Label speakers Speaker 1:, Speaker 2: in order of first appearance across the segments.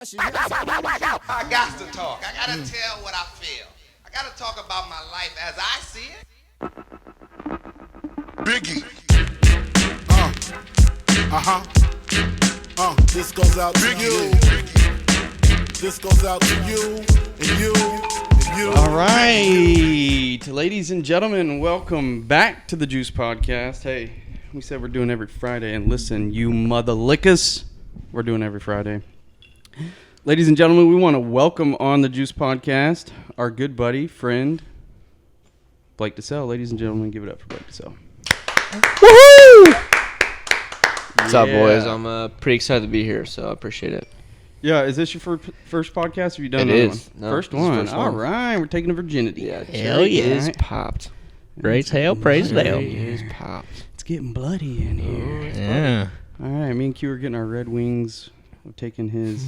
Speaker 1: I got to talk. I got to tell what I feel. I got to talk about my life as I see it.
Speaker 2: Biggie. This goes out to you. This goes out to you and you and you.
Speaker 3: All right, ladies and gentlemen, welcome back to the Juice Podcast. Hey, we said we're doing every Friday, and listen, you mother lickers, we're doing every Friday. Ladies and gentlemen, we want to welcome on the Juice Podcast our good buddy, friend, Blake DeSalle. Ladies and gentlemen, give it up for Blake DeSalle.
Speaker 4: Woohoo! What's up, boys? I'm pretty excited to be here, so I appreciate it.
Speaker 3: Yeah, is this your first podcast? Or have you done
Speaker 4: It
Speaker 3: another
Speaker 4: is.
Speaker 3: one?
Speaker 4: No,
Speaker 3: First
Speaker 4: this is the
Speaker 3: one.
Speaker 4: first
Speaker 3: All
Speaker 4: one.
Speaker 3: right, we're taking a virginity.
Speaker 4: Yeah,
Speaker 5: Hell yeah.
Speaker 4: is popped.
Speaker 5: Praise hell, praise hell.
Speaker 4: It is popped.
Speaker 3: It's getting bloody in here.
Speaker 5: Yeah.
Speaker 3: All right, me and Q are getting our Red Wings. We're taking his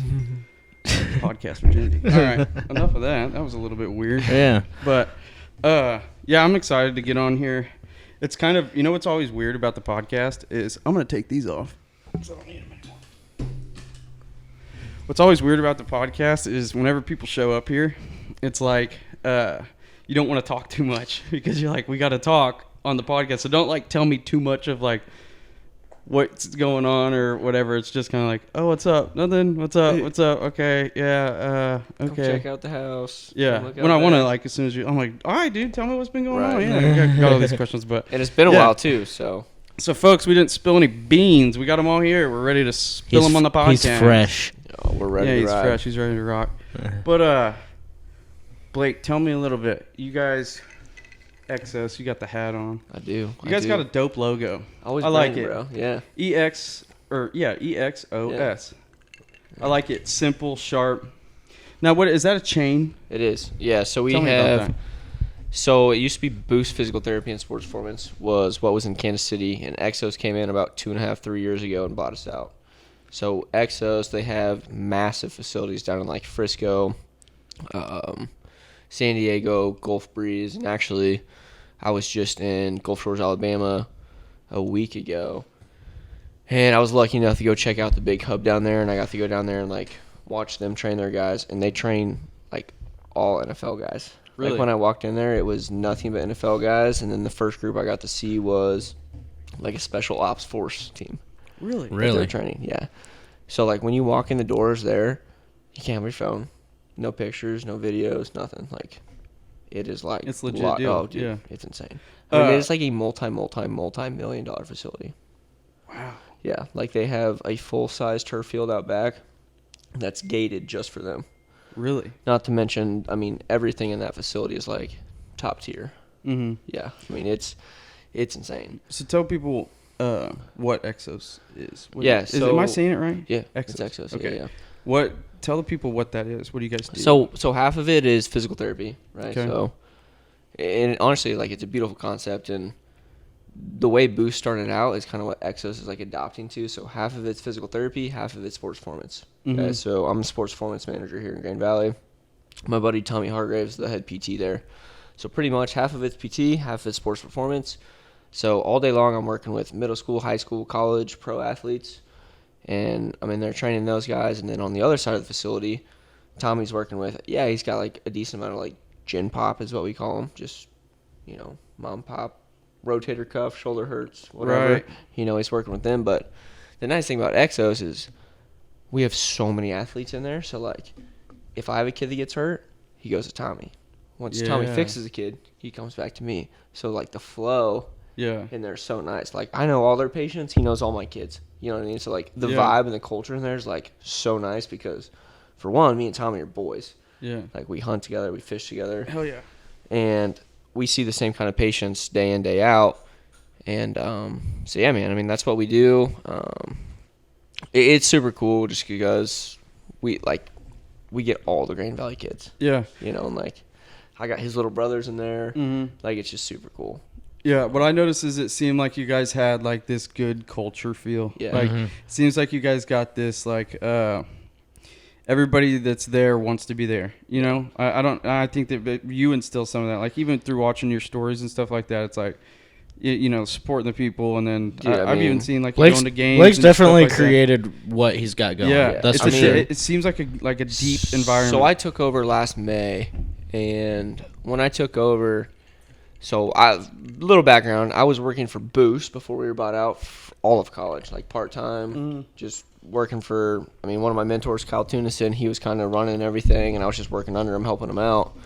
Speaker 3: podcast virginity. All right, enough of that. That was a little bit weird.
Speaker 5: Yeah.
Speaker 3: But, yeah, I'm excited to get on here. It's kind of, you know what's always weird about the podcast is, I'm going to take these off. So I don't need them anymore. What's always weird about the podcast is whenever people show up here, it's like, you don't want to talk too much because you're like, we got to talk on the podcast. So don't like tell me too much of like what's going on or whatever. It's just kind of like, oh, what's up? Nothing. What's up? What's up? Okay. Yeah.
Speaker 4: Come
Speaker 3: Okay.
Speaker 4: check out the house.
Speaker 3: Yeah.
Speaker 4: Come look
Speaker 3: When
Speaker 4: out
Speaker 3: I want to,
Speaker 4: there.
Speaker 3: like, as soon as I'm like, all right, dude, tell me what's been going on.
Speaker 4: Right.
Speaker 3: Yeah. I got all these questions, but
Speaker 4: And it's been a
Speaker 3: Yeah.
Speaker 4: while, too, so.
Speaker 3: so folks, we didn't spill any beans. We got them all here. We're ready to spill them on the podcast.
Speaker 5: He's fresh.
Speaker 4: We're ready
Speaker 3: Yeah,
Speaker 4: to
Speaker 3: he's
Speaker 4: ride.
Speaker 3: fresh. He's ready to rock. But Blake, tell me a little bit. You guys, EXOS, you got the hat on.
Speaker 4: I do.
Speaker 3: You guys got a dope logo.
Speaker 4: Always
Speaker 3: I like
Speaker 4: brand,
Speaker 3: it.
Speaker 4: bro. Yeah.
Speaker 3: EXOS. I like it. Simple, sharp. Now, what is that? A chain?
Speaker 4: It is. Yeah, so we
Speaker 3: Tell me about
Speaker 4: have.
Speaker 3: that.
Speaker 4: So it used to be Boost Physical Therapy and Sports Performance was what was in Kansas City, and EXOS came in about 2.5, 3 years ago and bought us out. So EXOS, they have massive facilities down in like Frisco, San Diego, Gulf Breeze, and actually I was just in Gulf Shores, Alabama a week ago, and I was lucky enough to go check out the big hub down there, and I got to go down there and like watch them train their guys, and they train like all NFL guys.
Speaker 3: Really?
Speaker 4: Like when I walked in there, it was nothing but NFL guys, and then the first group I got to see was like a special ops force team.
Speaker 3: Really?
Speaker 4: That they're training, yeah. So like when you walk in the doors there, you can't have your phone, no pictures, no videos, nothing. Like it is like
Speaker 3: It's legit deal,
Speaker 4: Oh, dude,
Speaker 3: yeah.
Speaker 4: it's insane. I mean, it's like a multi-million-dollar facility.
Speaker 3: Wow.
Speaker 4: Yeah, like they have a full-size turf field out back that's gated just for them.
Speaker 3: Really?
Speaker 4: Not to mention, I mean, everything in that facility is like top tier.
Speaker 3: Mm-hmm.
Speaker 4: Yeah, I mean it's insane.
Speaker 3: So tell people what EXOS is. What
Speaker 4: Yeah,
Speaker 3: is, am I
Speaker 4: so-
Speaker 3: saying it right?
Speaker 4: Yeah,
Speaker 3: EXOS.
Speaker 4: it's EXOS.
Speaker 3: Okay.
Speaker 4: Yeah.
Speaker 3: What? Tell the people what that is. What do you guys do?
Speaker 4: So half of it is physical therapy, right?
Speaker 3: Okay.
Speaker 4: So, and honestly, like it's a beautiful concept, and the way Boost started out is kind of what EXOS is like adopting to. So half of it's physical therapy, half of it's sports performance. Okay,
Speaker 3: Mhm.
Speaker 4: so I'm a sports performance manager here in Grand Valley. My buddy Tommy Hargraves, the head PT there. So pretty much half of it's PT, half of it's sports performance. So all day long, I'm working with middle school, high school, college, pro athletes, and I'm in there training those guys. And then on the other side of the facility, Tommy's working with, he's got like a decent amount of like gin pop is what we call them. Just, mom pop, rotator cuff, shoulder hurts, whatever.
Speaker 3: Right.
Speaker 4: He's working with them. But the nice thing about EXOS is we have so many athletes in there. So like if I have a kid that gets hurt, he goes to Tommy. Once Tommy
Speaker 3: Yeah.
Speaker 4: fixes a kid, he comes back to me. So like the flow
Speaker 3: Yeah.
Speaker 4: in there is so nice. Like I know all their patients, he knows all my kids. You know what I mean? So like the
Speaker 3: Yeah.
Speaker 4: vibe and the culture in there is like so nice because for one, me and Tommy are boys.
Speaker 3: Yeah.
Speaker 4: Like we hunt together, we fish together,
Speaker 3: Hell yeah.
Speaker 4: and we see the same kind of patients day in, day out. And so yeah, man, I mean that's what we do. It's super cool just because we get all the Grand Valley kids.
Speaker 3: Yeah.
Speaker 4: And like I got his little brothers in there.
Speaker 3: Mhm.
Speaker 4: Like it's just super cool.
Speaker 3: Yeah, what I noticed is it seemed like you guys had like this good culture feel.
Speaker 4: Yeah.
Speaker 3: Like it seems like you guys got this like everybody that's there wants to be there. I think that you instill some of that. Like even through watching your stories and stuff like that, it's like supporting the people, and then
Speaker 4: Dude, I
Speaker 3: I've
Speaker 4: mean,
Speaker 3: even seen like
Speaker 5: Blake's,
Speaker 3: going to games.
Speaker 5: Blake's
Speaker 3: and stuff
Speaker 5: definitely
Speaker 3: like that.
Speaker 5: created what he's got going.
Speaker 3: Yeah,
Speaker 5: That's
Speaker 3: it's
Speaker 5: for sure.
Speaker 3: It seems like a deep environment.
Speaker 4: So I took over last May, and when I took over, little background, I was working for Boost before we were bought out all of college, like part-time, just working for, one of my mentors, Kyle Tunison, he was kind of running everything, and I was just working under him, helping him out.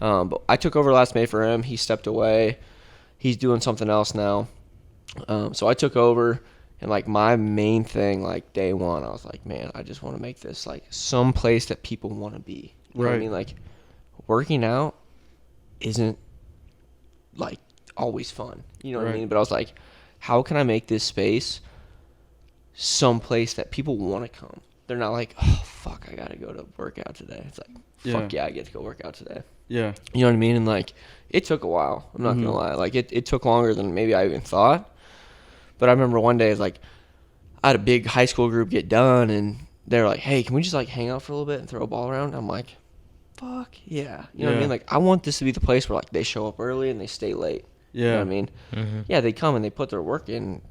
Speaker 4: But I took over last May for him. He stepped away. He's doing something else now. So I took over, and like my main thing, like day one, I was like, man, I just want to make this like some place that people want to be. You know what I mean? Like working out isn't like always fun. You know what I mean? But I was like, how can I make this space some place that people want to come? They're not like, oh fuck, I gotta go to work out today. It's like, fuck yeah, I get to go work out today.
Speaker 3: Yeah.
Speaker 4: You know what I mean? And like, it took a while. I'm not gonna lie. Like it took longer than maybe I even thought. But I remember one day, like, I had a big high school group get done, and they're like, hey, can we just like hang out for a little bit and throw a ball around? I'm like, fuck yeah. You know what I mean? Like, I want this to be the place where like they show up early and they stay late.
Speaker 3: Yeah.
Speaker 4: You know what I mean? Yeah, they come and they put their work in.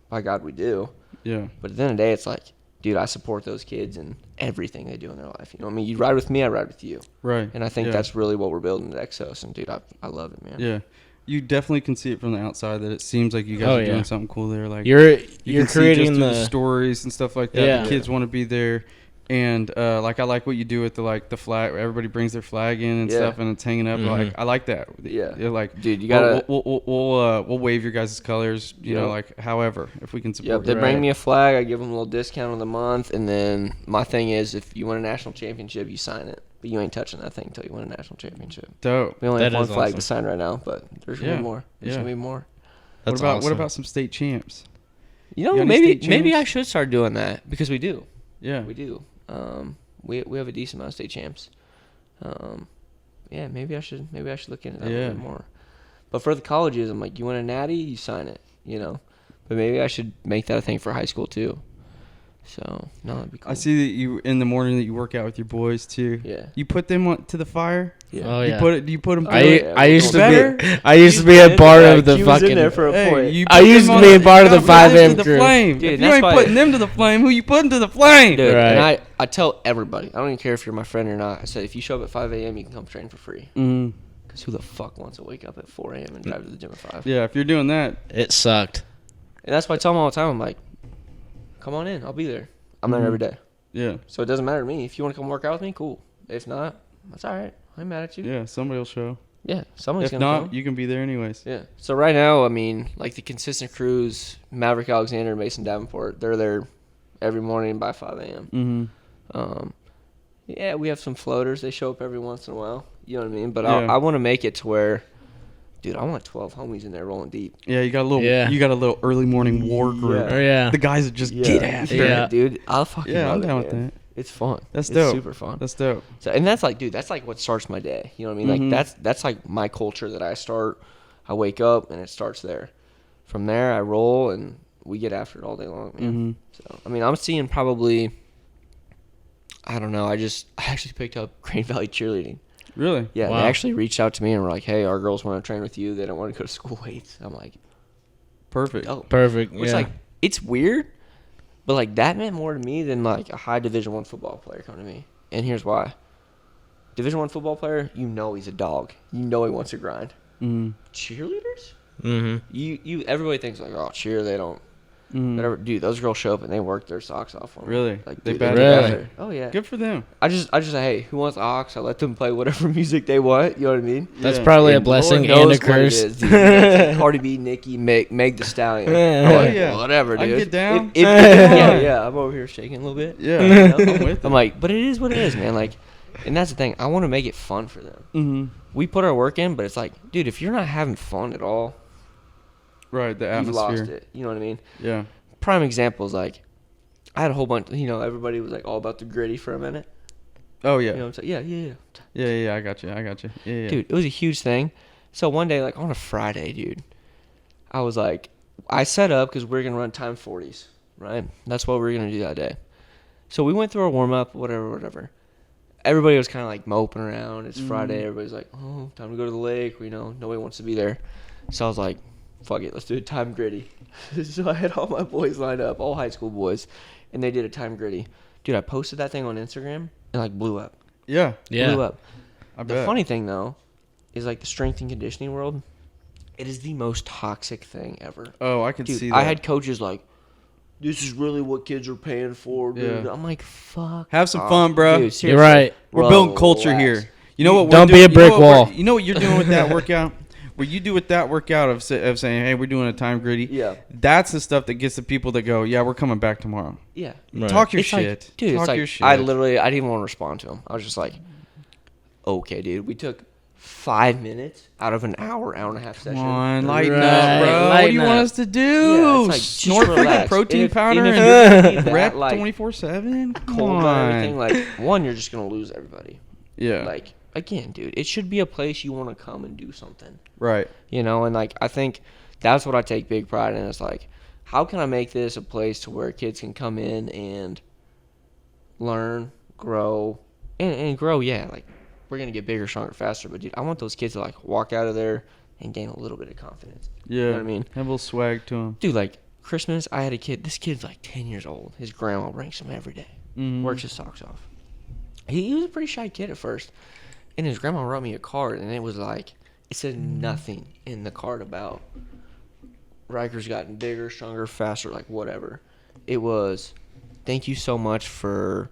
Speaker 4: By God, we do.
Speaker 3: Yeah.
Speaker 4: But at the end of the day, it's like, dude, I support those kids and everything they do in their life. You know what I mean? You ride with me, I ride with you.
Speaker 3: Right.
Speaker 4: And I think that's really what we're building at EXOS. And, dude, I love it, man.
Speaker 3: Yeah. You definitely can see it from the outside that it seems like you guys are doing something cool there. Like
Speaker 5: you're
Speaker 3: you can see
Speaker 5: creating
Speaker 3: just through
Speaker 5: the
Speaker 3: stories and stuff like that.
Speaker 5: Yeah.
Speaker 3: The kids want to be there, and like I like what you do with the flag. Everybody brings their flag in and stuff, and it's hanging up. Like I like that.
Speaker 4: Yeah.
Speaker 3: You're like,
Speaker 4: dude, you gotta.
Speaker 3: We'll wave your guys' colors. You know, like however, if we can support.
Speaker 4: Yep, they bring me a flag. I give them a little discount on the month, and then my thing is, if you win a national championship, you sign it. But you ain't touching that thing until you win a national championship.
Speaker 3: Dope.
Speaker 4: We only have
Speaker 5: That
Speaker 4: one
Speaker 5: is
Speaker 4: flag
Speaker 5: awesome.
Speaker 4: to sign right now, but there's gonna be more. There's gonna be more.
Speaker 5: That's
Speaker 3: what
Speaker 5: awesome.
Speaker 3: about some state champs?
Speaker 4: You know,
Speaker 3: You got any
Speaker 4: maybe
Speaker 3: state
Speaker 4: maybe I
Speaker 3: champs?
Speaker 4: should start doing that because we do.
Speaker 3: Yeah.
Speaker 4: We do. We have a decent amount of state champs. Yeah, maybe I should look into that a little bit more. But for the colleges, I'm like, you want a natty, you sign it, you know. But maybe I should make that a thing for high school too. So no, that'd be cool.
Speaker 3: I see that you in the morning that you work out with your boys too.
Speaker 4: Yeah.
Speaker 3: You put them to the fire.
Speaker 4: Yeah.
Speaker 5: Oh
Speaker 3: You
Speaker 5: yeah.
Speaker 3: put it. Do you put them?
Speaker 5: I used to
Speaker 3: Better?
Speaker 5: be I used to be a part of the
Speaker 4: He was in there
Speaker 5: fucking.
Speaker 4: for a point.
Speaker 3: you
Speaker 5: I
Speaker 3: put
Speaker 5: used
Speaker 3: them
Speaker 5: to be
Speaker 3: on
Speaker 5: a part of the
Speaker 3: guys
Speaker 5: 5
Speaker 3: to
Speaker 5: a.m.
Speaker 3: the
Speaker 5: crew.
Speaker 3: flame.
Speaker 4: Dude,
Speaker 3: If you
Speaker 4: that's
Speaker 3: ain't
Speaker 4: why-
Speaker 3: putting them to the flame, who you putting to the flame?
Speaker 4: Dude,
Speaker 5: Right.
Speaker 4: and I tell everybody, I don't even care if you're my friend or not. I said, if you show up at 5 a.m., you can come train for free.
Speaker 3: Mm.
Speaker 4: Because who the fuck wants to wake up at 4 a.m. and drive to the gym at 5?
Speaker 3: Yeah, if you're doing that,
Speaker 5: It sucked.
Speaker 4: And that's why I tell them all the time, I'm like, come on in, I'll be there. I'm there every day.
Speaker 3: yeah,
Speaker 4: So it doesn't matter to me. If you want to come work out with me, cool. If not, that's all right. I ain't mad at you.
Speaker 3: yeah, somebody will show.
Speaker 4: Yeah, somebody's
Speaker 3: If
Speaker 4: going to
Speaker 3: not,
Speaker 4: come.
Speaker 3: you can be there anyways.
Speaker 4: Yeah. So right now, I mean, like the consistent crews, Maverick Alexander and Mason Davenport, they're there every morning by 5 a.m.
Speaker 3: Mm-hmm.
Speaker 4: Yeah, we have some floaters. They show up every once in a while. You know what I mean? But
Speaker 3: Yeah.
Speaker 4: I want to make it to where, dude, I want 12 homies in there rolling deep.
Speaker 3: Yeah, you got a little.
Speaker 5: Yeah.
Speaker 3: You got a little early morning war group.
Speaker 5: Oh yeah.
Speaker 3: The guys that just get after
Speaker 5: Yeah.
Speaker 3: it.
Speaker 4: Dude, I'll fucking
Speaker 3: Yeah,
Speaker 4: love
Speaker 3: I'm
Speaker 4: it,
Speaker 3: down with
Speaker 4: man.
Speaker 3: that.
Speaker 4: It's fun.
Speaker 3: That's
Speaker 4: It's
Speaker 3: dope.
Speaker 4: super fun.
Speaker 3: That's dope.
Speaker 4: So, and that's like, dude, that's like what starts my day. You know what I mean?
Speaker 3: Mhm.
Speaker 4: Like that's like my culture that I start. I wake up and it starts there. From there, I roll and we get after it all day long, man.
Speaker 3: Mhm.
Speaker 4: So, I mean, I'm seeing probably, I don't know. I actually picked up Green Valley cheerleading.
Speaker 3: Really?
Speaker 4: Yeah,
Speaker 5: Wow.
Speaker 4: they actually reached out to me and were like, "Hey, our girls want to train with you. They don't want to go to school weights." I'm like,
Speaker 3: Perfect.
Speaker 4: "Oh,
Speaker 5: Perfect.
Speaker 4: Which
Speaker 5: Yeah.
Speaker 4: like it's weird, but like that meant more to me than like a high Division I football player coming to me. And here's why: Division I football player, you know he's a dog. You know he wants to grind.
Speaker 3: Mm.
Speaker 4: Cheerleaders,
Speaker 5: Mm-hmm.
Speaker 4: you everybody thinks like, oh, cheer, they don't.
Speaker 3: Mm.
Speaker 4: Whatever, dude. Those girls show up and they work their socks off for me.
Speaker 3: Really?
Speaker 4: Like
Speaker 3: They
Speaker 4: dude,
Speaker 3: bat
Speaker 4: get
Speaker 5: it out.
Speaker 4: after it. Oh yeah.
Speaker 3: Good for them.
Speaker 4: I just say, hey, who wants ox? I let them play whatever music they want. You know what I mean?
Speaker 5: That's
Speaker 3: Yeah.
Speaker 5: probably a
Speaker 4: And
Speaker 5: blessing
Speaker 4: Lord
Speaker 5: and a
Speaker 4: knows what it
Speaker 5: curse.
Speaker 4: is, dude. That's Cardi B, Nicki, Meg the Stallion.
Speaker 5: Yeah.
Speaker 4: I'm
Speaker 5: Oh,
Speaker 4: like,
Speaker 3: yeah.
Speaker 4: well, whatever,
Speaker 3: I
Speaker 4: dude.
Speaker 3: can get down.
Speaker 4: Yeah. I'm over here shaking a little bit.
Speaker 3: Yeah.
Speaker 4: You know?
Speaker 3: I'm with
Speaker 4: I'm
Speaker 3: it.
Speaker 4: like, but it is what it is, man. Like, and that's the thing. I want to make it fun for them.
Speaker 3: Mm-hmm.
Speaker 4: We put our work in, but it's like, dude, if you're not having fun at all,
Speaker 3: Right. The
Speaker 4: you've
Speaker 3: atmosphere.
Speaker 4: lost it. You know what I mean?
Speaker 3: Yeah.
Speaker 4: Prime example is like, I had a whole bunch. You know, everybody was like all about the gritty for a minute.
Speaker 3: Oh yeah.
Speaker 4: You know what I'm saying? Yeah.
Speaker 3: Yeah. I got you. Yeah.
Speaker 4: Dude, it was a huge thing. So one day, like on a Friday, dude, I was like, I set up because we're going to run time 40s, right? That's what we were going to do that day. So we went through our warm up, whatever. Everybody was kind of like moping around. It's Friday. Everybody's like, oh, time to go to the lake. You know, nobody wants to be there. So I was like, fuck it, let's do a time gritty. So I had all my boys lined up, all high school boys, and they did a time gritty. Dude, I posted that thing on Instagram and like blew up.
Speaker 3: Yeah.
Speaker 4: Blew up.
Speaker 3: I
Speaker 4: The
Speaker 3: bet.
Speaker 4: funny thing though is like the strength and conditioning world, it is the most toxic thing ever.
Speaker 3: Oh, I could
Speaker 4: Dude,
Speaker 3: see that.
Speaker 4: I had coaches like, this is really what kids are paying for, dude.
Speaker 3: Yeah.
Speaker 4: I'm like, fuck.
Speaker 3: Have some
Speaker 4: off.
Speaker 3: fun, bro.
Speaker 4: Dude,
Speaker 5: You're
Speaker 4: seriously,
Speaker 5: right.
Speaker 3: We're building culture
Speaker 4: relax.
Speaker 3: here. You know what?
Speaker 5: Don't
Speaker 3: we're
Speaker 5: be a
Speaker 3: doing-
Speaker 5: brick
Speaker 3: you know what
Speaker 5: wall.
Speaker 3: You know what you're doing with that workout? Where you do with that workout of saying, hey, we're doing a time gritty.
Speaker 4: Yeah.
Speaker 3: That's the stuff that gets the people that go, yeah, we're coming back tomorrow.
Speaker 4: Yeah.
Speaker 5: Right.
Speaker 3: Talk your
Speaker 4: It's like,
Speaker 3: shit.
Speaker 4: dude,
Speaker 3: Talk
Speaker 4: it's like,
Speaker 3: your shit.
Speaker 4: I didn't even want to respond to him. I was just like, okay, dude. We took 5 minutes out of an hour and a half session.
Speaker 3: Come on, lighten
Speaker 5: Right,
Speaker 3: up, bro. What do
Speaker 5: lighten
Speaker 3: you want
Speaker 5: up.
Speaker 3: us to do?
Speaker 4: Yeah, it's like, just
Speaker 3: Snort freaking
Speaker 4: relax.
Speaker 3: protein
Speaker 4: If-
Speaker 3: powder
Speaker 4: and if
Speaker 3: and
Speaker 4: you're that,
Speaker 3: rep
Speaker 4: like,
Speaker 3: 24/7? Come
Speaker 4: cold about
Speaker 3: on.
Speaker 4: everything, like, one, you're just going to lose everybody.
Speaker 3: Yeah.
Speaker 4: Like, again, dude, it should be a place you want to come and do something.
Speaker 3: Right.
Speaker 4: You know, and like I think that's what I take big pride in. Is like, how can I make this a place to where kids can come in and learn, grow, and grow? Yeah, like we're gonna get bigger, stronger, faster. But dude, I want those kids to like walk out of there and gain a little bit of confidence.
Speaker 3: Yeah.
Speaker 4: You know what I mean?
Speaker 3: Have a little swag to him.
Speaker 4: Dude, like Christmas, I had a kid. This kid's like 10 years old. His grandma brings him every day.
Speaker 3: Mhm.
Speaker 4: Works his socks off. He was a pretty shy kid at first, and his grandma wrote me a card, and it was like, it said nothing in the card about Riker's gotten bigger, stronger, faster, like whatever. It was, thank you so much for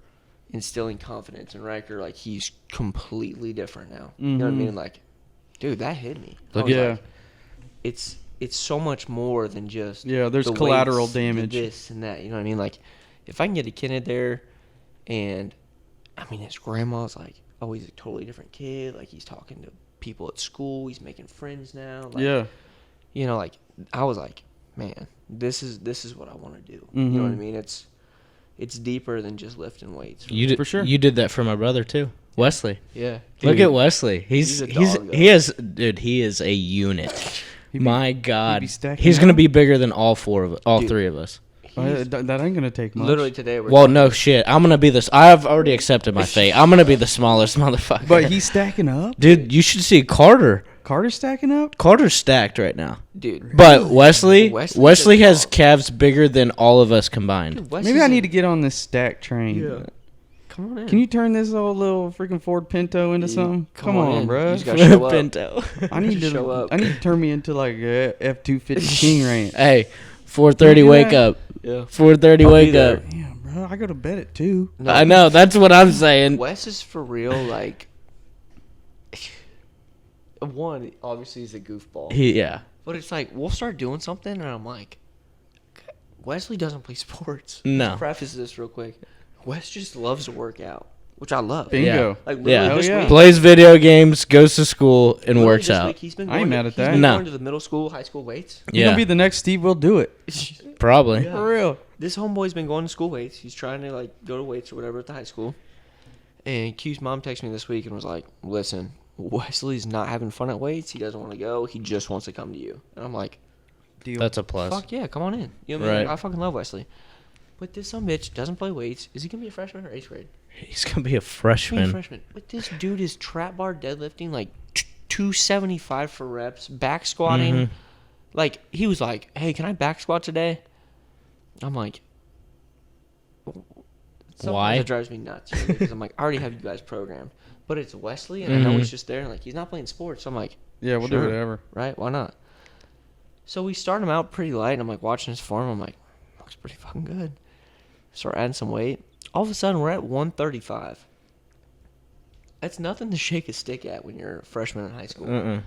Speaker 4: instilling confidence in Riker. Like he's completely different now. You know what I mean? Like, dude, that hit me. I was
Speaker 3: Yeah.
Speaker 4: like, it's so much more than just
Speaker 3: Yeah, there's
Speaker 4: the
Speaker 3: collateral
Speaker 4: weights, the
Speaker 3: damage.
Speaker 4: this and that. You know what I mean? Like, if I can get a kid in there, and I mean his grandma's like, oh, he's a totally different kid. Like he's talking to people at school. He's making friends now. Like,
Speaker 3: Yeah.
Speaker 4: you know, like I was like, man, this is what I want to do. You know what I
Speaker 3: Mhm.
Speaker 4: mean? It's deeper than just lifting weights.
Speaker 5: You did,
Speaker 3: For sure.
Speaker 5: You did that for my brother too, Wesley.
Speaker 4: Yeah.
Speaker 5: Look
Speaker 4: Dude,
Speaker 5: at Wesley.
Speaker 4: he's a
Speaker 5: He
Speaker 4: dog,
Speaker 5: is a unit. My God,
Speaker 3: be stacking
Speaker 5: he's gonna
Speaker 3: up.
Speaker 5: be bigger than all
Speaker 4: Dude.
Speaker 5: three of us.
Speaker 3: That ain't gonna take much.
Speaker 4: literally today.
Speaker 5: Well, no shit. I'm gonna be this. I've already accepted my fate. I'm gonna be the smallest motherfucker.
Speaker 3: But he's stacking up.
Speaker 5: dude, you should see Carter.
Speaker 3: Carter's stacking up.
Speaker 5: Carter's stacked right now.
Speaker 4: dude.
Speaker 5: But Wesley
Speaker 4: Wesley's a
Speaker 5: has
Speaker 4: dog.
Speaker 5: calves bigger than all of us combined.
Speaker 4: Dude, Wesley's
Speaker 3: Maybe I
Speaker 4: a-
Speaker 3: need to get on this stack train.
Speaker 4: Yeah. Come on in.
Speaker 3: Can you turn this old little freaking Ford Pinto into something? Come on,
Speaker 4: in.
Speaker 3: bro.
Speaker 4: You just gotta show up.
Speaker 5: Pinto.
Speaker 3: I need
Speaker 4: Just
Speaker 3: to
Speaker 4: show up.
Speaker 3: I need to turn me into like a F-250 King Ranch.
Speaker 5: Hey, 4:30
Speaker 3: Can you do
Speaker 5: wake
Speaker 3: that?
Speaker 5: up.
Speaker 4: Yeah.
Speaker 5: 4:30
Speaker 4: I'll be
Speaker 5: wake
Speaker 4: there.
Speaker 5: up.
Speaker 3: Damn, bro. I go to bed at 2.
Speaker 4: No,
Speaker 5: I know. That's what I'm saying.
Speaker 4: Wes is for real. Like, one, obviously he's a goofball,
Speaker 5: Yeah.
Speaker 4: but it's like we'll start doing something, and I'm like, Wesley doesn't play sports.
Speaker 5: No.
Speaker 4: Let's preface this real quick. Wes just loves to work out, which I love.
Speaker 3: Bingo.
Speaker 4: Like literally
Speaker 5: Yeah.
Speaker 4: this
Speaker 3: Hell yeah.
Speaker 4: week,
Speaker 5: Plays video games, goes to school, and
Speaker 4: literally
Speaker 5: works
Speaker 4: this
Speaker 5: out.
Speaker 4: week he's been
Speaker 3: I ain't
Speaker 4: going
Speaker 3: mad
Speaker 4: to,
Speaker 3: at
Speaker 4: he's
Speaker 3: that.
Speaker 4: been
Speaker 5: No.
Speaker 4: going to the middle school, high school weights.
Speaker 3: You're
Speaker 5: Yeah.
Speaker 3: gonna be the next Steve Will Do It.
Speaker 5: Probably.
Speaker 4: Yeah.
Speaker 3: For real.
Speaker 4: This homeboy's been going to school weights. He's trying to like go to weights or whatever at the high school. And Q's mom texted me this week and was like, "Listen, Wesley's not having fun at weights. He doesn't want to go. He just wants to come to you." And I'm like,
Speaker 3: Deal.
Speaker 5: That's a plus.
Speaker 4: "Fuck yeah, come on in." You know what I mean?
Speaker 5: Right.
Speaker 4: I fucking love Wesley. But this some bitch doesn't play weights. Is he gonna be a freshman or 8th grade?
Speaker 5: He's gonna be a
Speaker 4: He's gonna be a
Speaker 5: freshman.
Speaker 4: freshman. But this dude is trap bar deadlifting like 275 for reps, back squatting.
Speaker 5: Mhm.
Speaker 4: Like he was like, "Hey, can I back squat today?" I'm like, sometimes
Speaker 5: Why?
Speaker 4: It drives me nuts, you know, because I'm like, I already have you guys programmed, but it's Wesley, and I know
Speaker 5: Mhm.
Speaker 4: he's just there, and like he's not playing sports. So I'm like,
Speaker 3: Yeah, we'll
Speaker 4: sure,
Speaker 3: do whatever.
Speaker 4: right? Why not? So we start him out pretty light, and I'm like watching his form. I'm like, looks pretty fucking good. Start adding some weight. All of a sudden, we're at 135. That's nothing to shake a stick at when you're a freshman in high school.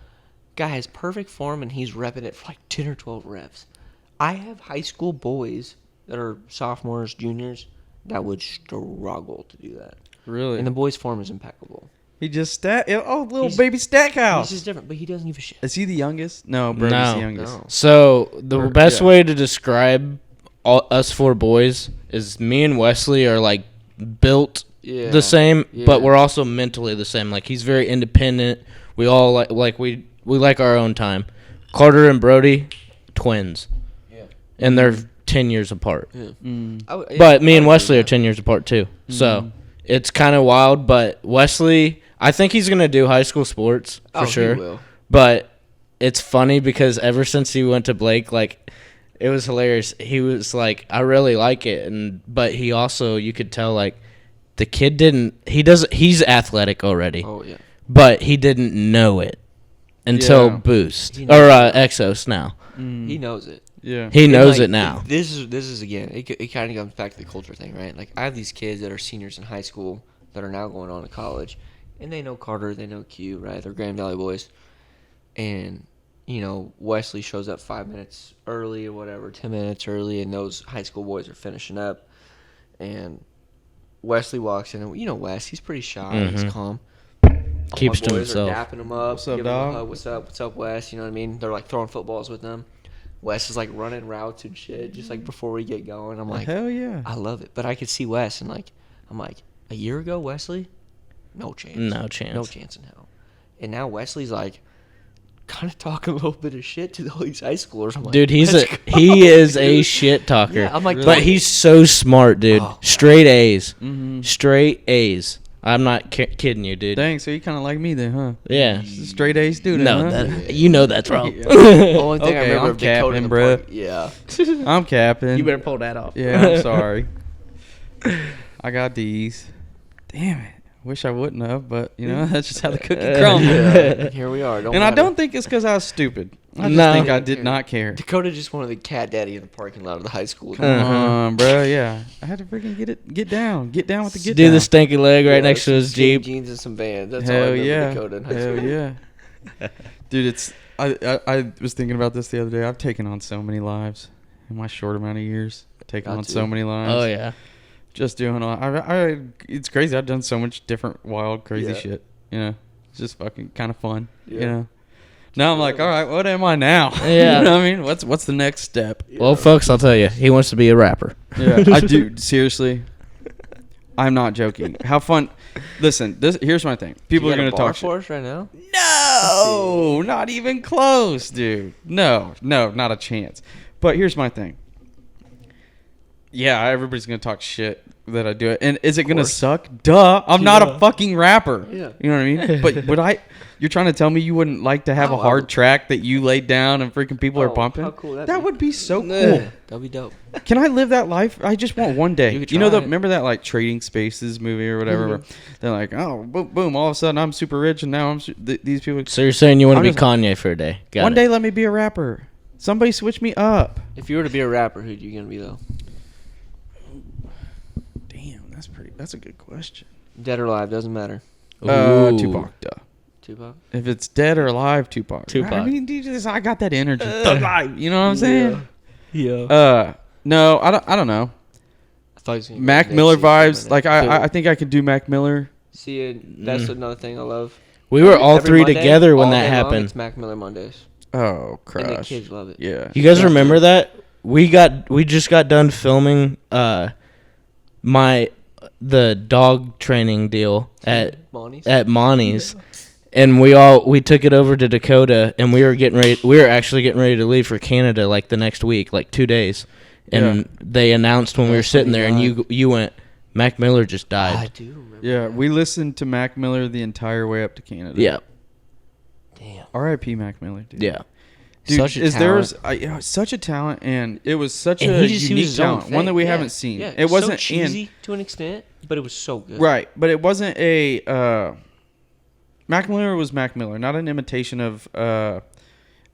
Speaker 4: Guy has perfect form, and he's repping it for like 10 or 12 reps. I have high school boys that are sophomores, juniors, that would struggle to do that.
Speaker 3: Really.
Speaker 4: And the boy's form is impeccable.
Speaker 3: He just stack. Oh, little
Speaker 4: He's-
Speaker 3: baby stack house.
Speaker 4: He's just different, but he doesn't give a shit.
Speaker 3: Is he the youngest? No, bro. He's
Speaker 5: No.
Speaker 3: the youngest.
Speaker 4: No.
Speaker 5: So the
Speaker 3: Or-
Speaker 5: best
Speaker 3: yeah.
Speaker 5: way to describe us four boys is me and Wesley are like built
Speaker 4: Yeah.
Speaker 5: the same,
Speaker 4: Yeah.
Speaker 5: but we're also mentally the same. Like he's very independent. We all like we like our own time. Carter and Brody, twins.
Speaker 4: Yeah.
Speaker 5: And they're 10 years apart.
Speaker 4: Yeah.
Speaker 3: Mm.
Speaker 5: But me and
Speaker 4: I would
Speaker 5: Wesley
Speaker 4: agree
Speaker 5: are
Speaker 4: with
Speaker 5: 10 years apart too.
Speaker 3: Mm.
Speaker 5: So it's kind of wild, but Wesley, I think he's going to do high school sports
Speaker 4: that.
Speaker 5: for
Speaker 4: Oh,
Speaker 5: sure.
Speaker 4: He will.
Speaker 5: But it's funny because ever since he went to Blake, like, it was hilarious. He was like, I really like it, but he also, you could tell, like, the kid he's athletic already.
Speaker 4: Oh yeah.
Speaker 5: But he didn't know it until
Speaker 3: Yeah.
Speaker 5: Boost
Speaker 4: He
Speaker 5: or
Speaker 4: knows it.
Speaker 5: EXOS now.
Speaker 4: He knows it.
Speaker 3: Yeah.
Speaker 5: He
Speaker 4: And,
Speaker 5: knows
Speaker 4: like,
Speaker 5: it now.
Speaker 4: This is again. It kind of comes back to the culture thing, right? Like I have these kids that are seniors in high school that are now going on to college, and they know Carter, they know Q, right? They're Grand Valley boys, and Wesley shows up 5 minutes early or whatever, 10 minutes early, and those high school boys are finishing up, and Wesley walks in, and Wes, he's pretty shy, he's calm. All
Speaker 5: Keeps
Speaker 4: my
Speaker 5: to
Speaker 4: boys
Speaker 5: himself.
Speaker 4: are dapping him up.
Speaker 3: What's up,
Speaker 4: giving him a
Speaker 3: dog?
Speaker 4: hug. What's up, Wes? You know what I mean? They're like throwing footballs with them. Wes is like running routes and shit, just like before we get going. I'm like,
Speaker 3: Hell yeah.
Speaker 4: I love it. But I could see Wes, and I'm like, a year ago, Wesley, no chance.
Speaker 5: No chance.
Speaker 4: No chance in hell. And now Wesley's like, kind of talking a little bit of shit to all these high schoolers. I'm like,
Speaker 5: Dude, he is a shit talker.
Speaker 4: Yeah, I'm like,
Speaker 5: but he's so smart, dude.
Speaker 4: Oh,
Speaker 5: Straight A's.
Speaker 3: Mm-hmm.
Speaker 5: Straight A's. I'm not kidding you, dude.
Speaker 3: Dang, so you kind of like me then, huh?
Speaker 5: Yeah.
Speaker 3: Just a straight A student,
Speaker 5: No,
Speaker 3: huh?
Speaker 5: you know that's wrong.
Speaker 4: The only thing I
Speaker 3: Okay,
Speaker 4: remember
Speaker 3: I'm
Speaker 4: of Dakota in
Speaker 3: capping,
Speaker 4: the
Speaker 3: bruh.
Speaker 4: park. Yeah.
Speaker 3: I'm capping.
Speaker 5: You better pull that off.
Speaker 3: Yeah, I'm sorry. I got D's. Damn it. Wish I wouldn't have, but, that's just how the cookie crumbles.
Speaker 4: Yeah. Here we are. Don't
Speaker 3: And I
Speaker 4: matter.
Speaker 3: don't think it's because I was stupid. I just
Speaker 5: No.
Speaker 3: think I did not care.
Speaker 4: Dakota just wanted the cat daddy in the parking lot of the high school.
Speaker 3: Bro, yeah. I had to freaking get down with the get
Speaker 5: Do
Speaker 3: down.
Speaker 5: the stinky leg right next to
Speaker 4: some
Speaker 5: his
Speaker 4: skinny
Speaker 5: Jeep.
Speaker 4: jeans and some Vans. That's all I
Speaker 3: Hell
Speaker 4: remember
Speaker 3: yeah.
Speaker 4: Dakota in high
Speaker 3: Hell
Speaker 4: school.
Speaker 3: yeah. Dude, it's I was thinking about this the other day. I've taken on so many lives in my short amount of years. Taken
Speaker 4: Got
Speaker 3: on
Speaker 4: to.
Speaker 3: so many lives.
Speaker 5: Oh, yeah.
Speaker 3: Just doing all it's crazy. I've done so much different wild crazy
Speaker 4: Yeah.
Speaker 3: shit. It's just fucking kind of fun.
Speaker 4: Yeah.
Speaker 3: Now I'm like, all right, what am I now?
Speaker 5: Yeah.
Speaker 3: You know what I mean? What's the next step?
Speaker 5: Well, folks, I'll tell you. He wants to be a rapper.
Speaker 3: Yeah, I do. Seriously, I'm not joking. How fun! Listen, here's my thing. People
Speaker 4: You
Speaker 3: are
Speaker 4: got a
Speaker 3: gonna
Speaker 4: bar
Speaker 3: talk shit.
Speaker 4: for us right now.
Speaker 3: No, not even close, dude. No, not a chance. But here's my thing. Yeah, everybody's gonna talk shit that I do it, and is it gonna
Speaker 4: course.
Speaker 3: suck? Duh, I'm not
Speaker 4: Yeah.
Speaker 3: a fucking rapper.
Speaker 4: Yeah.
Speaker 3: You know what I mean? But would I? You're trying to tell me you wouldn't like to have
Speaker 4: Oh,
Speaker 3: a
Speaker 4: I
Speaker 3: hard
Speaker 4: would.
Speaker 3: track that you laid down and freaking people are
Speaker 4: Oh,
Speaker 3: pumping?
Speaker 4: how cool that'd
Speaker 3: that
Speaker 4: be.
Speaker 3: would be so cool.
Speaker 4: That'd be dope.
Speaker 3: Can I live that life? I just want one day.
Speaker 4: You could
Speaker 3: You know,
Speaker 4: try it.
Speaker 3: remember that like Trading Spaces movie or whatever? Where they're like, oh, boom, boom, all of a sudden I'm super rich, and now these people.
Speaker 5: So you're saying you want to
Speaker 3: I'm
Speaker 5: be
Speaker 3: just-
Speaker 5: Kanye for a day? Got
Speaker 3: One
Speaker 5: it.
Speaker 3: day, let me be a rapper. Somebody switch me up.
Speaker 4: If you were to be a rapper, who'd you gonna be though?
Speaker 3: Damn, that's a good question.
Speaker 4: Dead or alive, doesn't matter.
Speaker 5: Ooh.
Speaker 3: Tupac, duh.
Speaker 4: Tupac.
Speaker 3: If it's dead or alive, Tupac.
Speaker 5: Tupac.
Speaker 3: I mean, I got that energy. Thug life. You know what I'm saying?
Speaker 4: Yeah.
Speaker 3: No, I don't know.
Speaker 4: I thought he was gonna go
Speaker 3: Mac
Speaker 4: Nipsey
Speaker 3: Miller
Speaker 4: for a
Speaker 3: vibes.
Speaker 4: minute.
Speaker 3: Like
Speaker 4: Dude,
Speaker 3: I think I could do Mac Miller.
Speaker 4: see, that's another thing I love.
Speaker 5: We were all
Speaker 4: Every
Speaker 5: three
Speaker 4: Monday,
Speaker 5: together when
Speaker 4: all
Speaker 5: that
Speaker 4: day long,
Speaker 5: happened.
Speaker 4: It's Mac Miller Mondays,
Speaker 3: Oh,
Speaker 4: and the
Speaker 3: crush.
Speaker 4: kids love it.
Speaker 3: Yeah.
Speaker 5: You guys remember that? We just got done filming the dog training deal at
Speaker 4: Bonnie's.
Speaker 5: Monty's, and we took it over to Dakota, and we were actually getting ready to leave for Canada like the next week, like 2 days, and
Speaker 3: Yeah.
Speaker 5: they announced when we were
Speaker 4: That's
Speaker 5: sitting
Speaker 4: pretty
Speaker 5: there, and you went, Mac Miller just
Speaker 4: I
Speaker 5: died.
Speaker 4: do remember.
Speaker 3: Yeah,
Speaker 4: that.
Speaker 3: we listened to Mac Miller the entire way up to Canada.
Speaker 5: Yeah,
Speaker 4: Damn.
Speaker 3: R.I.P. Mac Miller, dude.
Speaker 5: yeah.
Speaker 3: Dude,
Speaker 4: Such a
Speaker 3: is
Speaker 4: talent.
Speaker 3: there's such a talent, and it was such
Speaker 4: And
Speaker 3: a
Speaker 4: he was
Speaker 3: unique
Speaker 4: his own
Speaker 3: talent, one that
Speaker 4: thing.
Speaker 3: we
Speaker 4: Yeah.
Speaker 3: haven't seen.
Speaker 4: Yeah,
Speaker 3: It wasn't
Speaker 4: so cheesy to an extent, but it was so good.
Speaker 3: right, but it wasn't a. Mac Miller was Mac Miller, not an imitation of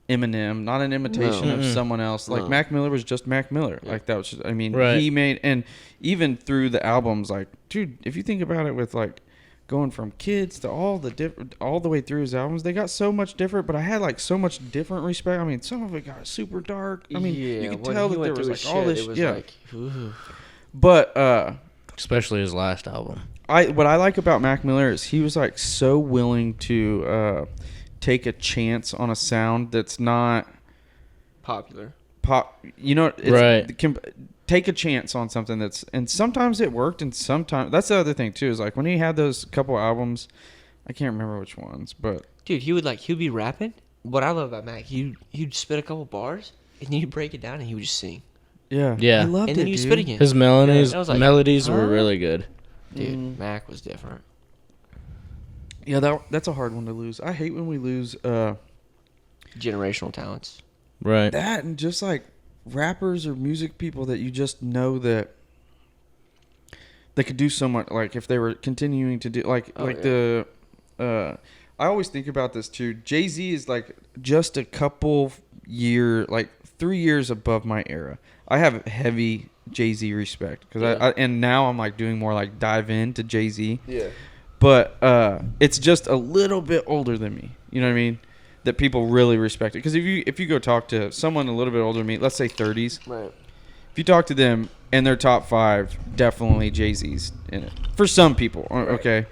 Speaker 3: Eminem, not an imitation
Speaker 4: No.
Speaker 3: of someone else. Like
Speaker 4: No.
Speaker 3: Mac Miller was just Mac Miller. Like that was, I mean,
Speaker 5: Right.
Speaker 3: he made, and even through the albums, like, dude, if you think about it, with like going from Kids to all the way through his albums, they got so much different. But I had like so much different respect. I mean, some of it got super dark. I mean, you could
Speaker 4: when
Speaker 3: tell
Speaker 4: he
Speaker 3: that there
Speaker 4: went
Speaker 3: was
Speaker 4: through
Speaker 3: like
Speaker 4: his
Speaker 3: all
Speaker 4: shit,
Speaker 3: this,
Speaker 4: it was
Speaker 3: yeah.
Speaker 4: like, ooh.
Speaker 3: But
Speaker 5: Especially his last album.
Speaker 3: what I like about Mac Miller is he was like so willing to take a chance on a sound that's not
Speaker 4: popular.
Speaker 3: pop. You know, it's,
Speaker 5: Right.
Speaker 3: Take a chance on something that's, and sometimes it worked, and sometimes that's the other thing too. Is like when he had those couple albums, I can't remember which ones, but
Speaker 4: Dude, he'd be rapping. What I love about Mac, he'd spit a couple bars, and you'd break it down, and he would just sing.
Speaker 3: yeah,
Speaker 5: Yeah.
Speaker 3: I loved
Speaker 4: And then
Speaker 3: it,
Speaker 4: you
Speaker 3: dude.
Speaker 4: spit again.
Speaker 5: His melodies
Speaker 4: Yeah, I was like,
Speaker 5: melodies
Speaker 4: huh?
Speaker 5: were really good.
Speaker 4: Dude, Mac was different.
Speaker 3: Yeah, that's a hard one to lose. I hate when we lose
Speaker 4: generational talents.
Speaker 5: Right.
Speaker 3: That and just like rappers or music people that you just know that they could do so much. Like if they were continuing to do I always think about this too. Jay-Z is like just a couple like 3 years above my era. I have heavy Jay-Z respect because and now I'm like doing more like dive into Jay-Z.
Speaker 4: Yeah.
Speaker 3: But it's just a little bit older than me. You know what I mean? That people really respect it. Because if you go talk to someone a little bit older than me, let's say 30s.
Speaker 4: Right.
Speaker 3: If you talk to them and their top 5, definitely Jay-Z's in it. For some people, okay?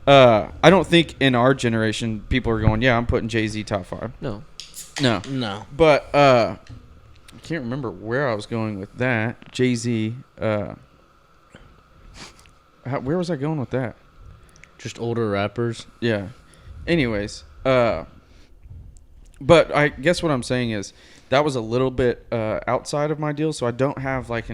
Speaker 3: I don't think in our generation people are going, yeah, I'm putting Jay-Z top 5.
Speaker 4: No.
Speaker 5: No.
Speaker 3: But I can't remember where I was going with that. Jay-Z. Where was I going with that?
Speaker 5: Just older rappers.
Speaker 3: Yeah. Anyways, but I guess what I'm saying is that was a little bit outside of my deal, so I don't have like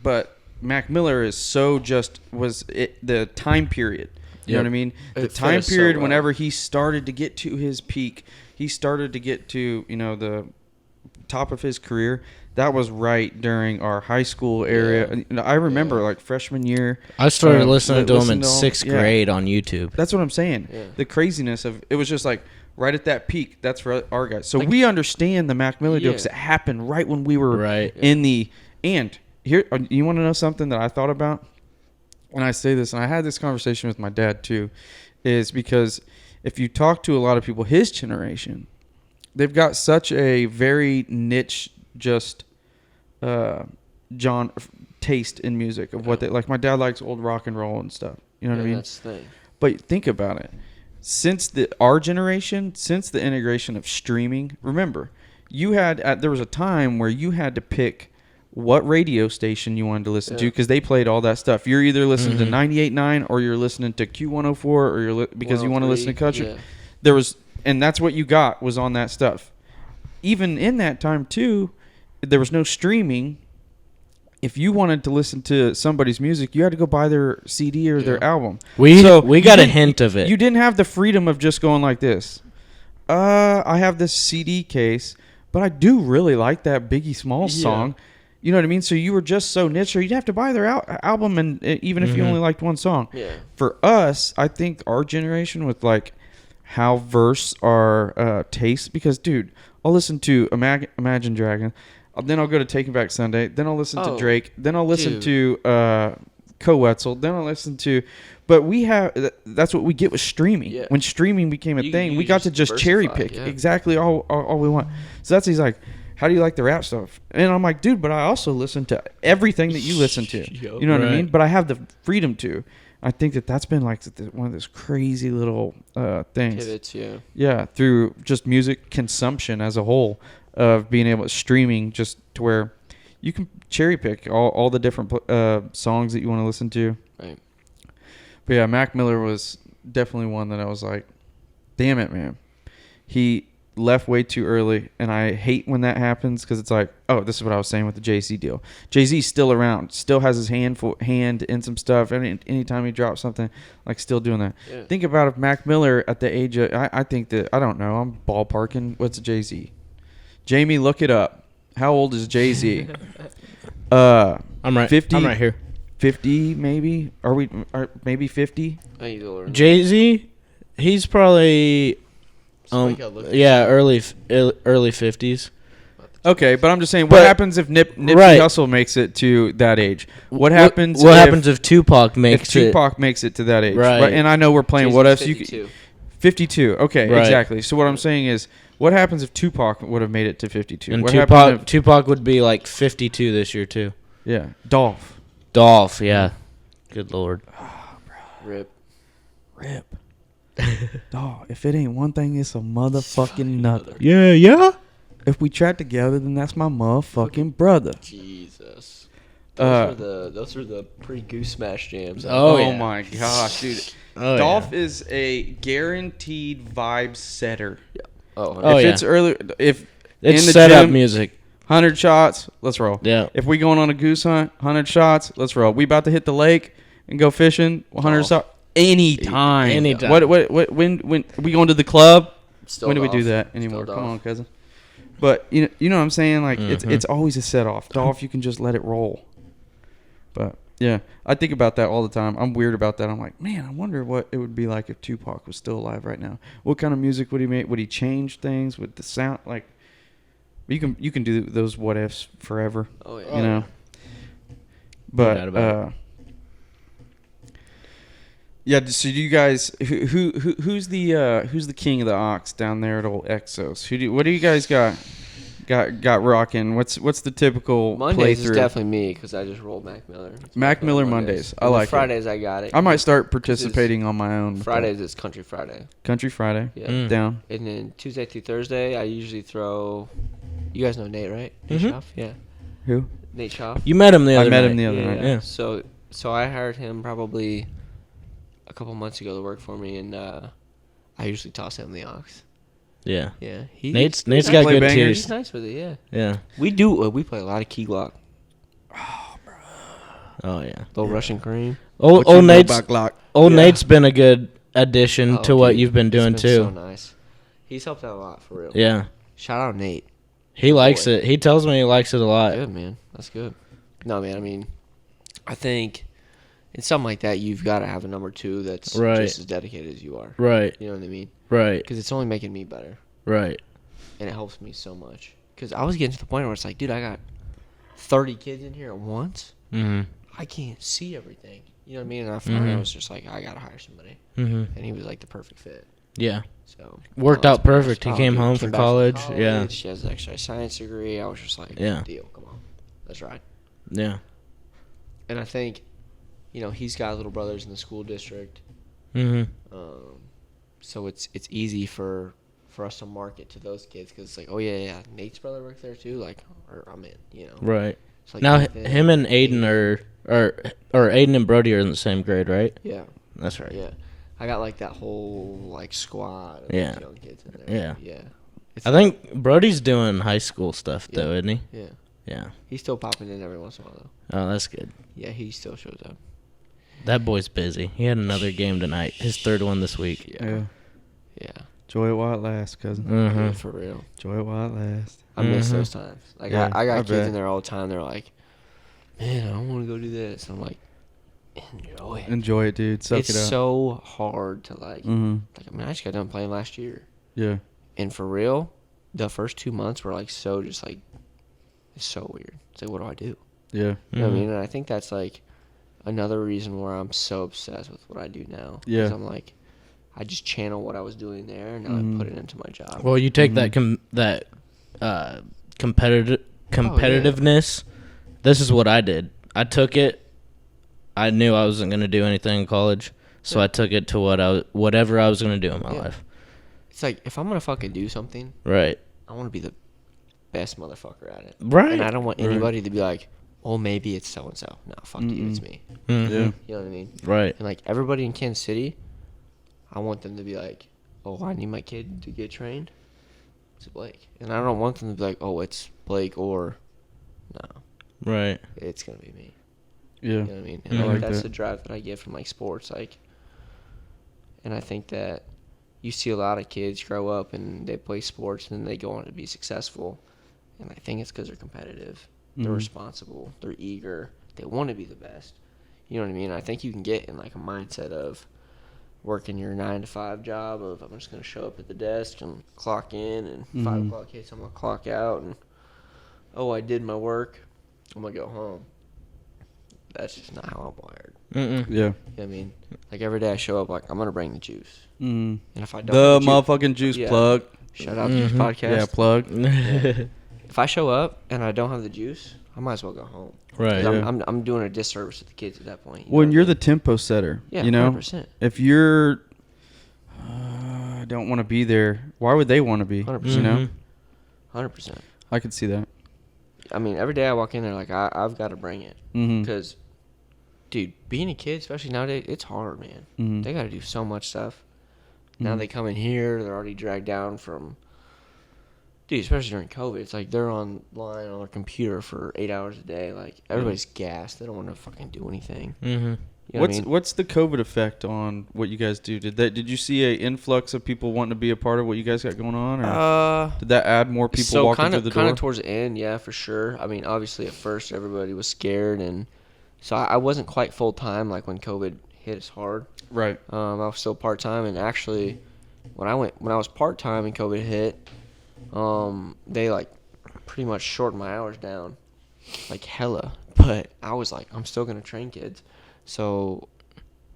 Speaker 3: but Mac Miller is so the time period. You know what I mean? The time period whenever he started to get to his peak, he started to get to, the top of his career. That was right during our high school area. I remember like freshman year.
Speaker 5: I started listening to him in 6th grade on YouTube.
Speaker 3: That's what I'm saying. Yeah. The craziness of it was just like right at that peak. That's for our guys. So we understand the Mac Miller deal because it happened right when we were in the and here. You want to know something that I thought about? When I say this, and I had this conversation with my dad too, is because if you talk to a lot of people his generation, they've got such a very niche John taste in music of what they like. My dad likes old rock and roll and stuff. You know what I mean?
Speaker 4: That's the thing.
Speaker 3: But think about it. Since our generation, since the integration of streaming, remember, there was a time where you had to pick what radio station you wanted to listen to because they played all that stuff. You're either listening to 98.9 or you're listening to Q104 or because you want to listen to country. Yeah. And that's what you got was on that stuff. Even in that time too, there was no streaming. If you wanted to listen to somebody's music, you had to go buy their CD or their album.
Speaker 5: We got a hint of it.
Speaker 3: You didn't have the freedom of just going like this. I have this CD case, but I do really like that Biggie Smalls song. You know what I mean? So you were just so niche, so you'd have to buy their album, and even if you only liked one song. Yeah. For us, I think our generation with like how verse our taste, because dude, I'll listen to Imagine Dragon, then I'll go to Taking Back Sunday, then I'll listen to Drake, then I'll listen to Coetzel, then I'll listen to. But that's what we get with streaming. Yeah. When streaming became a thing, we got to just cherry pick exactly all we want. So he's like, how do you like the rap stuff? And I'm like, dude, but I also listen to everything that you listen to. You know what I mean? But I have the freedom to. I think that's been like one of those crazy little things.
Speaker 4: Pivots, yeah.
Speaker 3: Yeah, through just music consumption as a whole, of being able to streaming just to where you can cherry pick all the different songs that you want to listen to.
Speaker 4: Right.
Speaker 3: But yeah, Mac Miller was definitely one that I was like, damn it, man. He left way too early, and I hate when that happens because it's like, oh, this is what I was saying with the Jay-Z deal. Jay-Z's still around, still has his hand in some stuff. Anytime he drops something, like still doing that. Yeah. Think about if Mac Miller at the age of, I think that, I don't know, I'm ballparking. What's Jay-Z? Jamie, look it up. How old is Jay-Z?
Speaker 5: I'm right.
Speaker 3: 50.
Speaker 5: I'm right here.
Speaker 3: 50 maybe? Maybe 50?
Speaker 5: Jay-Z, he's probably early 50s.
Speaker 3: Okay, but I'm just saying, what happens if Nipsey Hussle makes it to that age? What happens
Speaker 5: if Tupac makes it?
Speaker 3: If Tupac makes it to that age, right? And I know we're playing what ifs. 52. Okay, right. Exactly. So what I'm saying is, what happens if Tupac would have made it to 52?
Speaker 5: And
Speaker 3: what
Speaker 5: Tupac would be like 52 this year too.
Speaker 3: Yeah, Dolph,
Speaker 5: yeah. Good Lord.
Speaker 3: Oh, bro.
Speaker 4: Rip.
Speaker 3: Dog, if it ain't one thing, it's a motherfucking another.
Speaker 5: Yeah.
Speaker 3: If we track together, then that's my motherfucking brother.
Speaker 4: Jesus. Those were the pre-Goose Smash jams.
Speaker 3: Oh my gosh, dude. Dolph is a guaranteed vibe setter. Yeah. If it's early, if
Speaker 5: it's
Speaker 3: in the
Speaker 5: setup
Speaker 3: gym,
Speaker 5: music.
Speaker 3: 100 shots, let's roll.
Speaker 5: Yeah.
Speaker 3: If we going on a goose hunt, 100 shots, let's roll. We about to hit the lake and go fishing, 100 shots. Anytime.
Speaker 5: Anytime.
Speaker 3: When we going to the club?
Speaker 4: Still
Speaker 3: when do we do
Speaker 4: Dolph.
Speaker 3: that anymore?
Speaker 4: Still
Speaker 3: Come
Speaker 4: Dolph.
Speaker 3: on, cousin. But you know what I'm saying? Like
Speaker 5: Mhm.
Speaker 3: it's always a set off. Dolph, you can just let it roll. But yeah, I think about that all the time. I'm weird about that. I'm like, man, I wonder what it would be like if Tupac was still alive right now. What kind of music would he make? Would he change things with the sound? Like you can do those what ifs forever.
Speaker 4: Oh yeah.
Speaker 3: You know.
Speaker 5: No doubt
Speaker 3: But
Speaker 5: about
Speaker 3: yeah. So do you guys who's the king of the aux down there at old EXOS? What do you guys got rocking? What's the typical
Speaker 4: Mondays is
Speaker 3: playthrough?
Speaker 4: definitely me because I just roll Mac Miller. It's
Speaker 3: Mac Miller Mondays. I
Speaker 4: And
Speaker 3: like it.
Speaker 4: Fridays I got it.
Speaker 3: I might start participating on my own. with
Speaker 4: Fridays it's Country Friday.
Speaker 3: that. Country Friday.
Speaker 4: Yeah.
Speaker 5: Mm.
Speaker 3: Down.
Speaker 4: And then Tuesday through Thursday I usually throw. You guys know Nate, right? Nate
Speaker 5: Mhm.
Speaker 4: Schaaf? Yeah.
Speaker 3: Who?
Speaker 4: Nate Schaaf.
Speaker 5: You met him the
Speaker 3: I
Speaker 5: other
Speaker 3: met
Speaker 5: night.
Speaker 3: him the other night.
Speaker 5: Yeah.
Speaker 4: So I hired him probably a couple months ago to work for me, and I usually toss him the aux.
Speaker 5: Yeah.
Speaker 4: Yeah.
Speaker 5: Nate's
Speaker 3: nice.
Speaker 5: got
Speaker 3: Play
Speaker 5: good
Speaker 3: bangers.
Speaker 4: He's
Speaker 5: taste.
Speaker 4: nice with it. Yeah.
Speaker 5: Yeah.
Speaker 4: We do. We play a lot of Key Glock.
Speaker 5: Oh yeah.
Speaker 4: Little Russian cream.
Speaker 3: What you know
Speaker 5: Nate's
Speaker 3: about Glock?
Speaker 5: old
Speaker 3: Yeah.
Speaker 5: Nate's been a good addition
Speaker 4: Oh,
Speaker 5: to what
Speaker 4: dude,
Speaker 5: you've been
Speaker 4: it's
Speaker 5: doing
Speaker 4: been
Speaker 5: too.
Speaker 4: So nice. He's helped out a lot for real.
Speaker 5: Yeah.
Speaker 4: Shout out Nate.
Speaker 5: He likes
Speaker 4: boy.
Speaker 5: it. He tells me he likes it a lot.
Speaker 4: Good man. That's good. No man. I mean, I think in something like that, you've got to have a number two that's
Speaker 5: Right.
Speaker 4: just as dedicated as you are.
Speaker 5: Right.
Speaker 4: You know what I mean?
Speaker 5: Right.
Speaker 4: Because it's only making me better,
Speaker 5: Right.
Speaker 4: and it helps me so much. Because I was getting to the point where it's like, dude, I got 30 kids in here at once.
Speaker 5: Mhm.
Speaker 4: I can't see everything. You know what I mean? And I finally
Speaker 5: Mhm.
Speaker 4: was just like, I gotta hire somebody,
Speaker 5: Mhm.
Speaker 4: and he was like the perfect fit.
Speaker 5: Yeah.
Speaker 4: So
Speaker 5: Worked
Speaker 4: no,
Speaker 5: out
Speaker 4: it's been
Speaker 5: perfect. He
Speaker 4: awesome.
Speaker 5: came
Speaker 4: Dude,
Speaker 5: home from
Speaker 4: back from
Speaker 5: college. Yeah.
Speaker 4: She has an exercise science degree. I was just like,
Speaker 5: Yeah.
Speaker 4: deal. Come on, let's ride.
Speaker 5: Yeah.
Speaker 4: And I think, he's got little brothers in the school district,
Speaker 5: Mhm.
Speaker 4: so it's easy for us to market to those kids because it's like, oh yeah, Nate's brother worked there too. Like, or I'm in.
Speaker 5: Right.
Speaker 4: It's like
Speaker 5: Now
Speaker 4: Nathan,
Speaker 5: him and Aiden or Aiden and Brody are in the same grade, right?
Speaker 4: Yeah,
Speaker 5: That's right.
Speaker 4: yeah. I got like that whole like squad of
Speaker 5: Yeah.
Speaker 4: young kids in there.
Speaker 5: Yeah.
Speaker 4: Yeah. It's
Speaker 5: I think Brody's doing high school stuff though,
Speaker 4: Yeah.
Speaker 5: isn't he?
Speaker 4: Yeah.
Speaker 5: Yeah.
Speaker 4: He's still popping in every once in a while though.
Speaker 5: Oh, that's good.
Speaker 4: Yeah, he still shows up.
Speaker 5: That boy's busy. He had another game tonight. His third one this week.
Speaker 4: Yeah.
Speaker 3: Yeah.
Speaker 4: Yeah.
Speaker 3: Joy it while it lasts, cousin.
Speaker 4: Yeah,
Speaker 5: Mm-hmm.
Speaker 4: for real.
Speaker 3: Joy it while it lasts.
Speaker 4: I miss
Speaker 5: Mhm.
Speaker 4: those times. Like
Speaker 3: Yeah,
Speaker 4: I got
Speaker 3: I
Speaker 4: kids
Speaker 3: bet.
Speaker 4: in there all the time. They're like, man, I don't want to go do this. I'm like, enjoy it.
Speaker 3: Enjoy it, dude. Suck
Speaker 4: It's
Speaker 3: it up.
Speaker 4: so hard to like.
Speaker 3: Mm-hmm.
Speaker 4: Like I just got done playing last year,
Speaker 3: Yeah.
Speaker 4: and for real, the first 2 months were like so just like, it's so weird. It's like, what do I do?
Speaker 3: Yeah.
Speaker 4: You know what I
Speaker 5: Mhm.
Speaker 4: mean? And I think that's like another reason where I'm so obsessed with what I do now.
Speaker 3: Yeah.
Speaker 4: 'Cause I'm like, I just channel what I was doing there, and now
Speaker 3: Mhm.
Speaker 4: I put it into my job.
Speaker 5: Well, you take
Speaker 3: Mhm.
Speaker 5: that competitiveness. This is what I did. I took it. I knew I wasn't going to do anything in college, so
Speaker 4: Yeah.
Speaker 5: I took it to whatever I was going to do in my
Speaker 4: Yeah.
Speaker 5: life.
Speaker 4: It's like if I'm gonna fucking do something,
Speaker 5: Right.
Speaker 4: I want to be the best motherfucker at it.
Speaker 5: Right.
Speaker 4: And I don't want
Speaker 3: Right.
Speaker 4: anybody to be like, oh, maybe it's so and so. No, fuck you, it's
Speaker 3: Mm-mm.
Speaker 4: me.
Speaker 5: Mhm.
Speaker 3: Yeah.
Speaker 4: You know what I mean?
Speaker 5: Right.
Speaker 4: And like everybody in Kansas City, I want them to be like, oh, I need my kid to get trained. It's Blake, and I don't want them to be like, oh, it's Blake or no,
Speaker 5: Right.
Speaker 4: it's gonna be me.
Speaker 3: Yeah.
Speaker 4: You know what I mean? And
Speaker 5: Mhm. I
Speaker 3: like
Speaker 4: that's
Speaker 3: that.
Speaker 4: the drive that I get from like sports, like. And I think that you see a lot of kids grow up and they play sports and they go on to be successful, and I think it's because they're competitive, they're
Speaker 3: Mhm.
Speaker 4: responsible, they're eager, they want to be the best. You know what I mean? I think you can get in like a mindset of working your 9 to 5 job of I'm just gonna show up at the desk and clock in and
Speaker 3: Mhm.
Speaker 4: 5 o'clock hits, I'm gonna clock out and oh, I did my work, I'm gonna go home. That's just not how I'm wired.
Speaker 5: Mm-mm.
Speaker 3: Yeah.
Speaker 4: You know what I mean? Like every day I show up like I'm gonna bring the juice,
Speaker 3: Mm.
Speaker 4: and if I don't,
Speaker 3: The
Speaker 4: have the
Speaker 3: motherfucking juice
Speaker 4: Yeah.
Speaker 3: plug.
Speaker 4: shout out to this
Speaker 5: Mhm.
Speaker 4: podcast.
Speaker 3: Yeah, plug.
Speaker 4: If I show up and I don't have the juice, I might as well go home. 'Cause
Speaker 5: Right.
Speaker 3: Yeah.
Speaker 4: I'm doing a disservice to the kids at that point.
Speaker 3: When you're
Speaker 4: the
Speaker 3: the tempo setter,
Speaker 4: yeah,
Speaker 3: you know,
Speaker 4: 100%.
Speaker 3: if you're don't want to be there, why would they want to be?
Speaker 4: 100%.
Speaker 3: You know,
Speaker 5: Mhm.
Speaker 4: 100%.
Speaker 3: I could see that.
Speaker 4: I mean, every day I walk in there like I've got to bring it
Speaker 3: Mm-hmm.
Speaker 4: because, dude, being a kid, especially nowadays, it's hard, man.
Speaker 3: Mhm.
Speaker 4: They got to do so much stuff. Now
Speaker 3: Mhm.
Speaker 4: they come in here, they're already dragged down from. Dude, especially during COVID, it's like they're online on their computer for 8 hours a day. Like everybody's gassed. They don't want to fucking do anything.
Speaker 5: Mhm.
Speaker 4: You know what I mean?
Speaker 3: What's the COVID effect on what you guys do? Did you see an influx of people wanting to be a part of what you guys got going on, or did that add more people walking through the door?
Speaker 4: Kind of towards the end, yeah, for sure. I mean, obviously at first everybody was scared, and so I wasn't quite full time like when COVID hit us hard.
Speaker 3: Right.
Speaker 4: I was still part time, and actually, when I was part time and COVID hit, they like pretty much shortened my hours down, like hella. But I was like, I'm still gonna train kids. So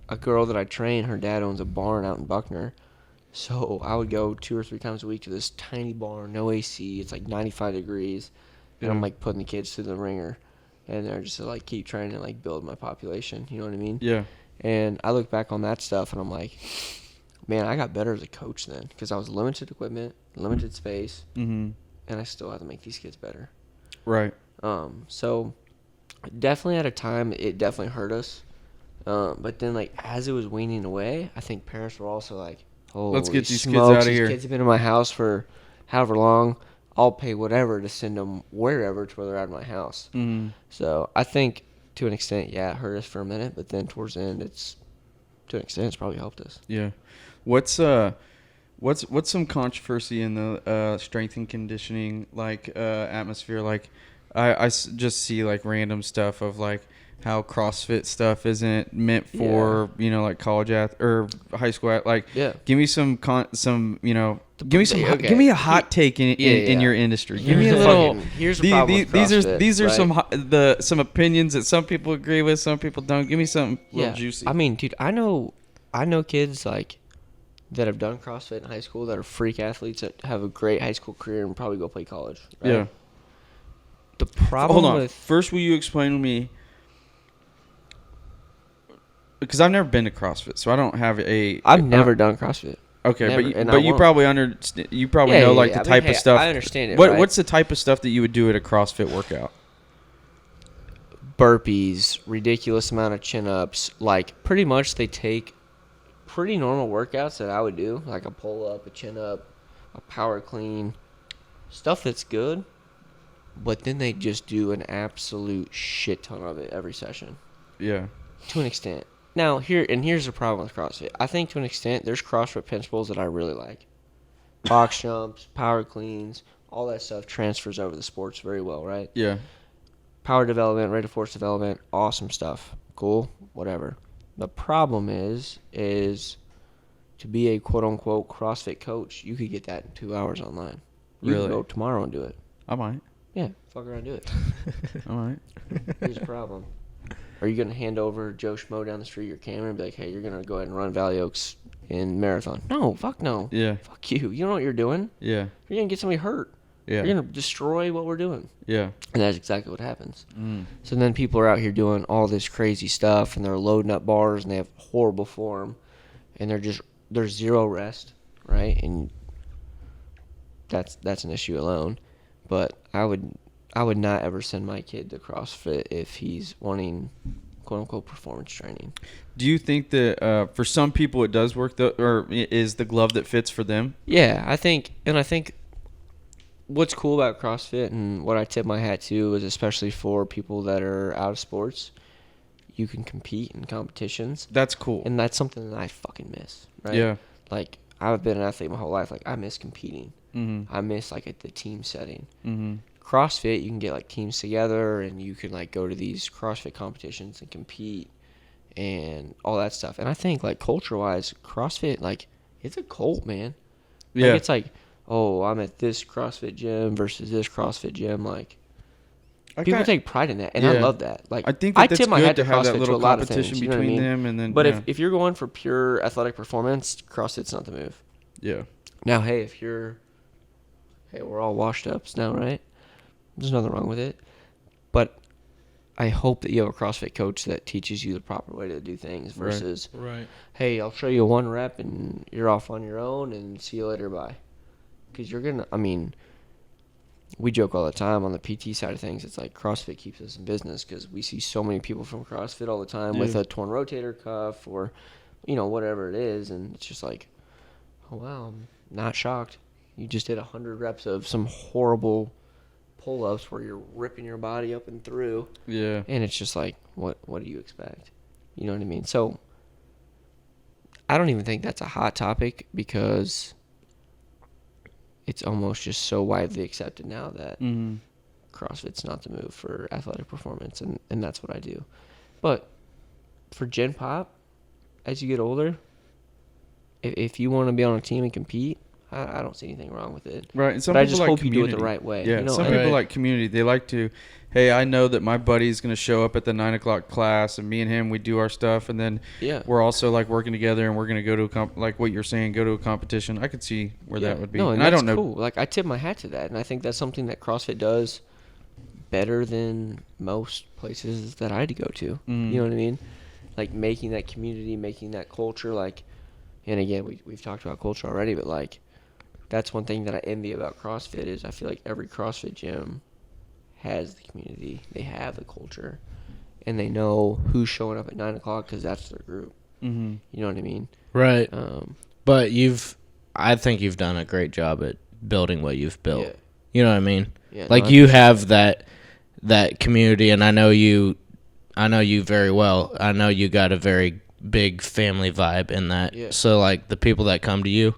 Speaker 4: a girl that I train, her dad owns a barn out in Buckner. So I would go 2 or 3 times a week to this tiny barn, no AC. It's like 95 degrees, and I'm like putting the kids through the ringer, and they're just to like keep trying to like build my population. You know what I mean?
Speaker 3: Yeah.
Speaker 4: And I look back on that stuff, and I'm like, man, I got better as a coach then because I was limited equipment, limited space, and I still had to make these kids better.
Speaker 3: Right.
Speaker 4: So definitely at a time, it definitely hurt us. But then, like, as it was weaning away, I think parents were also like, "Oh,
Speaker 3: let's get these kids out of here."
Speaker 4: These kids have been in my house for however long. I'll pay whatever to send them wherever to where they're out of my house. Mm-hmm. So I think to an extent, yeah, it hurt us for a minute, but then towards the end, to an extent, it's probably helped us.
Speaker 3: Yeah. What's some controversy in the strength and conditioning atmosphere? Like, I just see like random stuff of like how CrossFit stuff isn't meant for like college or high school. Give me give me a hot take in your industry. Give me a little.
Speaker 4: Here's the problem with CrossFit,
Speaker 3: these are some opinions that some people agree with, some people don't. Give me something real juicy.
Speaker 4: I mean, dude, I know kids like that have done CrossFit in high school that are freak athletes that have a great high school career and probably go play college. Right?
Speaker 3: Yeah.
Speaker 4: The problem
Speaker 3: Hold on.
Speaker 4: with
Speaker 3: First, will you explain to me? Because I've never been to CrossFit, so I don't have
Speaker 4: I've never done CrossFit.
Speaker 3: Okay,
Speaker 4: Never,
Speaker 3: but you probably understand. You probably know the type of stuff.
Speaker 4: I understand it.
Speaker 3: What's the type of stuff that you would do at a CrossFit workout?
Speaker 4: Burpees, ridiculous amount of chin-ups. Like, pretty much they take pretty normal workouts that I would do, like a pull-up, a chin-up, a power clean, stuff that's good, but then they just do an absolute shit ton of it every session.
Speaker 3: Yeah.
Speaker 4: To an extent. Now, here's the problem with CrossFit. I think to an extent, there's CrossFit principles that I really like. Box jumps, power cleans, all that stuff transfers over the sports very well, right?
Speaker 3: Yeah.
Speaker 4: Power development, rate of force development, awesome stuff. Cool, whatever. The problem is to be a quote-unquote CrossFit coach, you could get that in 2 hours online. You
Speaker 3: Really?
Speaker 4: can go tomorrow and do it.
Speaker 3: I might.
Speaker 4: Yeah, fuck around and do it.
Speaker 3: All right.
Speaker 4: Here's the problem. Are you going to hand over Joe Schmo down the street your camera and be like, hey, you're going to go ahead and run Valley Oaks in marathon? No, fuck no.
Speaker 3: Yeah.
Speaker 4: Fuck you. You know what you're doing?
Speaker 3: Yeah.
Speaker 4: You're going to get somebody hurt.
Speaker 3: Yeah.
Speaker 4: You're going to destroy what we're doing.
Speaker 3: Yeah.
Speaker 4: And that's exactly what happens. So then people are out here doing all this crazy stuff, and they're loading up bars, and they have horrible form, and there's zero rest, right? And that's an issue alone. But I would not ever send my kid to CrossFit if he's wanting quote-unquote performance training.
Speaker 3: Do you think that for some people it does work, or is the glove that fits for them?
Speaker 4: Yeah, I think what's cool about CrossFit and what I tip my hat to is especially for people that are out of sports, you can compete in competitions.
Speaker 3: That's cool.
Speaker 4: And that's something that I fucking miss, right?
Speaker 3: Yeah.
Speaker 4: Like, I've been an athlete my whole life. Like, I miss competing.
Speaker 3: Mm-hmm.
Speaker 4: I miss, like, the team setting.
Speaker 3: Mm-hmm.
Speaker 4: CrossFit, you can get, like, teams together, and you can, like, go to these CrossFit competitions and compete and all that stuff. And I think, like, culture-wise, CrossFit, like, it's a cult, man. Like,
Speaker 3: Yeah.
Speaker 4: it's like, oh, I'm at this CrossFit gym versus this CrossFit gym. Like, people take pride in that, and I love that. Like,
Speaker 3: I think
Speaker 4: I
Speaker 3: that's
Speaker 4: tip my
Speaker 3: good
Speaker 4: hat
Speaker 3: to have that
Speaker 4: CrossFit
Speaker 3: little
Speaker 4: to a lot of
Speaker 3: competition
Speaker 4: things, you know what I
Speaker 3: between
Speaker 4: mean?
Speaker 3: them, and then.
Speaker 4: But
Speaker 3: yeah.
Speaker 4: if you're going for pure athletic performance, CrossFit's not the move.
Speaker 3: Yeah.
Speaker 4: Now, hey, we're all washed ups now, right? There's nothing wrong with it. But I hope that you have a CrossFit coach that teaches you the proper way to do things versus,
Speaker 5: Right.
Speaker 4: hey, I'll show you one rep and you're off on your own and see you later, bye. Because we joke all the time on the PT side of things. It's like CrossFit keeps us in business because we see so many people from CrossFit all the time with a torn rotator cuff or, whatever it is. And it's just like, oh, wow, I'm not shocked. You just did 100 reps of some horrible pull-ups where you're ripping your body up and through.
Speaker 3: Yeah.
Speaker 4: And it's just like, what do you expect? You know what I mean? So I don't even think that's a hot topic because it's almost just so widely accepted now that CrossFit's not the move for athletic performance, and that's what I do. But for Gen Pop, as you get older, if you want to be on a team and compete, I don't see anything wrong with it.
Speaker 3: Right. And some
Speaker 4: but I
Speaker 3: people
Speaker 4: just
Speaker 3: like
Speaker 4: hope
Speaker 3: community.
Speaker 4: you do it the right way.
Speaker 3: Yeah.
Speaker 4: You know,
Speaker 3: some
Speaker 4: and-
Speaker 3: people like community. They like to, hey, I know that my buddy's going to show up at the 9 o'clock class, and me and him, we do our stuff, and then we're also like working together, and we're going to go to like what you're saying, go to a competition. I could see where that would be.
Speaker 4: No, and
Speaker 3: I
Speaker 4: that's
Speaker 3: don't know.
Speaker 4: cool. Like I tip my hat to that, and I think that's something that CrossFit does better than most places that I'd go to. You know what I mean? Like making that community, making that culture. Like, and again, we've talked about culture already, but like that's one thing that I envy about CrossFit is I feel like every CrossFit gym has the community, they have the culture, and they know who's showing up at 9 o'clock because that's their group. You know what I mean?
Speaker 5: Right. But I think you've done a great job at building what you've built.
Speaker 4: Yeah.
Speaker 5: You know what I mean?
Speaker 4: Yeah,
Speaker 5: like
Speaker 4: no,
Speaker 5: you have that community, and I know you very well. I know you got a very big family vibe in that.
Speaker 4: Yeah.
Speaker 5: So like the people that come to you,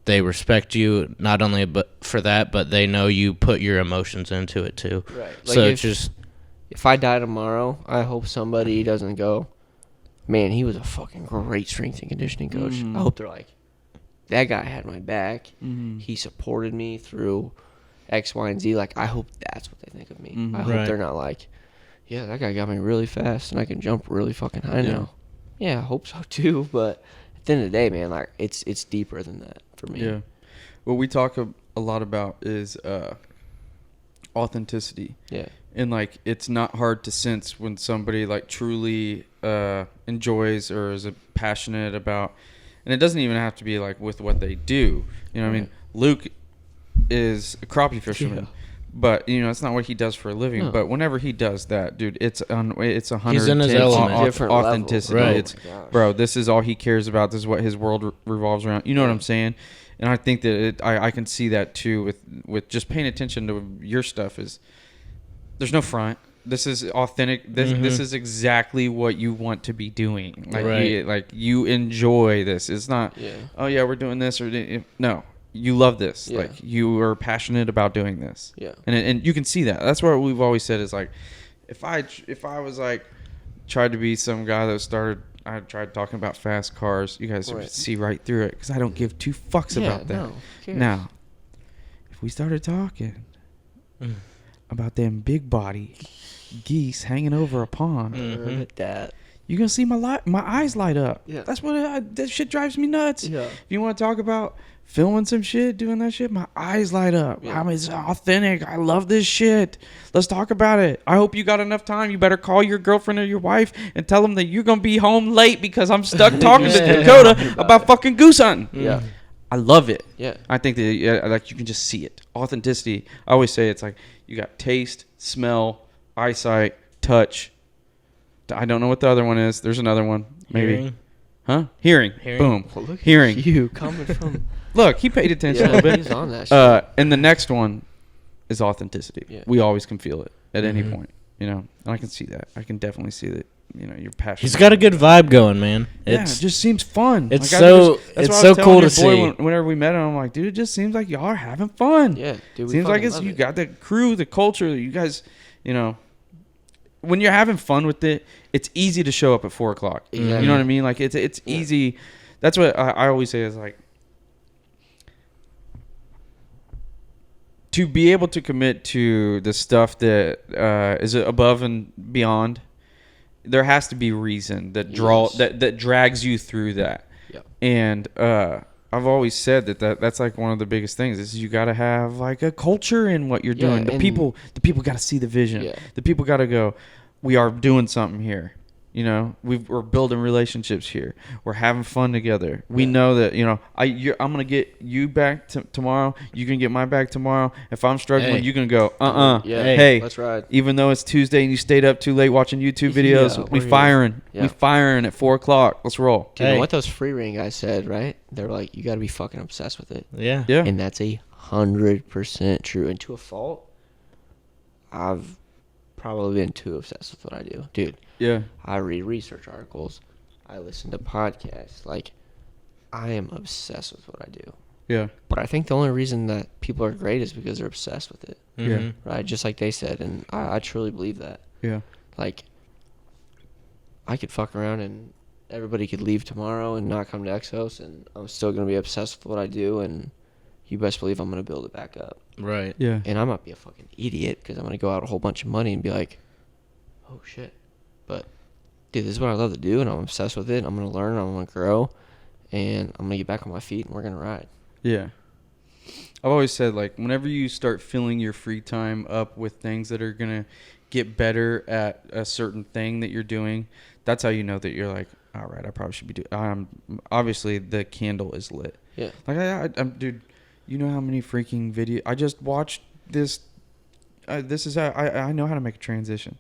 Speaker 5: they respect you not only for that, but they know you put your emotions into it too.
Speaker 4: Right. Like
Speaker 5: So it's just
Speaker 4: if I die tomorrow, I hope somebody doesn't go, man, he was a fucking great strength and conditioning coach. I hope they're like, that guy had my back. He supported me through X, Y, and Z. Like, I hope that's what they think of me. I hope
Speaker 5: Right.
Speaker 4: they're not like, yeah, that guy got me really fast and I can jump really fucking high now. Yeah, I hope so too. But at the end of the day, man, like it's deeper than that for me.
Speaker 3: Yeah. What we talk a lot about is authenticity.
Speaker 4: Yeah.
Speaker 3: And like it's not hard to sense when somebody like truly enjoys or is passionate about, and it doesn't even have to be like with what they do. You know what I mean? Luke is a crappie fisherman. But you know it's not what he does for a living.
Speaker 4: No.
Speaker 3: But whenever he does that, dude, it's 110
Speaker 5: He's in his element.
Speaker 4: Different level.
Speaker 3: authenticity.
Speaker 5: Right.
Speaker 3: It's
Speaker 4: Oh my gosh.
Speaker 3: bro, this is all he cares about. This is what his world revolves around. You know what I'm saying? And I think that I can see that too with just paying attention to your stuff. Is there's no front. This is authentic. This is exactly what you want to be doing. Like
Speaker 5: Right.
Speaker 3: you enjoy this. It's not.
Speaker 4: Yeah.
Speaker 3: Oh yeah, we're doing this no. You love this.
Speaker 4: Yeah.
Speaker 3: Like you are passionate about doing this.
Speaker 4: Yeah.
Speaker 3: And you can see that. That's what we've always said is like, if I was like tried to be some guy that I tried talking about fast cars, you guys would see right through it because I don't give two fucks about that.
Speaker 4: No, who cares?
Speaker 3: Now, if we started talking about them big body geese hanging over a pond,
Speaker 4: That.
Speaker 3: you're gonna see my eyes light up.
Speaker 4: Yeah.
Speaker 3: That's what that shit drives me nuts.
Speaker 4: Yeah.
Speaker 3: If you want to talk about filming some shit, doing that shit, my eyes light up.
Speaker 4: Yeah.
Speaker 3: I mean, it's authentic. I love this shit. Let's talk about it. I hope you got enough time. You better call your girlfriend or your wife and tell them that you're gonna be home late because I'm stuck talking to Dakota about fucking goose hunting.
Speaker 4: Yeah.
Speaker 3: I love it.
Speaker 4: Yeah.
Speaker 3: I think that like you can just see it. Authenticity. I always say it's like you got taste, smell, eyesight, touch. I don't know what the other one is. There's another one. Maybe.
Speaker 5: Hearing.
Speaker 3: Huh? Hearing.
Speaker 5: Hearing.
Speaker 3: Boom.
Speaker 4: Well, look at
Speaker 3: Hearing.
Speaker 4: you coming from.
Speaker 3: Look, he paid attention a
Speaker 4: Yeah,
Speaker 3: little bit.
Speaker 4: he's on that shit.
Speaker 3: And the next one is authenticity.
Speaker 4: Yeah.
Speaker 3: We always can feel it at any point, you know. And I can see that. I can definitely see that. You know, you're passionate.
Speaker 5: He's got a good vibe going, man.
Speaker 3: Yeah, it just seems fun.
Speaker 5: it's
Speaker 3: I
Speaker 5: so-
Speaker 3: that's
Speaker 5: it's
Speaker 3: what I
Speaker 5: so
Speaker 3: was telling
Speaker 5: cool
Speaker 3: your
Speaker 5: to
Speaker 3: boy
Speaker 5: see.
Speaker 3: Whenever we met him, I'm like, dude, it just seems like y'all are having fun.
Speaker 4: Yeah, dude. We
Speaker 3: Seems like
Speaker 4: fucking
Speaker 3: it's
Speaker 4: love
Speaker 3: you
Speaker 4: it.
Speaker 3: got the crew, the culture. You guys, you know, when you're having fun with it, it's easy to show up at 4 o'clock.
Speaker 4: Exactly.
Speaker 3: You know what I mean? Like it's easy. That's what I always say is like to be able to commit to the stuff that is above and beyond. There has to be reason that that drags you through that.
Speaker 4: Yep.
Speaker 3: And I've always said that's like one of the biggest things is you got to have like a culture in what you're doing. The
Speaker 4: and-
Speaker 3: people got to see the vision.
Speaker 4: Yeah.
Speaker 3: The people got to go, we are doing something here. You know, we're building relationships here. We're having fun together. We know that, you know, I'm gonna get you back tomorrow. You can get my back tomorrow. If I'm struggling,
Speaker 5: Hey.
Speaker 3: you can go.
Speaker 4: Yeah.
Speaker 3: Hey,
Speaker 4: Let's ride.
Speaker 3: even though it's Tuesday and you stayed up too late watching YouTube videos,
Speaker 4: Yeah,
Speaker 3: we
Speaker 4: we're here.
Speaker 3: firing.
Speaker 4: Yeah.
Speaker 3: We firing at 4 o'clock. Let's roll.
Speaker 4: Do you know
Speaker 5: Hey.
Speaker 4: what those free ring guys said, right? They're like, you got to be fucking obsessed with it.
Speaker 5: Yeah.
Speaker 3: Yeah.
Speaker 4: And that's 100% true. And to a fault, I've probably been too obsessed with what I do. Dude,
Speaker 3: Yeah.
Speaker 4: I read research articles. I listen to podcasts. Like, I am obsessed with what I do.
Speaker 3: Yeah.
Speaker 4: But I think the only reason that people are great is because they're obsessed with it.
Speaker 3: Yeah.
Speaker 4: Right? Just like they said. And I truly believe that.
Speaker 3: Yeah.
Speaker 4: Like, I could fuck around and everybody could leave tomorrow and not come to EXOS, and I'm still going to be obsessed with what I do, and you best believe I'm going to build it back up.
Speaker 5: Right.
Speaker 3: Yeah.
Speaker 4: And I might be a fucking idiot because I'm going to go out a whole bunch of money and be like, oh, shit. But, dude, this is what I love to do, and I'm obsessed with it. I'm going to learn, I'm going to grow, and I'm going to get back on my feet, and we're going to ride.
Speaker 3: Yeah. I've always said, like, whenever you start filling your free time up with things that are going to get better at a certain thing that you're doing, that's how you know that you're like, all right, I probably should be doing. Obviously, the candle is lit.
Speaker 4: Yeah.
Speaker 3: Like, I'm, dude, you know how many freaking video I just watched this. This is how I know how to make a transition.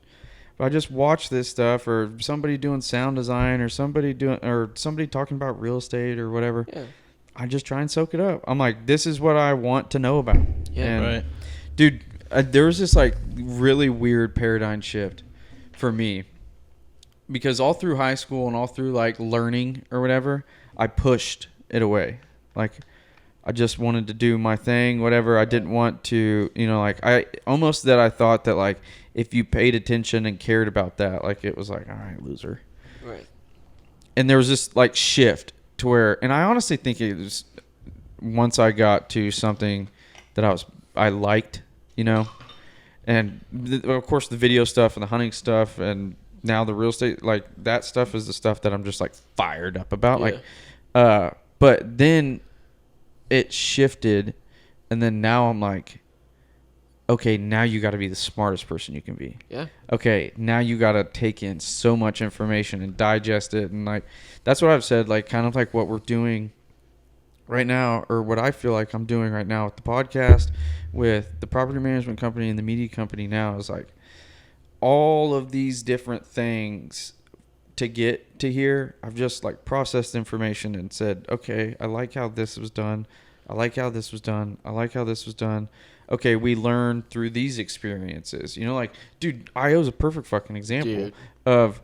Speaker 3: But I just watched this stuff, or somebody doing sound design, or somebody talking about real estate or whatever.
Speaker 4: Yeah.
Speaker 3: I just try and soak it up. I'm like, this is what I want to know about.
Speaker 4: Yeah.
Speaker 3: And,
Speaker 5: Right.
Speaker 3: dude, there was this like really weird paradigm shift for me, because all through high school and all through like learning or whatever, I pushed it away. Like, I just wanted to do my thing, whatever. I didn't want to, like, I thought that like if you paid attention and cared about that, like, it was like, all right, loser.
Speaker 4: Right.
Speaker 3: And there was this like shift to where, and I honestly think it was once I got to something that I liked, and of course the video stuff and the hunting stuff, and now the real estate, like, that stuff is the stuff that I'm just like fired up about.
Speaker 4: Yeah.
Speaker 3: Like, but then it shifted, and then now I'm like, okay, now you got to be the smartest person you can be.
Speaker 4: Yeah.
Speaker 3: Okay, now you got to take in so much information and digest it. And like, that's what I've said, like, kind of like what we're doing right now, or what I feel like I'm doing right now with the podcast, with the property management company and the media company now, is like all of these different things to get to here. I've just like processed information and said, okay, I like how this was done. I like how this was done. I like how this was done. Okay, we learned through these experiences. Like, dude, IO's a perfect fucking example of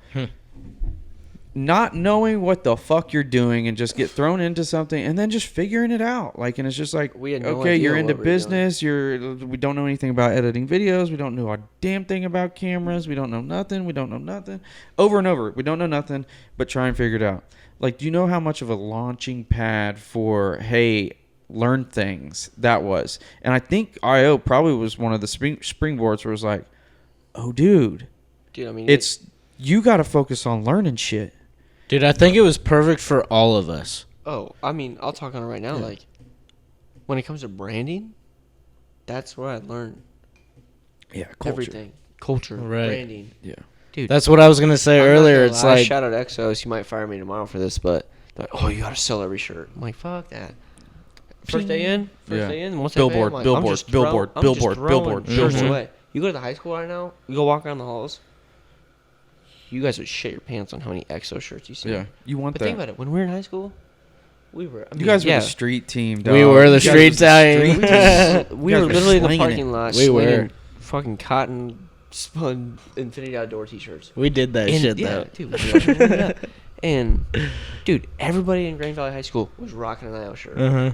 Speaker 3: not knowing what the fuck you're doing and just get thrown into something and then just figuring it out. Like, and it's just like,
Speaker 4: We had no
Speaker 3: okay,
Speaker 4: idea
Speaker 3: you're into
Speaker 4: what we were
Speaker 3: business. We don't know anything about editing videos. We don't know a damn thing about cameras. We don't know nothing. We don't know nothing. Over and over, we don't know nothing, but try and figure it out. Like, do you know how much of a launching pad for, hey, learn things that was? And I think IO probably was one of the springboards where it was like, oh, dude,
Speaker 4: I mean,
Speaker 3: it's you got to focus on learning shit.
Speaker 5: Dude, I think it was perfect for all of us.
Speaker 4: Oh, I mean, I'll talk on it right now.
Speaker 3: Yeah.
Speaker 4: Like, when it comes to branding, that's where I learned
Speaker 3: Yeah, culture.
Speaker 4: everything. Culture,
Speaker 5: Right.
Speaker 4: branding.
Speaker 3: Yeah.
Speaker 4: Dude,
Speaker 5: That's what I was gonna say
Speaker 4: I'm not
Speaker 5: earlier.
Speaker 4: gonna
Speaker 5: It's
Speaker 4: lie,
Speaker 5: like,
Speaker 4: shout out EXOS. You might fire me tomorrow for this, but they're like, oh, you got to sell every shirt. I'm like, fuck that. First day in, once I pay,
Speaker 3: Billboard,
Speaker 4: I'm like,
Speaker 3: billboard,
Speaker 4: I'm just
Speaker 3: billboard,
Speaker 4: I'm just
Speaker 3: billboard,
Speaker 4: throwing
Speaker 3: billboard,
Speaker 4: shirts
Speaker 3: billboard.
Speaker 4: away. You go to the high school right now, you go walk around the halls, you guys would shit your pants on how many EXO shirts you see.
Speaker 3: Yeah, you want
Speaker 4: But
Speaker 3: that.
Speaker 4: think about it. When we were in high school, we were. I mean,
Speaker 3: You guys were
Speaker 4: yeah,
Speaker 3: the street team, dog.
Speaker 5: We were the
Speaker 3: You guys
Speaker 5: street
Speaker 3: was the
Speaker 5: team.
Speaker 3: street team.
Speaker 4: we
Speaker 3: You
Speaker 4: were
Speaker 3: guys
Speaker 4: literally in the
Speaker 3: slinging
Speaker 4: parking
Speaker 3: it.
Speaker 4: lot.
Speaker 5: We
Speaker 4: slinging
Speaker 5: were.
Speaker 4: fucking cotton spun Infinity Outdoor t-shirts.
Speaker 5: we did that
Speaker 4: And,
Speaker 5: shit
Speaker 4: yeah,
Speaker 5: though.
Speaker 4: dude, we fucking did that. And dude, everybody in Grand Valley High School was rocking an IO shirt.
Speaker 5: Uh-huh.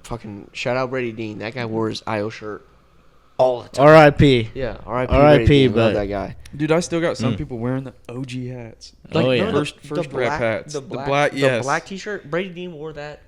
Speaker 4: Fucking shout out Brady Dean. That guy wore his IO shirt all the time.
Speaker 5: R.I.P.
Speaker 4: Yeah, R.I.P.
Speaker 5: R.I.P.,
Speaker 4: Brady Dean. Love
Speaker 5: but-
Speaker 4: that guy.
Speaker 3: Dude, I still got some people wearing the OG hats.
Speaker 5: Oh, yeah.
Speaker 4: remember
Speaker 3: First rep hats.
Speaker 4: The
Speaker 3: The
Speaker 4: black,
Speaker 3: black- yes.
Speaker 4: the black t-shirt. Brady Dean wore that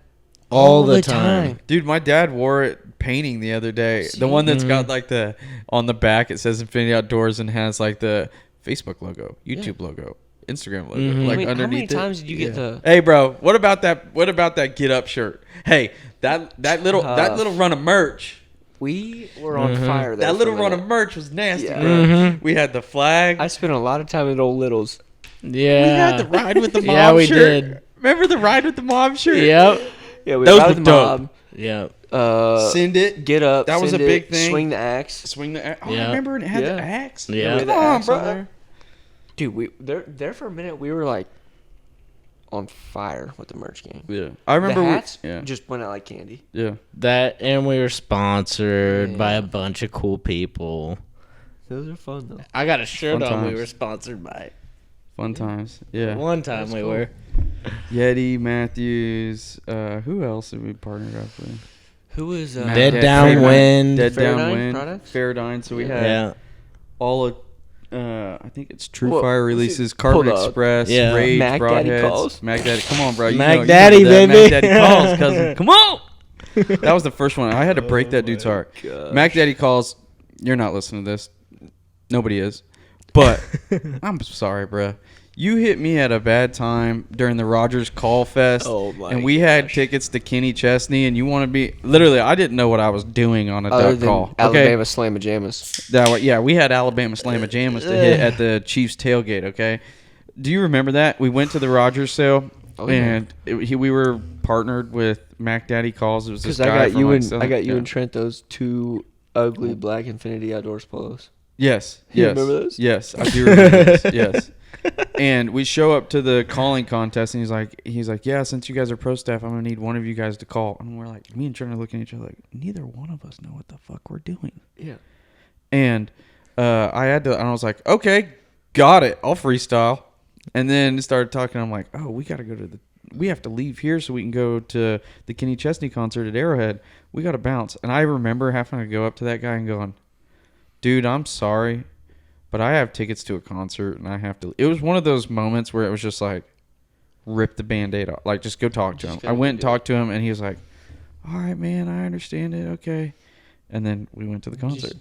Speaker 5: All the time.
Speaker 3: Dude, my dad wore it painting the other day. The one that's got like the on the back it says Infinity Outdoors and has like the Facebook logo, YouTube logo, Instagram logo,
Speaker 5: Mhm.
Speaker 3: like
Speaker 4: I mean,
Speaker 3: underneath
Speaker 4: how many
Speaker 3: it.
Speaker 4: times did you get the?
Speaker 3: Hey, bro, what about that get up shirt? Hey, that little run of merch.
Speaker 4: We were on fire. There
Speaker 3: That
Speaker 4: for
Speaker 3: little
Speaker 4: a
Speaker 3: run
Speaker 4: minute.
Speaker 3: of merch was nasty,
Speaker 4: Yeah.
Speaker 3: bro.
Speaker 5: Mhm.
Speaker 3: We had the flag.
Speaker 4: I spent a lot of time at Old Littles.
Speaker 5: Yeah.
Speaker 3: We had the ride with the mob
Speaker 5: Yeah, we
Speaker 3: shirt.
Speaker 5: did.
Speaker 3: Remember the ride with the mob shirt?
Speaker 5: Yep.
Speaker 4: Yeah, we
Speaker 3: Those
Speaker 4: ride
Speaker 3: were
Speaker 4: with the
Speaker 3: dope.
Speaker 4: mob.
Speaker 5: Yep.
Speaker 3: Send it.
Speaker 4: Get up.
Speaker 3: That was
Speaker 4: send
Speaker 3: a big
Speaker 4: it,
Speaker 3: thing.
Speaker 4: Swing the axe.
Speaker 3: Swing the axe. Oh,
Speaker 5: Yeah.
Speaker 3: I remember it had
Speaker 4: Yeah.
Speaker 3: the axe.
Speaker 5: Yeah.
Speaker 4: We had
Speaker 3: Come
Speaker 4: the
Speaker 3: on,
Speaker 4: axe
Speaker 3: bro.
Speaker 4: on there. Dude, we there for a minute. We were like on fire with the merch game.
Speaker 3: Yeah. I remember
Speaker 4: the hats
Speaker 3: yeah.
Speaker 4: just went out like candy.
Speaker 3: Yeah.
Speaker 5: That, and we were sponsored by
Speaker 4: Yeah.
Speaker 5: a bunch of cool people.
Speaker 4: Those are fun though.
Speaker 5: I got a shirt
Speaker 3: Fun
Speaker 5: on. We
Speaker 3: times.
Speaker 5: were sponsored by.
Speaker 3: Fun times. Yeah.
Speaker 5: One time we were.
Speaker 3: Yeti, Matthews. Who else did we partner up with?
Speaker 4: Who is
Speaker 3: Matt
Speaker 5: Dead
Speaker 3: Dead-
Speaker 5: Downwind.
Speaker 3: Dead
Speaker 4: Fairdyne
Speaker 3: Downwind.
Speaker 4: products?
Speaker 3: Fairdyne. So we had
Speaker 5: Yeah.
Speaker 3: all of, I think it's True
Speaker 4: What-
Speaker 3: Fire
Speaker 4: what's it-
Speaker 3: releases, Carbon
Speaker 4: hold up.
Speaker 3: Express,
Speaker 5: Yeah.
Speaker 3: Rage,
Speaker 4: Mac Daddy
Speaker 3: Broadheads.
Speaker 4: Calls?
Speaker 3: Mac Daddy, come on, bro. You
Speaker 5: Mac
Speaker 3: know, you
Speaker 5: Daddy,
Speaker 3: remember that.
Speaker 5: baby.
Speaker 3: Mac Daddy Calls, cousin. Come on. That was the first one. I had to break that dude's heart. Mac Daddy Calls. You're not listening to this. Nobody is. But I'm sorry, bro. You hit me at a bad time during the Rogers Call Fest.
Speaker 4: Oh, my
Speaker 3: and we had tickets to Kenny Chesney, and you want to be literally. I didn't know what I was doing on a
Speaker 4: Other
Speaker 3: duck
Speaker 4: than
Speaker 3: call.
Speaker 4: Alabama Slamma-Jammas.
Speaker 3: Yeah, we had Alabama Slamma Jammas to hit at the Chiefs tailgate. Okay, do you remember that? We went to the Rogers sale,
Speaker 4: Oh, yeah.
Speaker 3: and we were partnered with Mac Daddy Calls. It was this
Speaker 4: Because
Speaker 3: guy
Speaker 4: I got
Speaker 3: from
Speaker 4: you
Speaker 3: like
Speaker 4: and
Speaker 3: Southern-
Speaker 4: I got you
Speaker 3: yeah.
Speaker 4: and Trent those two ugly black Infinity Outdoors polos.
Speaker 3: Yes,
Speaker 4: You
Speaker 3: yes,
Speaker 4: remember those?
Speaker 3: yes, I do remember those. Yes. And we show up to the calling contest, and he's like, yeah, since you guys are pro staff, I'm gonna need one of you guys to call. And we're like, me and Trent are looking at each other like, neither one of us know what the fuck we're doing.
Speaker 4: Yeah.
Speaker 3: And I was like, okay, got it. I'll freestyle. And then started talking. I'm like, oh, we have to leave here so we can go to the Kenny Chesney concert at Arrowhead. We got to bounce. And I remember having to go up to that guy and going, dude, I'm sorry, but I have tickets to a concert and I have to. It was one of those moments where it was just like, rip the Band-Aid off. Like, just go talk to him. I went and talked to him, and he was like, all right, man, I understand it. Okay. And then we went to the concert.
Speaker 4: Just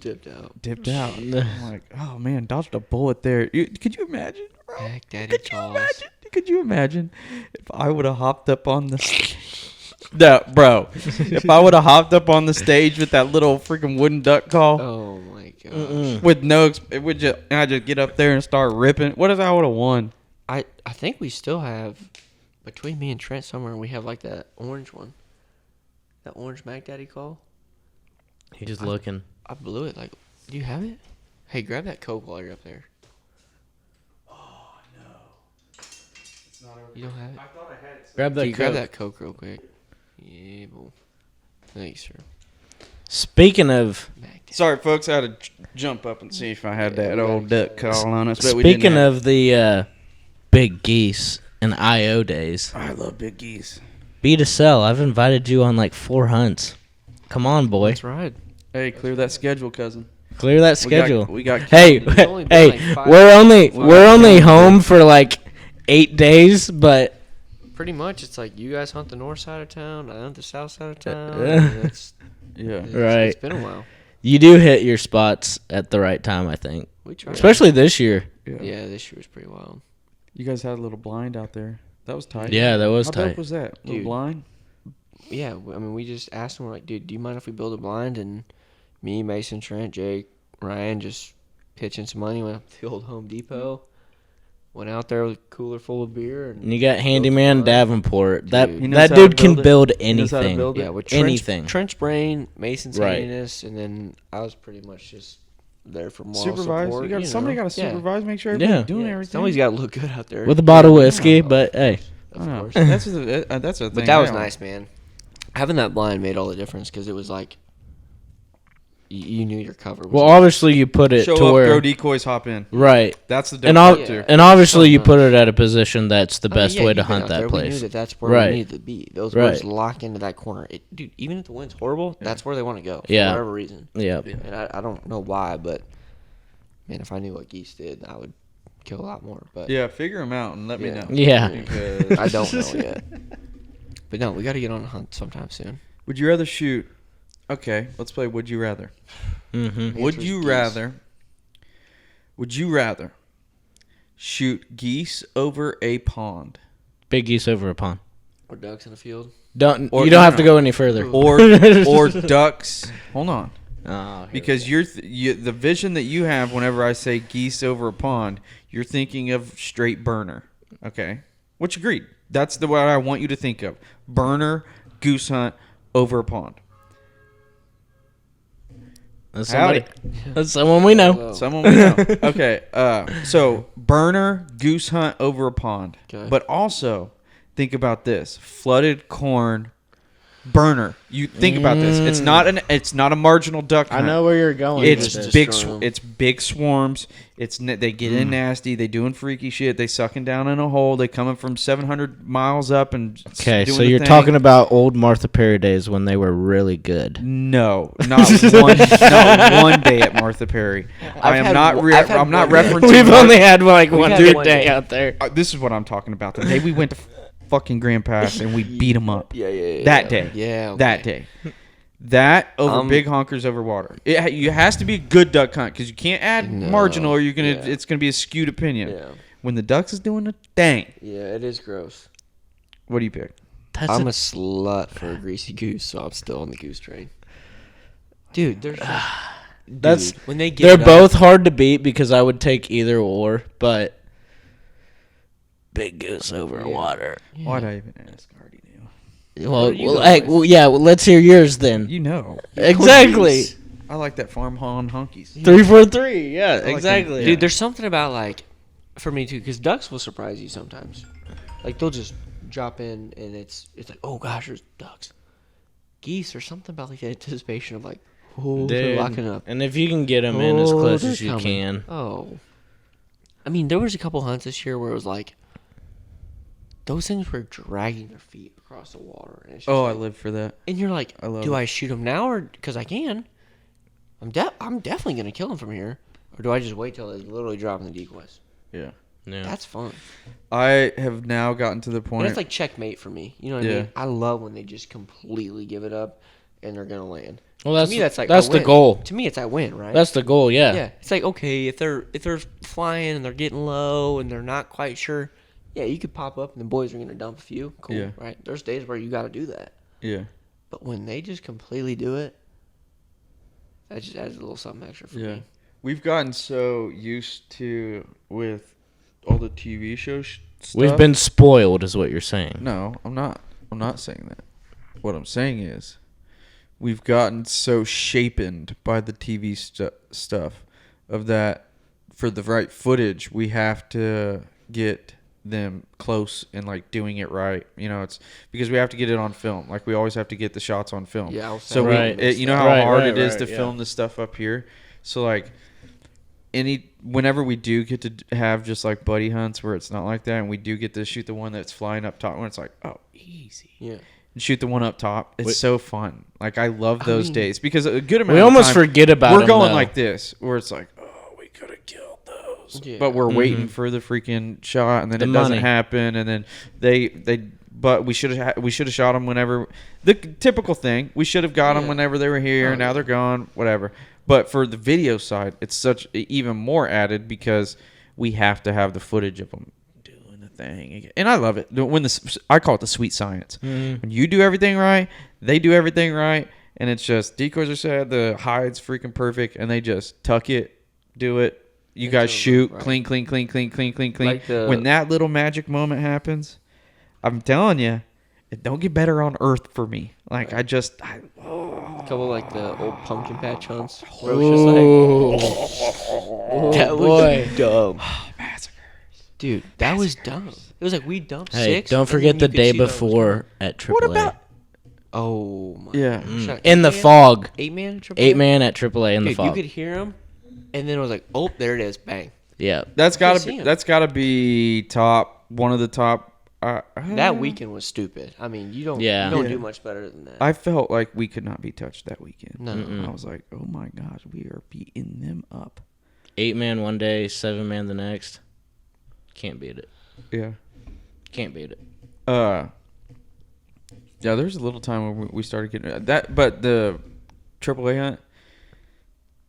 Speaker 3: Dipped out. I'm like, oh, man, dodged a bullet there. Could you imagine, bro?
Speaker 4: Mac Daddy
Speaker 3: Could you
Speaker 4: Calls.
Speaker 3: imagine? Could you imagine if I would have hopped up on the no, bro. If I would have hopped up on the stage with that little freaking wooden duck call
Speaker 4: Oh my gosh.
Speaker 3: with no, and I just get up there and start ripping. What if I would have won?
Speaker 4: I think we still have between me and Trent somewhere. We have like that orange one, that orange Mac Daddy call.
Speaker 5: He's looking.
Speaker 4: I blew it. Like, do you have it? Hey, grab that Coke while you're up there.
Speaker 3: Oh no, it's not over.
Speaker 4: You don't have it.
Speaker 3: I thought I had it.
Speaker 5: Grab
Speaker 4: Can
Speaker 5: that
Speaker 4: you grab
Speaker 5: Coke.
Speaker 4: that Coke real quick? Yeah, boy. Thanks, sir.
Speaker 5: Speaking of
Speaker 4: Mac Daddy.
Speaker 3: Sorry, folks. I had to jump up and see if I had that
Speaker 4: we
Speaker 3: old
Speaker 4: gotta
Speaker 3: duck call on us. But we didn't
Speaker 5: speaking
Speaker 3: have
Speaker 5: of the big geese and IO days,
Speaker 3: it. I love big geese.
Speaker 5: B to sell. I've invited you on like 4 hunts. Come on, boy.
Speaker 4: That's right.
Speaker 3: Hey, clear that schedule, cousin.
Speaker 5: Clear that schedule.
Speaker 3: We got
Speaker 5: Hey,
Speaker 4: It's only been
Speaker 5: hey,
Speaker 4: like 5
Speaker 5: we're only
Speaker 3: Well,
Speaker 5: we're only
Speaker 3: yeah.
Speaker 5: home for like 8 days, but
Speaker 4: Pretty much, it's like you guys hunt the north side of town, I hunt the south side of town.
Speaker 5: Yeah.
Speaker 4: and
Speaker 3: yeah.
Speaker 5: Right.
Speaker 4: It's been a while.
Speaker 5: you do hit your spots at the right time, I think.
Speaker 4: We tried.
Speaker 5: Especially this year.
Speaker 4: Yeah, this year was pretty wild.
Speaker 3: You guys had a little blind out there. That was tight.
Speaker 5: Yeah, that was
Speaker 3: How
Speaker 5: tight.
Speaker 3: dope was that? Little
Speaker 4: Dude.
Speaker 3: blind?
Speaker 4: Yeah, I mean, we just asked him, we're like, dude, do you mind if we build a blind? And me, Mason, Trent, Jake, Ryan just pitching some money. Went up to the old Home Depot. Went out there with a cooler full of beer.
Speaker 5: And
Speaker 4: And
Speaker 5: you got handyman
Speaker 4: blind.
Speaker 5: Davenport. That
Speaker 4: Dude.
Speaker 3: He knows
Speaker 5: that
Speaker 3: how to
Speaker 5: dude can
Speaker 3: build it.
Speaker 5: build
Speaker 3: He knows how to
Speaker 5: anything.
Speaker 3: build it.
Speaker 4: yeah, with
Speaker 5: anything.
Speaker 4: Trent's brain, Mason's
Speaker 5: Right.
Speaker 4: handiness, and then I was pretty much just there for moral
Speaker 3: Supervise.
Speaker 4: support.
Speaker 3: You got somebody got to supervise. Make sure everybody's
Speaker 5: Yeah.
Speaker 3: doing everything.
Speaker 4: Somebody's got to look good out there.
Speaker 5: With a bottle of whiskey, but hey.
Speaker 4: of
Speaker 3: I know.
Speaker 4: course.
Speaker 3: That's the thing.
Speaker 4: But that was
Speaker 3: I-
Speaker 4: nice, man. Having that blind made all the difference because it was like you knew your cover. Was
Speaker 5: Well,
Speaker 4: like-
Speaker 5: obviously you put it
Speaker 3: Show
Speaker 5: to
Speaker 3: up,
Speaker 5: where
Speaker 3: throw decoys, hop in.
Speaker 5: right.
Speaker 3: That's the
Speaker 5: And
Speaker 3: difference
Speaker 4: Yeah.
Speaker 3: too.
Speaker 5: And obviously
Speaker 4: So
Speaker 5: you put
Speaker 4: much.
Speaker 5: it at a position that's the
Speaker 4: I mean,
Speaker 5: best
Speaker 4: yeah,
Speaker 5: way
Speaker 4: you've
Speaker 5: to
Speaker 4: been
Speaker 5: hunt
Speaker 4: out
Speaker 5: that
Speaker 4: there. We knew
Speaker 5: place.
Speaker 4: that that's where
Speaker 5: Right.
Speaker 4: we needed to be. Those
Speaker 5: Right.
Speaker 4: birds lock into that corner. Dude, even if the wind's horrible, that's where they want to go. For
Speaker 5: Yeah.
Speaker 4: whatever reason.
Speaker 5: Yeah.
Speaker 4: And I don't know why, but man, if I knew what geese did, I would kill a lot more. But
Speaker 3: Yeah, figure them out and let me
Speaker 4: Yeah.
Speaker 3: know.
Speaker 5: Yeah.
Speaker 3: Because
Speaker 4: I don't know yet. But no, we got to get on a hunt sometime soon.
Speaker 3: would you rather shoot? Okay, let's play. Would you rather?
Speaker 5: Mm-hmm.
Speaker 3: Would
Speaker 4: Answer's
Speaker 3: you
Speaker 4: geese.
Speaker 3: rather? Would you rather shoot geese over a pond,
Speaker 5: Big geese over a pond.
Speaker 4: Or ducks in the field.
Speaker 5: Don't
Speaker 3: Or-
Speaker 5: you don't
Speaker 3: no,
Speaker 5: have to
Speaker 3: no.
Speaker 5: go any further.
Speaker 3: or ducks? Hold on.
Speaker 5: Oh,
Speaker 3: Because the vision that you have whenever I say geese over a pond, you're thinking of straight burner. Okay, which agreed. That's the way I want you to think of: burner, goose hunt over a pond.
Speaker 5: that's somebody.
Speaker 3: Howdy.
Speaker 5: That's someone we know.
Speaker 4: Hello.
Speaker 3: Someone we know. Okay, so burner, goose hunt over a pond.
Speaker 4: Okay.
Speaker 3: But also think about this: flooded corn
Speaker 6: burner. You think about this. It's not a marginal duck
Speaker 5: I
Speaker 6: hunt.
Speaker 5: know where you're going.
Speaker 6: It's
Speaker 5: with this.
Speaker 6: big.
Speaker 4: destroy 'em.
Speaker 6: It's big swarms. They get in nasty. They doing freaky shit. They sucking down in a hole. They coming from 700 miles up and
Speaker 5: Okay,
Speaker 6: doing
Speaker 5: so
Speaker 6: the
Speaker 5: you're
Speaker 6: thing.
Speaker 5: talking about old Martha Perry days when they were really good.
Speaker 6: No, not one day at Martha Perry. I'm not referencing.
Speaker 5: We've only had like
Speaker 4: We've
Speaker 5: one
Speaker 4: had
Speaker 5: good
Speaker 4: one
Speaker 5: day
Speaker 4: day.
Speaker 5: out there.
Speaker 6: This is what I'm talking about. The day we went to fucking Grand Pass and we beat them up.
Speaker 4: Yeah.
Speaker 6: That day.
Speaker 4: Yeah. Okay.
Speaker 6: That day. That over big honkers over water. It has to be a good duck hunt because you can't add
Speaker 4: No,
Speaker 6: marginal or
Speaker 4: yeah.
Speaker 6: it's gonna be a skewed opinion.
Speaker 4: Yeah.
Speaker 6: When the ducks is doing a thing,
Speaker 4: Yeah, it is gross.
Speaker 6: what do you pick?
Speaker 5: That's
Speaker 4: I'm a slut for a greasy goose, so I'm still on the goose train. Dude, there's
Speaker 5: that's
Speaker 4: when they get
Speaker 5: they're
Speaker 4: it up-
Speaker 5: both hard to beat because I would take either or, but big goose over water.
Speaker 6: Why'd I even ask? I already knew.
Speaker 5: Well, let's hear yours then.
Speaker 6: You know.
Speaker 5: Exactly.
Speaker 6: I like that farm on honkies.
Speaker 5: 3-4-3. Yeah,
Speaker 6: them.
Speaker 5: exactly.
Speaker 4: Dude, there's something about like, for me too, because ducks will surprise you sometimes. Like they'll just drop in and it's like, oh gosh, there's ducks. Geese or something about like the anticipation of like, oh, they're
Speaker 5: Dude,
Speaker 4: locking up.
Speaker 5: and if you can get them in as close
Speaker 4: they're
Speaker 5: as you
Speaker 4: coming.
Speaker 5: can.
Speaker 4: Oh, I mean, there was a couple hunts this year where it was like, those things were dragging their feet across the water. And it's just
Speaker 6: Oh, I
Speaker 4: like,
Speaker 6: live for that.
Speaker 4: and you're like,
Speaker 6: I love
Speaker 4: do
Speaker 6: it.
Speaker 4: I shoot them now or because I can? I'm definitely gonna kill them from here, or do I just wait till they literally drop in the decoys?
Speaker 6: Yeah.
Speaker 5: Yeah.
Speaker 4: That's fun.
Speaker 6: I have now gotten to the
Speaker 4: And
Speaker 6: point.
Speaker 4: it's like checkmate for me. You know what I
Speaker 6: Yeah.
Speaker 4: mean? I love when they just completely give it up and they're gonna land.
Speaker 5: Well,
Speaker 4: To me, that's like
Speaker 5: that's
Speaker 4: I
Speaker 5: the
Speaker 4: win.
Speaker 5: goal.
Speaker 4: To me, it's I win, right?
Speaker 5: That's the goal. Yeah.
Speaker 4: yeah. It's like okay, if they're flying and they're getting low and they're not quite sure, yeah, you could pop up and the boys are gonna dump a few. Cool,
Speaker 6: Yeah.
Speaker 4: right? There's days where you got to do that,
Speaker 6: yeah.
Speaker 4: but when they just completely do it, that just adds a little something extra for
Speaker 6: Yeah.
Speaker 4: me.
Speaker 6: We've gotten so used to with all the TV show stuff.
Speaker 5: We've been spoiled, is what you're saying.
Speaker 6: No, I'm not. I'm not saying that. What I'm saying is, we've gotten so shapened by the TV stuff of that. For the right footage, we have to get them close and like doing it right. You know, it's because we have to get it on film. Like we always have to get the shots on film.
Speaker 4: Yeah, I'll
Speaker 6: So
Speaker 4: say
Speaker 5: Right.
Speaker 6: you know how
Speaker 5: Right,
Speaker 6: hard
Speaker 5: right,
Speaker 6: it is
Speaker 5: right,
Speaker 6: to
Speaker 5: yeah.
Speaker 6: film this stuff up here. So like whenever we do get to have just like buddy hunts where it's not like that, and we do get to shoot the one that's flying up top, when it's like, oh, easy.
Speaker 4: Yeah.
Speaker 6: And shoot the one up top. It's so fun. Like I love those
Speaker 4: mean,
Speaker 6: days because a good amount.
Speaker 5: We
Speaker 6: of
Speaker 5: almost
Speaker 6: time,
Speaker 5: forget about
Speaker 6: We're
Speaker 5: them,
Speaker 6: going
Speaker 5: though.
Speaker 6: like this, where it's like, oh, we could have killed those,
Speaker 4: Yeah.
Speaker 6: but we're waiting for the freaking shot, and then
Speaker 5: The
Speaker 6: it doesn't
Speaker 5: money.
Speaker 6: happen, and then they. But we should have shot them whenever the typical thing. We should have got them
Speaker 4: Yeah.
Speaker 6: whenever they were here.
Speaker 4: Oh,
Speaker 6: Now
Speaker 4: yeah.
Speaker 6: they're gone. Whatever. But for the video side, it's such even more added because we have to have the footage of them doing the thing. And I love it when I call it the sweet science.
Speaker 5: Mm-hmm.
Speaker 6: When you do everything right, they do everything right, and it's just decoys are set, the hide's freaking perfect, and they just tuck it, do it. You guys
Speaker 4: so
Speaker 6: shoot,
Speaker 4: right.
Speaker 6: clean.
Speaker 4: Like the-
Speaker 6: When that little magic moment happens, I'm telling you, it don't get better on Earth for me. Like
Speaker 4: A couple like the old pumpkin patch hunts. Where it was just like, that
Speaker 5: boy.
Speaker 4: was dumb. Dude, that was dumb. It was like we dumped
Speaker 5: Hey,
Speaker 4: six.
Speaker 5: don't
Speaker 4: and
Speaker 5: forget
Speaker 4: then
Speaker 5: the
Speaker 4: you
Speaker 5: day
Speaker 4: could see what was
Speaker 5: before
Speaker 4: going
Speaker 5: at AAA.
Speaker 4: Oh my.
Speaker 6: yeah.
Speaker 4: Shot
Speaker 5: In the
Speaker 4: 8-man?
Speaker 5: fog.
Speaker 4: 8-man? Triple
Speaker 5: 8-man at AAA in the
Speaker 4: Dude,
Speaker 5: fog.
Speaker 4: you could hear him, and then it was like, oh, there it is, bang.
Speaker 5: Yeah.
Speaker 6: That's
Speaker 4: couldn't
Speaker 6: gotta
Speaker 4: see
Speaker 6: be.
Speaker 4: 'em.
Speaker 6: That's gotta be top. One of the top.
Speaker 4: That weekend was stupid. I mean, you don't
Speaker 5: Yeah.
Speaker 4: do much better than that.
Speaker 6: I felt like we could not be touched that weekend.
Speaker 4: No.
Speaker 6: I was like, oh my gosh, we are beating them up.
Speaker 5: 8-man one day, 7-man the next. Can't beat it.
Speaker 6: Yeah.
Speaker 5: Can't beat it.
Speaker 6: Yeah, there's a little time when we started getting that, but the AAA hunt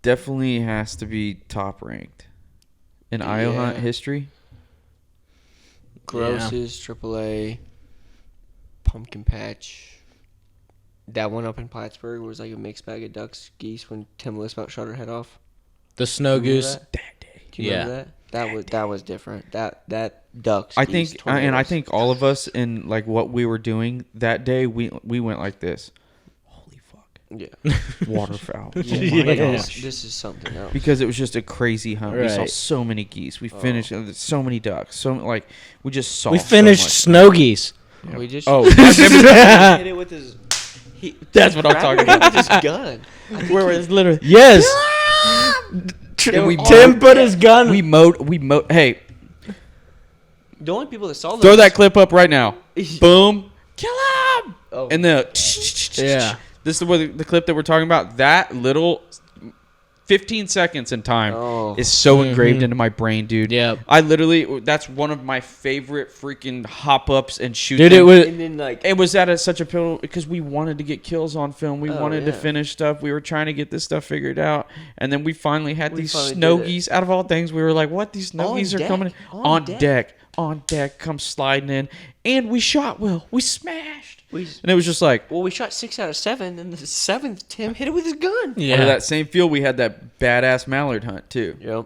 Speaker 6: definitely has to be top ranked in IO hunt
Speaker 4: Yeah.
Speaker 6: history.
Speaker 4: Grosses, AAA, pumpkin patch. That one up in Plattsburgh was like a mixed bag of ducks, geese when Tim Lisbout shot her head off.
Speaker 5: The snow
Speaker 4: Remember
Speaker 5: goose.
Speaker 4: that? Do you remember that? That was different. That ducks.
Speaker 6: I
Speaker 4: geese,
Speaker 6: think, and I
Speaker 4: tornadoes.
Speaker 6: think all of us in like what we were doing that day, we went like this. Holy fuck,
Speaker 4: Yeah.
Speaker 6: waterfowl! Oh
Speaker 5: Yeah.
Speaker 6: my
Speaker 4: Like,
Speaker 6: gosh.
Speaker 4: this is something else.
Speaker 6: Because it was just a crazy hunt. We saw
Speaker 5: Right.
Speaker 6: so many geese. We finished so many ducks. So like we just saw.
Speaker 5: We
Speaker 6: so
Speaker 5: finished
Speaker 6: much.
Speaker 5: snow geese.
Speaker 4: We just
Speaker 6: Oh,
Speaker 4: hit it with his
Speaker 3: That's what I'm talking about.
Speaker 4: His gun.
Speaker 3: Where it's literally
Speaker 5: Yes. Tim put his gun.
Speaker 3: we mowed. Hey,
Speaker 4: The only people that saw this.
Speaker 3: throw that clip up right now. Boom. Kill him.
Speaker 4: Oh.
Speaker 3: And the
Speaker 5: Yeah.
Speaker 3: This is what the clip that we're talking about. That little 15 seconds in time is so engraved into my brain, dude.
Speaker 5: Yep.
Speaker 3: I literally, that's one of my favorite freaking hop ups and shoots.
Speaker 5: Dude, it was.
Speaker 4: And then like
Speaker 3: It was at such a pivotal because we wanted to get kills on film. We wanted to
Speaker 4: yeah.
Speaker 3: finish stuff. We were trying to get this stuff figured out, and then we finally had these
Speaker 4: finally
Speaker 3: snow
Speaker 4: did it.
Speaker 3: geese. Out of all things, we were like, "What? These snow geese are
Speaker 4: deck.
Speaker 3: coming
Speaker 4: On deck.
Speaker 3: on deck, come sliding in." And we shot well. We smashed,
Speaker 4: We-
Speaker 3: and it was just like,
Speaker 4: well, we shot 6 out of 7, and the 7th Tim hit it with his gun.
Speaker 5: Yeah.
Speaker 3: under that same field, we had that badass mallard hunt too.
Speaker 4: Yep.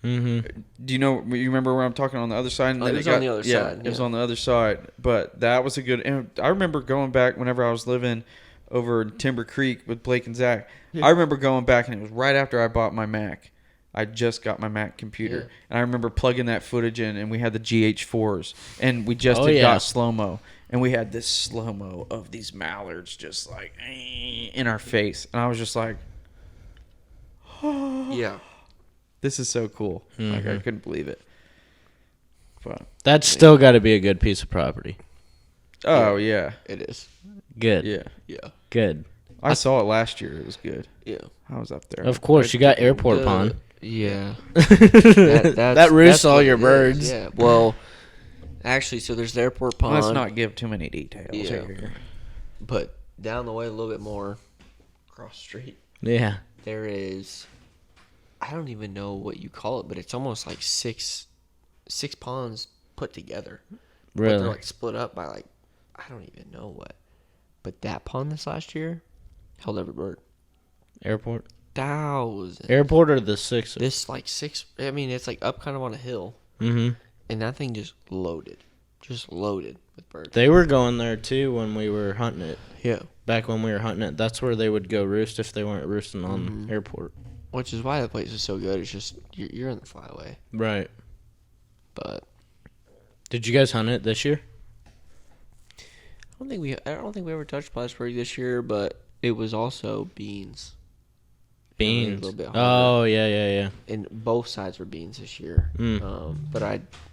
Speaker 3: Do you know? You remember where I'm talking on the other side? And
Speaker 4: Oh,
Speaker 3: then
Speaker 4: it was on the other side,
Speaker 3: It was
Speaker 4: yeah.
Speaker 3: on the other side. But that was a good. And I remember going back whenever I was living over in Timber Creek with Blake and Zach. I remember going back, and it was right after I bought my Mac. I just got my Mac computer,
Speaker 4: Yeah.
Speaker 3: and I remember plugging that footage in, and we had the GH4s, and we just
Speaker 5: Oh,
Speaker 3: had
Speaker 5: yeah.
Speaker 3: got slow mo, and we had this slow mo of these mallards just like in our face, and I was just like,
Speaker 4: Yeah.
Speaker 3: "This is so cool!" Like I couldn't believe it. But
Speaker 5: That's still got to be a good piece of property.
Speaker 3: oh yeah,
Speaker 4: It is.
Speaker 5: Good.
Speaker 3: yeah.
Speaker 4: Yeah.
Speaker 5: Good.
Speaker 3: I saw it last year. It was good.
Speaker 4: Yeah.
Speaker 3: I was up there.
Speaker 5: Of course, you got airport pond.
Speaker 4: Yeah.
Speaker 5: That roosts
Speaker 4: that's
Speaker 5: all
Speaker 4: what
Speaker 5: your
Speaker 4: it is,
Speaker 5: birds.
Speaker 4: Yeah. Well, actually, so there's the airport pond.
Speaker 3: Let's not give too many details
Speaker 4: Yeah.
Speaker 3: here.
Speaker 4: But down the way a little bit more, across the street,
Speaker 5: Yeah.
Speaker 4: there is, I don't even know what you call it, but it's almost like six ponds put together. But
Speaker 5: Really?
Speaker 4: they're like split up by like, I don't even know what. But that pond this last year held every bird.
Speaker 5: Airport.
Speaker 4: Thousands.
Speaker 5: Airport or the Sixer?
Speaker 4: This like 6, I mean, it's like up kind of on a hill.
Speaker 5: Mm-hmm.
Speaker 4: And that thing just loaded. Just loaded with birds.
Speaker 5: They were going there too when we were hunting it.
Speaker 4: Yeah.
Speaker 5: Back when we were hunting it, that's where they would go roost if they weren't roosting on airport.
Speaker 4: Which is why the place is so good. It's just, you're in the flyway.
Speaker 5: Right.
Speaker 4: But
Speaker 5: Did you guys hunt it this year?
Speaker 4: I don't think we ever touched Plattsburgh this year, but it was also beans.
Speaker 5: Beans.
Speaker 4: a little bit harder.
Speaker 5: Oh yeah.
Speaker 4: And both sides were beans this year. But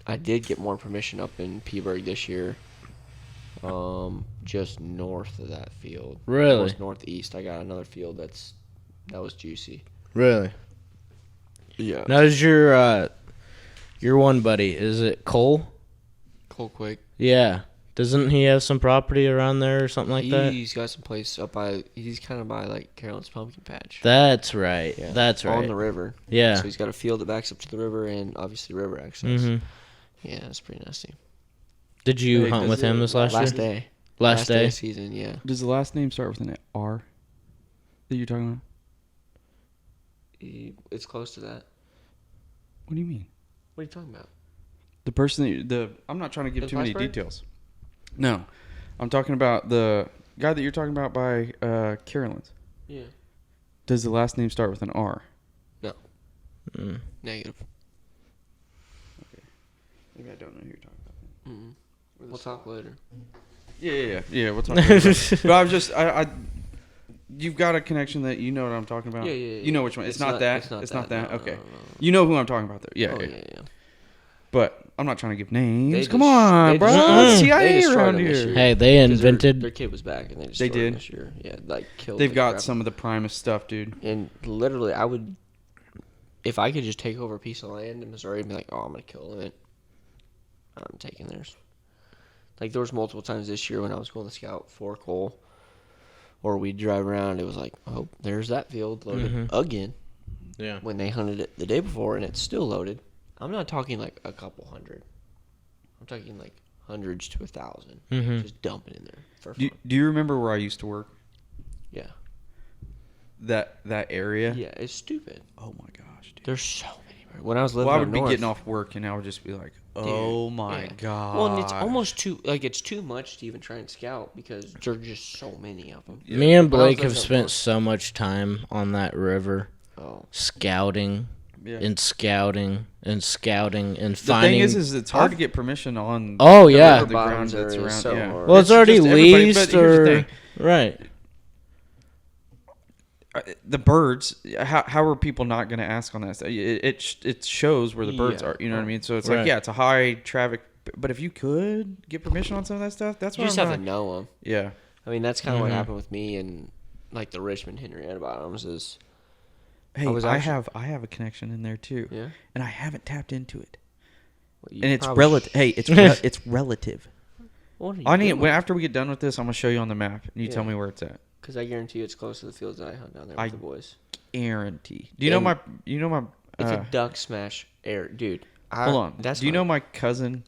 Speaker 4: I did get more permission up in Peaburg this year. Just north of that field.
Speaker 5: Really?
Speaker 4: Almost northeast. I got another field that was juicy.
Speaker 5: Really?
Speaker 4: Yeah.
Speaker 5: Now is your one buddy? Is it Cole?
Speaker 4: Cold Quick.
Speaker 5: Yeah. Doesn't he have some property around there or something like that?
Speaker 4: He's got some place up by. He's kind of by like Carolyn's Pumpkin Patch.
Speaker 5: That's right.
Speaker 4: Yeah.
Speaker 5: That's right.
Speaker 4: On the river.
Speaker 5: Yeah.
Speaker 4: So he's got a field that backs up to the river and obviously river access.
Speaker 5: Mhm.
Speaker 4: Yeah, it's pretty nasty.
Speaker 5: Did you hunt with him this last year?
Speaker 4: Day.
Speaker 5: Last day?
Speaker 4: of season, yeah.
Speaker 3: Does the last name start with an R? That you're talking about?
Speaker 4: It's close to that.
Speaker 3: What do you mean?
Speaker 4: What are you talking about?
Speaker 3: The person I'm not trying to give
Speaker 4: The
Speaker 3: too many
Speaker 4: Plattsburgh?
Speaker 3: details. No. I'm talking about the guy that you're talking about by Carolyn's.
Speaker 4: Yeah.
Speaker 3: Does the last name start with an R?
Speaker 4: No.
Speaker 5: Mm.
Speaker 4: Negative.
Speaker 3: Maybe I don't know who you're talking about.
Speaker 4: Mm-mm. We'll talk later.
Speaker 3: Yeah, we'll talk about it. But I was just I you've got a connection that you know what I'm talking about.
Speaker 4: Yeah.
Speaker 3: You know which one. It's not that.
Speaker 4: It's not that. No,
Speaker 3: Okay.
Speaker 4: no.
Speaker 3: You know who I'm talking about though. Yeah,
Speaker 4: Oh,
Speaker 3: yeah.
Speaker 4: yeah.
Speaker 3: But I'm not trying to give names.
Speaker 4: They
Speaker 3: Come
Speaker 4: just-
Speaker 3: on,
Speaker 4: they
Speaker 3: bro.
Speaker 4: just-
Speaker 3: CIA
Speaker 4: they destroyed
Speaker 3: around
Speaker 4: them this
Speaker 3: here.
Speaker 4: year.
Speaker 5: Hey, they
Speaker 4: 'Cause
Speaker 5: invented.
Speaker 4: their kid was back and they
Speaker 3: They
Speaker 4: destroyed
Speaker 3: did?
Speaker 4: him this year. Yeah, like killed.
Speaker 3: They've
Speaker 4: the
Speaker 3: got
Speaker 4: crap.
Speaker 3: some of the primest stuff, dude.
Speaker 4: And literally, I would, if I could just take over a piece of land in Missouri and be like, oh, I'm gonna kill it. I'm taking theirs. Like there was multiple times this year when I was going to scout for Cole, or we'd drive around. It was like, oh, there's that field loaded again.
Speaker 5: Yeah.
Speaker 4: When they hunted it the day before and it's still loaded. I'm not talking like a couple hundred. I'm talking like hundreds to 1,000. Just dumping in there for fun.
Speaker 3: Do you remember where I used to work?
Speaker 4: Yeah.
Speaker 3: That area?
Speaker 4: Yeah, it's stupid.
Speaker 3: Oh my gosh, dude.
Speaker 4: There's so many. When I was living
Speaker 3: Well, I
Speaker 4: up
Speaker 3: would be
Speaker 4: north,
Speaker 3: getting off work and I would just be like, oh my
Speaker 4: yeah.
Speaker 3: god.
Speaker 4: Well, and it's almost it's too much to even try and scout because there's just so many of them.
Speaker 5: Me and
Speaker 4: When I was
Speaker 5: Blake have
Speaker 4: living up
Speaker 5: spent
Speaker 4: north-
Speaker 5: so much time on that river
Speaker 4: Oh,
Speaker 5: scouting
Speaker 3: Yeah.
Speaker 5: and scouting and scouting and
Speaker 3: The
Speaker 5: finding.
Speaker 3: thing is it's hard to get permission on
Speaker 5: Oh,
Speaker 3: the,
Speaker 5: yeah.
Speaker 3: the ground
Speaker 4: Bottoms
Speaker 3: that's
Speaker 4: area is
Speaker 3: around.
Speaker 4: so
Speaker 3: Yeah.
Speaker 4: hard.
Speaker 5: well, it's already
Speaker 3: just everybody-
Speaker 5: leased
Speaker 3: but here's the
Speaker 5: or
Speaker 3: thing.
Speaker 5: right.
Speaker 6: the birds. How are people not going to ask on that stuff? It shows where the birds are. You know what I mean? So it's like,
Speaker 5: Right.
Speaker 6: yeah, it's a high traffic. But if you could get permission on some of that stuff, that's
Speaker 4: You
Speaker 6: what
Speaker 4: just
Speaker 6: I'm
Speaker 4: have to
Speaker 6: not-
Speaker 4: know them.
Speaker 6: Yeah.
Speaker 4: I mean, that's kind of what happened with me and like the Richmond Henrietta Bottoms is.
Speaker 6: Hey,
Speaker 4: I was
Speaker 6: I
Speaker 4: actually-
Speaker 6: have a connection in there too.
Speaker 4: Yeah?
Speaker 6: And I haven't tapped into it.
Speaker 4: Well, you
Speaker 6: And it's
Speaker 4: probably
Speaker 6: relative. Hey, it's relative.
Speaker 4: What are you
Speaker 6: I need
Speaker 4: doing?
Speaker 6: after we get done with this, I'm gonna show you on the map, and you tell
Speaker 4: Yeah.
Speaker 6: me where it's at.
Speaker 4: Because I guarantee you it's close to the fields that I hunt down there with
Speaker 6: I-
Speaker 4: the boys.
Speaker 6: Guarantee. Do you know my? You know my?
Speaker 4: It's a duck smash air, dude.
Speaker 6: Hold on.
Speaker 4: That's
Speaker 6: Do you know my cousin?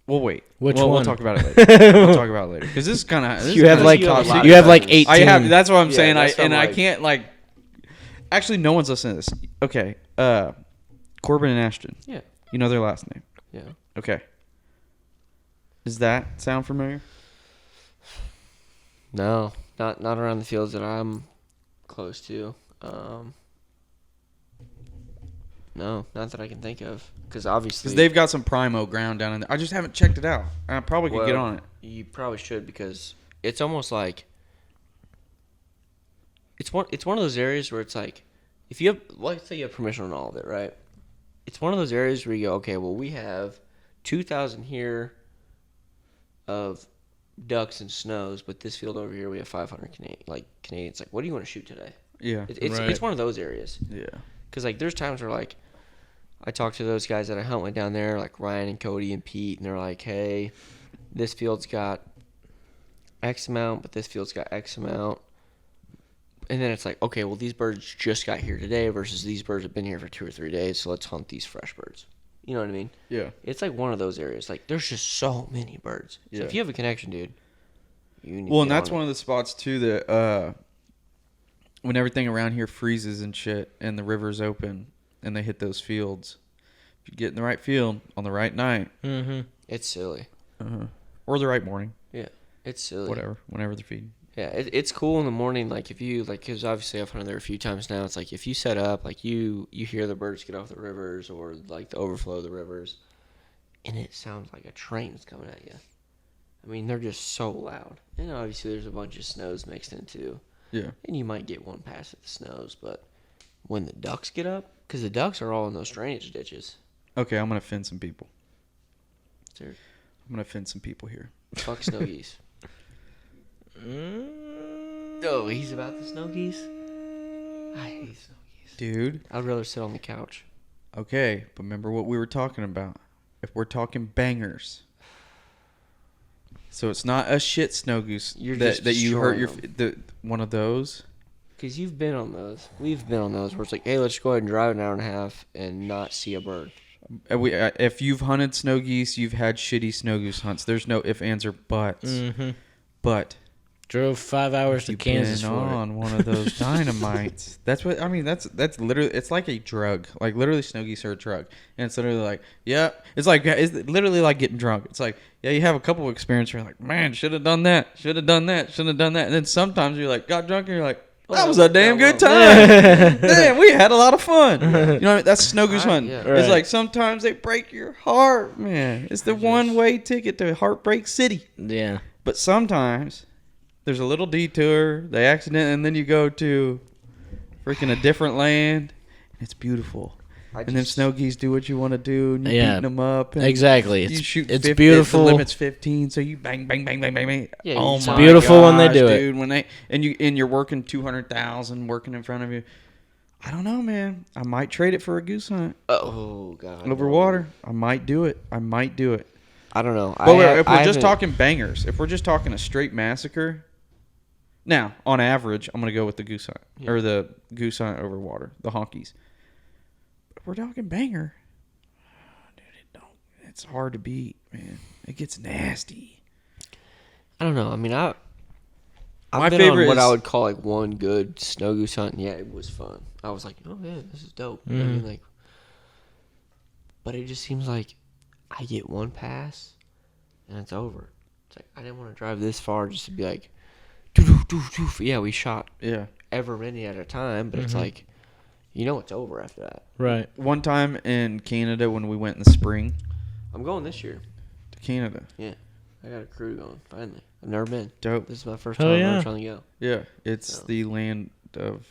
Speaker 6: We'll wait.
Speaker 5: Which
Speaker 6: We'll
Speaker 5: one?
Speaker 6: talk about it later. We'll talk about it later because this is kind of.
Speaker 5: You have like
Speaker 4: you have a lot
Speaker 5: you have
Speaker 4: of
Speaker 5: like
Speaker 4: cousins.
Speaker 5: 18.
Speaker 6: I have. That's what I'm
Speaker 4: Yeah,
Speaker 6: saying.
Speaker 4: that's
Speaker 6: I
Speaker 4: what I'm
Speaker 6: I
Speaker 4: like-
Speaker 6: can't like. Actually, no one's listening to this. Okay. Corbin and Ashton.
Speaker 4: Yeah.
Speaker 6: You know their last name.
Speaker 4: Yeah.
Speaker 6: Okay. Does that sound familiar?
Speaker 4: No, not around the fields that I'm close to. No, not that I can think of. Because obviously,
Speaker 6: Because they've got some primo ground down in there. I just haven't checked it out. I probably could get
Speaker 4: well,
Speaker 6: on it.
Speaker 4: You probably should because it's almost like it's one of those areas where it's like if you have let's say you have permission on all of it, right? It's one of those areas where you go, okay, well we have 2,000 here of ducks and snows, but this field over here we have 500 Canadians. Like, what do you want to shoot today?
Speaker 6: Yeah.
Speaker 4: It's
Speaker 5: Right.
Speaker 4: it's one of those areas.
Speaker 6: Yeah.
Speaker 4: Because, like, there's times where, like, I talk to those guys that I hunt with down there, like Ryan and Cody and Pete, and they're like, hey, this field's got X amount, but this field's got X amount. And then it's like, okay, well, these birds just got here today versus these birds have been here for 2 or 3 days, so let's hunt these fresh birds. You know what I mean?
Speaker 6: Yeah.
Speaker 4: It's like one of those areas. Like, there's just so many birds. So
Speaker 6: Yeah.
Speaker 4: if you have a connection, dude, you need
Speaker 6: Well,
Speaker 4: to
Speaker 6: and
Speaker 4: get
Speaker 6: that's
Speaker 4: on
Speaker 6: one of the spots too that when everything around here freezes and shit, and the river's open, and they hit those fields. If you get in the right field on the right night,
Speaker 5: Mm-hmm.
Speaker 4: It's silly.
Speaker 6: or the right morning,
Speaker 4: Yeah, it's silly.
Speaker 6: whatever, whenever they're feeding.
Speaker 4: Yeah, it's cool in the morning. Like if you because obviously I've hunted there a few times now. It's like if you set up, like you hear the birds get off the rivers or like the overflow of the rivers, and it sounds like a train's coming at you. I mean, they're just so loud. And obviously there's a bunch of snows mixed in too.
Speaker 6: Yeah.
Speaker 4: And you might get one pass at the snows, but when the ducks get up, because the ducks are all in those drainage ditches.
Speaker 6: Okay, I'm gonna offend some people.
Speaker 4: They're
Speaker 6: I'm gonna offend some people here.
Speaker 4: fuck snow geese. Oh, he's about the snow geese? I hate snow geese.
Speaker 6: Dude.
Speaker 4: I'd rather sit on the couch.
Speaker 6: Okay, but remember what we were talking about. If we're talking bangers, so it's not a shit snow goose
Speaker 4: You're
Speaker 6: that
Speaker 4: just
Speaker 6: that you hurt your
Speaker 4: destroying
Speaker 6: one of those.
Speaker 4: Because you've been on those. We've been on those where it's like, hey, let's go ahead and drive an hour and a half and not see a bird.
Speaker 6: If you've hunted snow geese, you've had shitty snow goose hunts. There's no ifs, ands, or buts.
Speaker 5: Mm-hmm.
Speaker 6: But
Speaker 5: Drove 5 hours to
Speaker 6: you've
Speaker 5: Kansas
Speaker 6: been
Speaker 5: for
Speaker 6: on one of those dynamites. That's what I mean. That's literally. It's like a drug. Like literally, snow geese are a drug, and it's literally like, yeah. It's literally like getting drunk. It's like, yeah, you have a couple of experiences. You're like, man, should have done that. Should have done that. Should have done that. And then sometimes you're like, got drunk, and you're like, that was a damn good time. Damn, we had a lot of fun. You know what I mean? That's snow goose hunting.
Speaker 4: Yeah.
Speaker 6: It's
Speaker 5: Right.
Speaker 6: like sometimes they break your heart, man. It's the one-way ticket to Heartbreak City.
Speaker 5: Yeah.
Speaker 6: But sometimes there's a little detour, they accident, and then you go to freaking a different land. And it's beautiful. And then snow geese do what you want to do, and you're
Speaker 5: Yeah.
Speaker 6: beating them up. And
Speaker 5: Exactly.
Speaker 6: You shoot
Speaker 5: It's
Speaker 6: 50,
Speaker 5: beautiful.
Speaker 6: The limit's 15, so you bang, bang, bang, bang, bang, bang.
Speaker 4: Yeah,
Speaker 6: Oh
Speaker 4: it's
Speaker 6: my
Speaker 5: beautiful when they
Speaker 6: gosh,
Speaker 5: do it.
Speaker 6: dude. When they and you're working 200,000 working in front of you. I don't know, man. I might trade it for a goose hunt
Speaker 4: Oh, God.
Speaker 6: over
Speaker 4: no.
Speaker 6: water. I might do it. I might do it.
Speaker 4: I don't know.
Speaker 6: But if we're just talking bangers, if we're just talking a straight massacre, now on average, I'm gonna go with the goose hunt or the goose hunt over water, the honkies. But if we're talking banger, dude, it's hard to beat, man. It gets nasty.
Speaker 4: I don't know. I mean, I've
Speaker 6: My
Speaker 4: been
Speaker 6: favorite
Speaker 4: on what
Speaker 6: is-
Speaker 4: I would call like one good snow goose hunt. And yeah, it was fun. I was like, oh yeah, this is dope. You know what I mean? Like, but it just seems like I get one pass and it's over. It's like I didn't want to drive this far just to be like, yeah, we shot
Speaker 6: Yeah.
Speaker 4: ever many at a time, but it's like, you know, it's over after that.
Speaker 5: Right.
Speaker 6: One time in Canada when we went in the spring
Speaker 4: I'm going this year.
Speaker 6: to Canada.
Speaker 4: Yeah. I got a crew going. Finally, I've never been.
Speaker 3: Dope.
Speaker 4: This is my first
Speaker 5: Oh,
Speaker 4: time
Speaker 5: yeah.
Speaker 4: I'm trying to go.
Speaker 3: Yeah, it's
Speaker 4: So.
Speaker 3: the land of.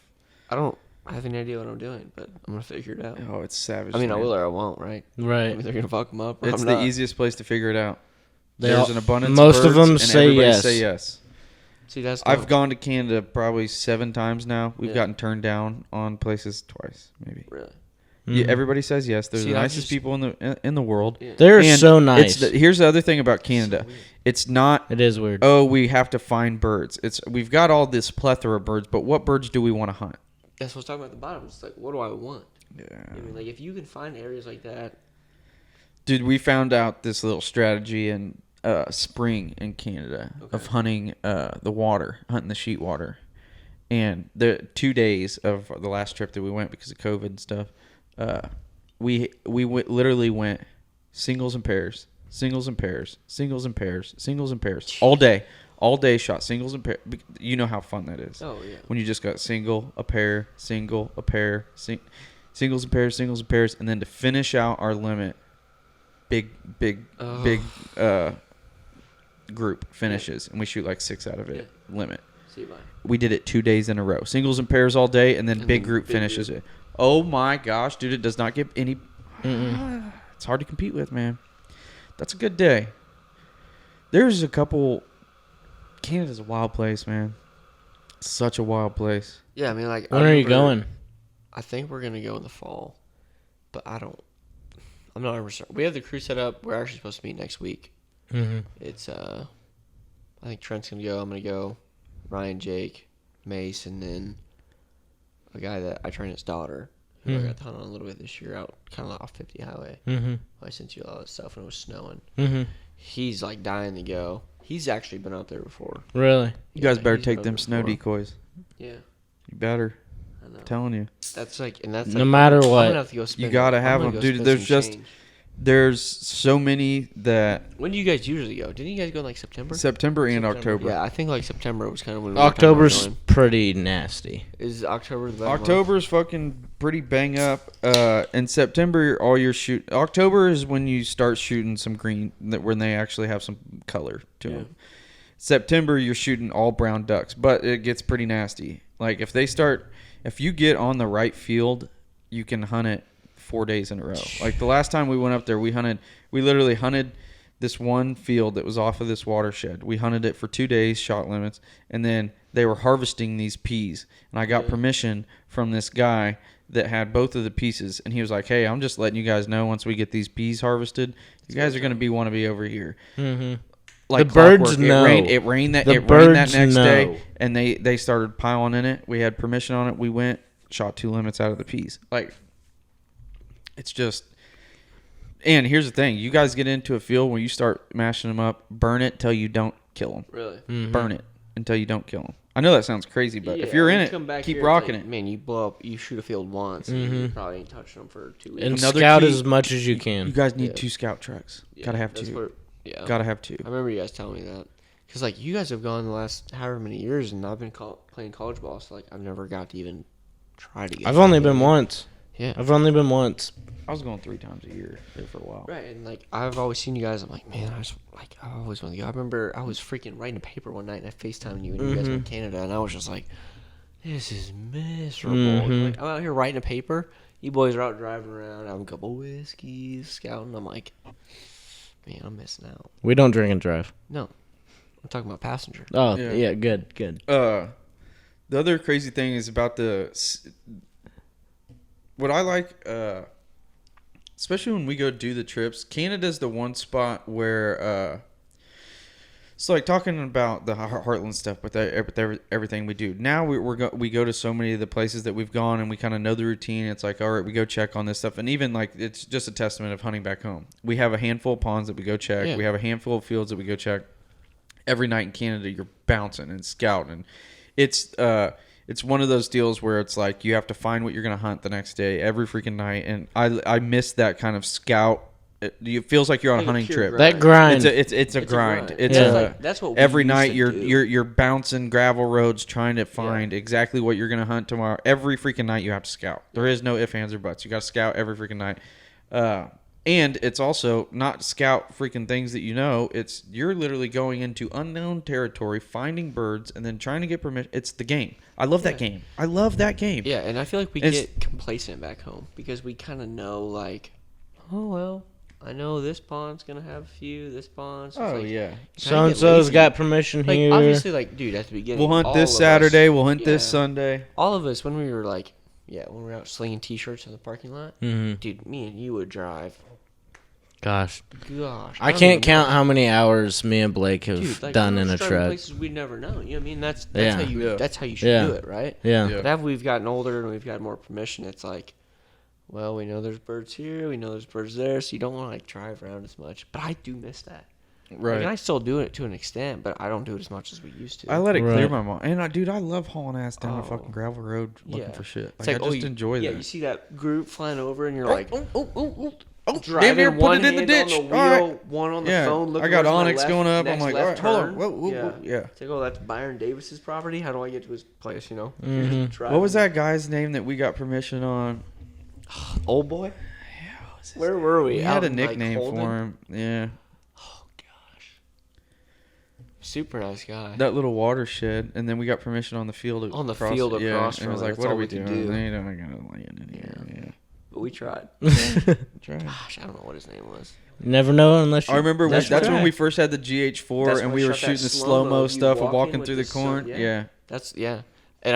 Speaker 4: I don't have any idea what I'm doing, but I'm gonna figure it out.
Speaker 3: Oh, it's savage.
Speaker 4: I mean, I
Speaker 3: land.
Speaker 4: will or I won't, right? I
Speaker 5: Right.
Speaker 4: mean, they're gonna fuck them up. Or
Speaker 3: It's
Speaker 4: I'm
Speaker 3: the
Speaker 4: not.
Speaker 3: easiest place to figure it out.
Speaker 5: They
Speaker 3: There's
Speaker 5: all-
Speaker 3: an abundance.
Speaker 5: most
Speaker 3: of
Speaker 5: of
Speaker 3: birds,
Speaker 5: them
Speaker 3: and
Speaker 5: say
Speaker 3: everybody
Speaker 5: yes.
Speaker 3: Say yes.
Speaker 4: See, that's.
Speaker 3: I've
Speaker 4: dope.
Speaker 3: gone to Canada probably 7 times now. We've
Speaker 4: Yeah.
Speaker 3: gotten turned down on places twice, maybe.
Speaker 4: Really.
Speaker 3: Yeah, everybody says yes. They're
Speaker 4: See,
Speaker 3: the
Speaker 4: I
Speaker 3: nicest
Speaker 4: just-
Speaker 3: people in the world.
Speaker 4: Yeah.
Speaker 5: They're
Speaker 3: And
Speaker 5: so nice.
Speaker 3: Here's the other thing about Canada. It's not.
Speaker 5: It is weird.
Speaker 3: Oh, we have to find birds. We've got all this plethora of birds, but what birds do we want to hunt?
Speaker 4: That's what I was talking about at the bottom. It's like, what do I want?
Speaker 3: Yeah.
Speaker 4: I mean, like, if you can find areas like that.
Speaker 3: Dude, we found out this little strategy in spring in Canada of
Speaker 4: Okay.
Speaker 3: hunting the water, hunting the sheet water. And the 2 days of the last trip that we went because of COVID and stuff, literally went singles and pairs, singles and pairs, singles and pairs, singles and pairs all day. All day shot singles and pairs. You know how fun that is.
Speaker 4: Oh yeah.
Speaker 3: When you just got single, a pair, single, a pair, singles and pairs, and then to finish out our limit, big group finishes, and we shoot like 6 out of it limit.
Speaker 4: See, bye.
Speaker 3: We did it 2 days in a row, singles and pairs all day, and then
Speaker 4: And
Speaker 3: big
Speaker 4: then
Speaker 3: group
Speaker 4: big
Speaker 3: finishes
Speaker 4: group.
Speaker 3: it. Oh my gosh, dude! It does not get any. It's hard to compete with, man. That's a good day. There's a couple. Canada's a wild place, man. Such a wild place.
Speaker 4: Yeah, I mean, like.
Speaker 5: When
Speaker 4: I
Speaker 5: are you
Speaker 4: remember-
Speaker 5: going?
Speaker 4: I think we're gonna go in the fall, but I'm not 100%. We have the crew set up. We're actually supposed to meet next week.
Speaker 5: Mm-hmm.
Speaker 4: It's I think Trent's gonna go. I'm gonna go. Ryan, Jake, Mace, and then a guy that I train his daughter, who I got to hunt on a little bit this year out kind of off 50 highway.
Speaker 5: Mm-hmm.
Speaker 4: I sent you all that stuff when it was snowing.
Speaker 5: Mm-hmm.
Speaker 4: He's like dying to go. He's actually been out there before.
Speaker 5: Really?
Speaker 3: You guys
Speaker 4: Yeah,
Speaker 3: better
Speaker 4: he's
Speaker 3: take
Speaker 4: been
Speaker 3: them
Speaker 4: out there
Speaker 3: snow
Speaker 4: before.
Speaker 3: decoys.
Speaker 4: Yeah,
Speaker 3: You better.
Speaker 4: I know.
Speaker 3: I'm telling you.
Speaker 4: That's like, and that's
Speaker 5: No
Speaker 4: like,
Speaker 5: matter
Speaker 4: I'm
Speaker 5: what,
Speaker 4: gonna have to go spend,
Speaker 3: gotta
Speaker 4: I'm
Speaker 3: have
Speaker 4: gonna
Speaker 3: them.
Speaker 4: go
Speaker 3: Dude,
Speaker 4: spend
Speaker 3: there's
Speaker 4: some
Speaker 3: just-
Speaker 4: change.
Speaker 3: There's so many that
Speaker 4: When do you guys usually go? Didn't you guys go in like September?
Speaker 3: September and October.
Speaker 4: Yeah, I think like September was kind of when we were talking about
Speaker 5: October's
Speaker 4: going.
Speaker 5: pretty nasty.
Speaker 4: Is October the better month?
Speaker 3: October's fucking pretty bang up. In September, all your shoot. October is when you start shooting some green, when they actually have some color to
Speaker 4: Yeah.
Speaker 3: them. September, you're shooting all brown ducks, but it gets pretty nasty. Like if you get on the right field, you can hunt it 4 days in a row. Like the last time we went up there, we literally hunted this one field that was off of this watershed. We hunted it for 2 days, shot limits, and then they were harvesting these peas. And I got permission from this guy that had both of the pieces, and he was like, "Hey, I'm just letting you guys know once we get these peas harvested, you guys are going to want to be over here."
Speaker 5: Mm-hmm.
Speaker 3: Like
Speaker 5: The birds
Speaker 3: clockwork.
Speaker 5: know.
Speaker 3: It rained that
Speaker 5: birds
Speaker 3: next
Speaker 5: know.
Speaker 3: day, and they started piling in it. We had permission on it. We went, shot 2 limits out of the peas. Like, it's just. And here's the thing: you guys get into a field when you start mashing them up, burn it till you don't kill them.
Speaker 4: Really?
Speaker 5: Mm-hmm.
Speaker 3: Burn it until you don't kill them. I know that sounds crazy, but if
Speaker 4: Yeah,
Speaker 3: you're
Speaker 4: when
Speaker 3: in
Speaker 4: you
Speaker 3: it,
Speaker 4: come back
Speaker 3: keep
Speaker 4: here, it's
Speaker 3: rocking
Speaker 4: like,
Speaker 3: it.
Speaker 4: Man, you blow up, you shoot a field once, and you probably ain't touching them for 2 weeks.
Speaker 5: And
Speaker 3: Another
Speaker 5: scout
Speaker 3: key-
Speaker 5: as much as you can.
Speaker 3: You guys need
Speaker 4: Yeah.
Speaker 3: 2 scout trucks.
Speaker 4: Yeah,
Speaker 3: Gotta have
Speaker 4: that's
Speaker 3: 2.
Speaker 4: what- yeah.
Speaker 3: Gotta have 2.
Speaker 4: I remember you guys telling me that. Because, like, you guys have gone the last however many years, and I've been playing college ball, so, like, I've never got to even try to get
Speaker 5: I've only
Speaker 4: back
Speaker 5: been
Speaker 4: in.
Speaker 5: once.
Speaker 4: Yeah.
Speaker 5: I've only been once.
Speaker 3: I was going 3 times a year there for a while.
Speaker 4: Right, and, like, I've always seen you guys, I'm like, man, I always want to go. I remember I was freaking writing a paper one night, and I FaceTimed you, and you guys were in Canada, and I was just like, this is miserable. Like, I'm out here writing a paper. You boys are out driving around, having a couple of whiskeys, scouting. I'm like, man, I'm missing out.
Speaker 5: We don't drink and drive.
Speaker 4: No, I'm talking about passenger.
Speaker 5: Oh,
Speaker 3: Yeah.
Speaker 5: yeah, good.
Speaker 3: The other crazy thing is about what I like, especially when we go do the trips. Canada's the one spot where, it's like talking about the Heartland stuff with everything we do. Now we go to so many of the places that we've gone, and we kind of know the routine. It's like, all right, we go check on this stuff, and even like it's just a testament of hunting back home. We have a handful of ponds that we go check.
Speaker 4: Yeah.
Speaker 3: We have a handful of fields that we go check. Every night in Canada, you're bouncing and scouting. It's one of those deals where it's like you have to find what you're gonna hunt the next day every freaking night, and I miss that kind of scout. It feels like you're on
Speaker 4: Like
Speaker 3: a
Speaker 4: a
Speaker 3: hunting
Speaker 4: pure
Speaker 3: trip.
Speaker 5: That grind.
Speaker 3: It's a grind. It's
Speaker 5: Yeah.
Speaker 4: Like, that's what we
Speaker 3: every
Speaker 4: used
Speaker 3: night
Speaker 4: to
Speaker 3: you're
Speaker 4: do.
Speaker 3: you're bouncing gravel roads trying to find exactly what you're gonna hunt tomorrow. Every freaking night you have to scout. There is no ifs, ands, or buts. You got to scout every freaking night.
Speaker 6: And it's also not scout freaking things that you know. It's you're literally going into unknown territory, finding birds, and then trying to get permission. It's the game. I love that game. I love that game.
Speaker 4: Yeah, and I feel like we get complacent back home because we kind of know, like, oh, well, I know this pond's going to have a few, this pond's.
Speaker 6: Oh,
Speaker 4: like,
Speaker 6: yeah.
Speaker 5: So-and-so's got permission
Speaker 4: like,
Speaker 5: here.
Speaker 4: obviously, like, dude, at the beginning,
Speaker 6: We'll hunt
Speaker 4: all
Speaker 6: this
Speaker 4: of
Speaker 6: Saturday.
Speaker 4: us-
Speaker 6: We'll hunt this
Speaker 4: yeah.
Speaker 6: Sunday.
Speaker 4: All of us, when we were, like, when we were out slinging T-shirts in the parking lot, dude, me and you would drive.
Speaker 5: Gosh. I
Speaker 4: don't
Speaker 5: can't
Speaker 4: even
Speaker 5: count
Speaker 4: know.
Speaker 5: how many hours me and Blake have
Speaker 4: Dude, like,
Speaker 5: done
Speaker 4: we're
Speaker 5: in a
Speaker 4: just driving
Speaker 5: truck.
Speaker 4: Places we never know. You know what I mean? That's
Speaker 5: Yeah.
Speaker 4: how you
Speaker 6: Yeah.
Speaker 4: that's how you should
Speaker 5: Yeah.
Speaker 4: do it, right?
Speaker 5: Yeah.
Speaker 6: Yeah.
Speaker 4: But as we've gotten older and we've got more permission, it's like, well, we know there's birds here, we know there's birds there, so you don't want to like drive around as much. But I do miss that.
Speaker 6: Right.
Speaker 4: Like, and I still do it to an extent, but I don't do it as much as we used to.
Speaker 6: I let it clear
Speaker 5: Right.
Speaker 6: my mind. And dude, I love hauling ass down a
Speaker 4: Oh.
Speaker 6: fucking gravel road looking
Speaker 4: Yeah.
Speaker 6: for shit.
Speaker 4: It's
Speaker 6: Like, I just
Speaker 4: you,
Speaker 6: enjoy
Speaker 4: yeah,
Speaker 6: that.
Speaker 4: you see that group flying over, and you're like,
Speaker 6: Oh,
Speaker 4: driving
Speaker 6: damn near put
Speaker 4: one
Speaker 6: it in the
Speaker 4: hand
Speaker 6: ditch.
Speaker 4: on the
Speaker 6: All
Speaker 4: wheel,
Speaker 6: right.
Speaker 4: one on the
Speaker 6: Yeah,
Speaker 4: phone. Looking
Speaker 6: I got
Speaker 4: where's my
Speaker 6: Onyx
Speaker 4: left-
Speaker 6: going up. I'm
Speaker 4: next
Speaker 6: like,
Speaker 4: left
Speaker 6: all right, hold on.
Speaker 4: turn.
Speaker 6: Whoa, whoa, whoa. Yeah.
Speaker 4: It's like, oh, that's Byron Davis's property. How do I get to his place? You know.
Speaker 6: What was that guy's name that we got permission on?
Speaker 4: Old boy. Where were we?
Speaker 6: We
Speaker 4: Out
Speaker 6: had a
Speaker 4: in, like,
Speaker 6: nickname
Speaker 4: Holden?
Speaker 6: for him. Yeah.
Speaker 4: Oh gosh. Super nice guy.
Speaker 6: That little watershed. And then we got permission on the field.
Speaker 4: On the
Speaker 6: across
Speaker 4: field
Speaker 6: it.
Speaker 4: across
Speaker 6: And it was
Speaker 4: from it.
Speaker 6: like,
Speaker 4: That's
Speaker 6: what are
Speaker 4: all
Speaker 6: we
Speaker 4: we could
Speaker 6: doing?
Speaker 4: do.
Speaker 6: They don't gonna land in here. Yeah.
Speaker 4: But we tried.
Speaker 6: Try.
Speaker 4: Gosh, I don't know what his name was.
Speaker 5: You never know unless you.
Speaker 6: I remember
Speaker 5: that's
Speaker 6: that's when
Speaker 5: right.
Speaker 6: we first had the GH4
Speaker 4: That's
Speaker 6: and
Speaker 4: when
Speaker 6: we
Speaker 4: we
Speaker 6: were
Speaker 4: shot that
Speaker 6: shooting the
Speaker 4: slow-mo,
Speaker 6: slow-mo
Speaker 4: you
Speaker 6: stuff of
Speaker 4: walking
Speaker 6: walking
Speaker 4: with
Speaker 6: through
Speaker 4: the
Speaker 6: the corn.
Speaker 4: sun,
Speaker 6: Yeah.
Speaker 4: That's And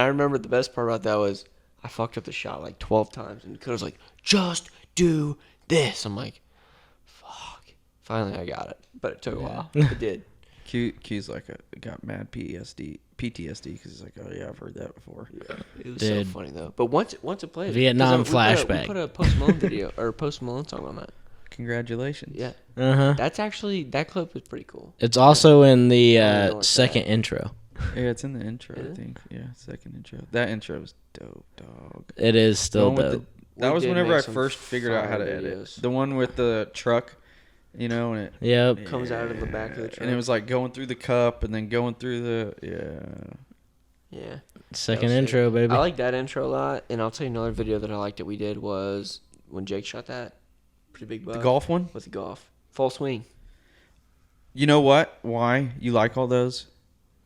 Speaker 4: I remember the best part about that was I fucked up the shot like 12 times, and Dakota's like, "Just do this." I'm like, "Fuck." Finally, I got it, but it took a while. It did.
Speaker 6: Q's like got mad PTSD because he's like, oh yeah, I've heard that before.
Speaker 4: Yeah, it was
Speaker 5: Dude.
Speaker 4: so funny though. But once it played,
Speaker 5: Vietnam
Speaker 4: 'cause we
Speaker 5: flashback.
Speaker 4: put a Post Malone video or a Post Malone song on that.
Speaker 6: Congratulations.
Speaker 4: Yeah,
Speaker 5: Uh-huh.
Speaker 4: that's actually that clip was pretty cool.
Speaker 5: It's also in the
Speaker 4: don't know what's
Speaker 5: second
Speaker 4: that.
Speaker 5: intro.
Speaker 6: Yeah, it's in the intro, I
Speaker 4: Is it?
Speaker 6: think. Yeah, second intro. That intro was dope, dog.
Speaker 5: It is still
Speaker 6: The one with
Speaker 5: dope.
Speaker 6: that
Speaker 4: We
Speaker 6: was
Speaker 4: did
Speaker 6: whenever
Speaker 4: make
Speaker 6: I
Speaker 4: some
Speaker 6: first figured out how to
Speaker 4: fire
Speaker 6: edit.
Speaker 4: videos.
Speaker 6: The one with the truck, and it
Speaker 5: Yep.
Speaker 4: Comes out of the back of the truck.
Speaker 6: and it was like going through the cup and then going through the
Speaker 4: Yeah.
Speaker 5: Second
Speaker 4: That was
Speaker 5: intro,
Speaker 4: sick.
Speaker 5: baby.
Speaker 4: I like that intro a lot, and I'll tell you another video that I liked that we did was when Jake shot that pretty big buck
Speaker 6: the golf one.
Speaker 4: with the golf full swing.
Speaker 6: You know what? Why you like all those?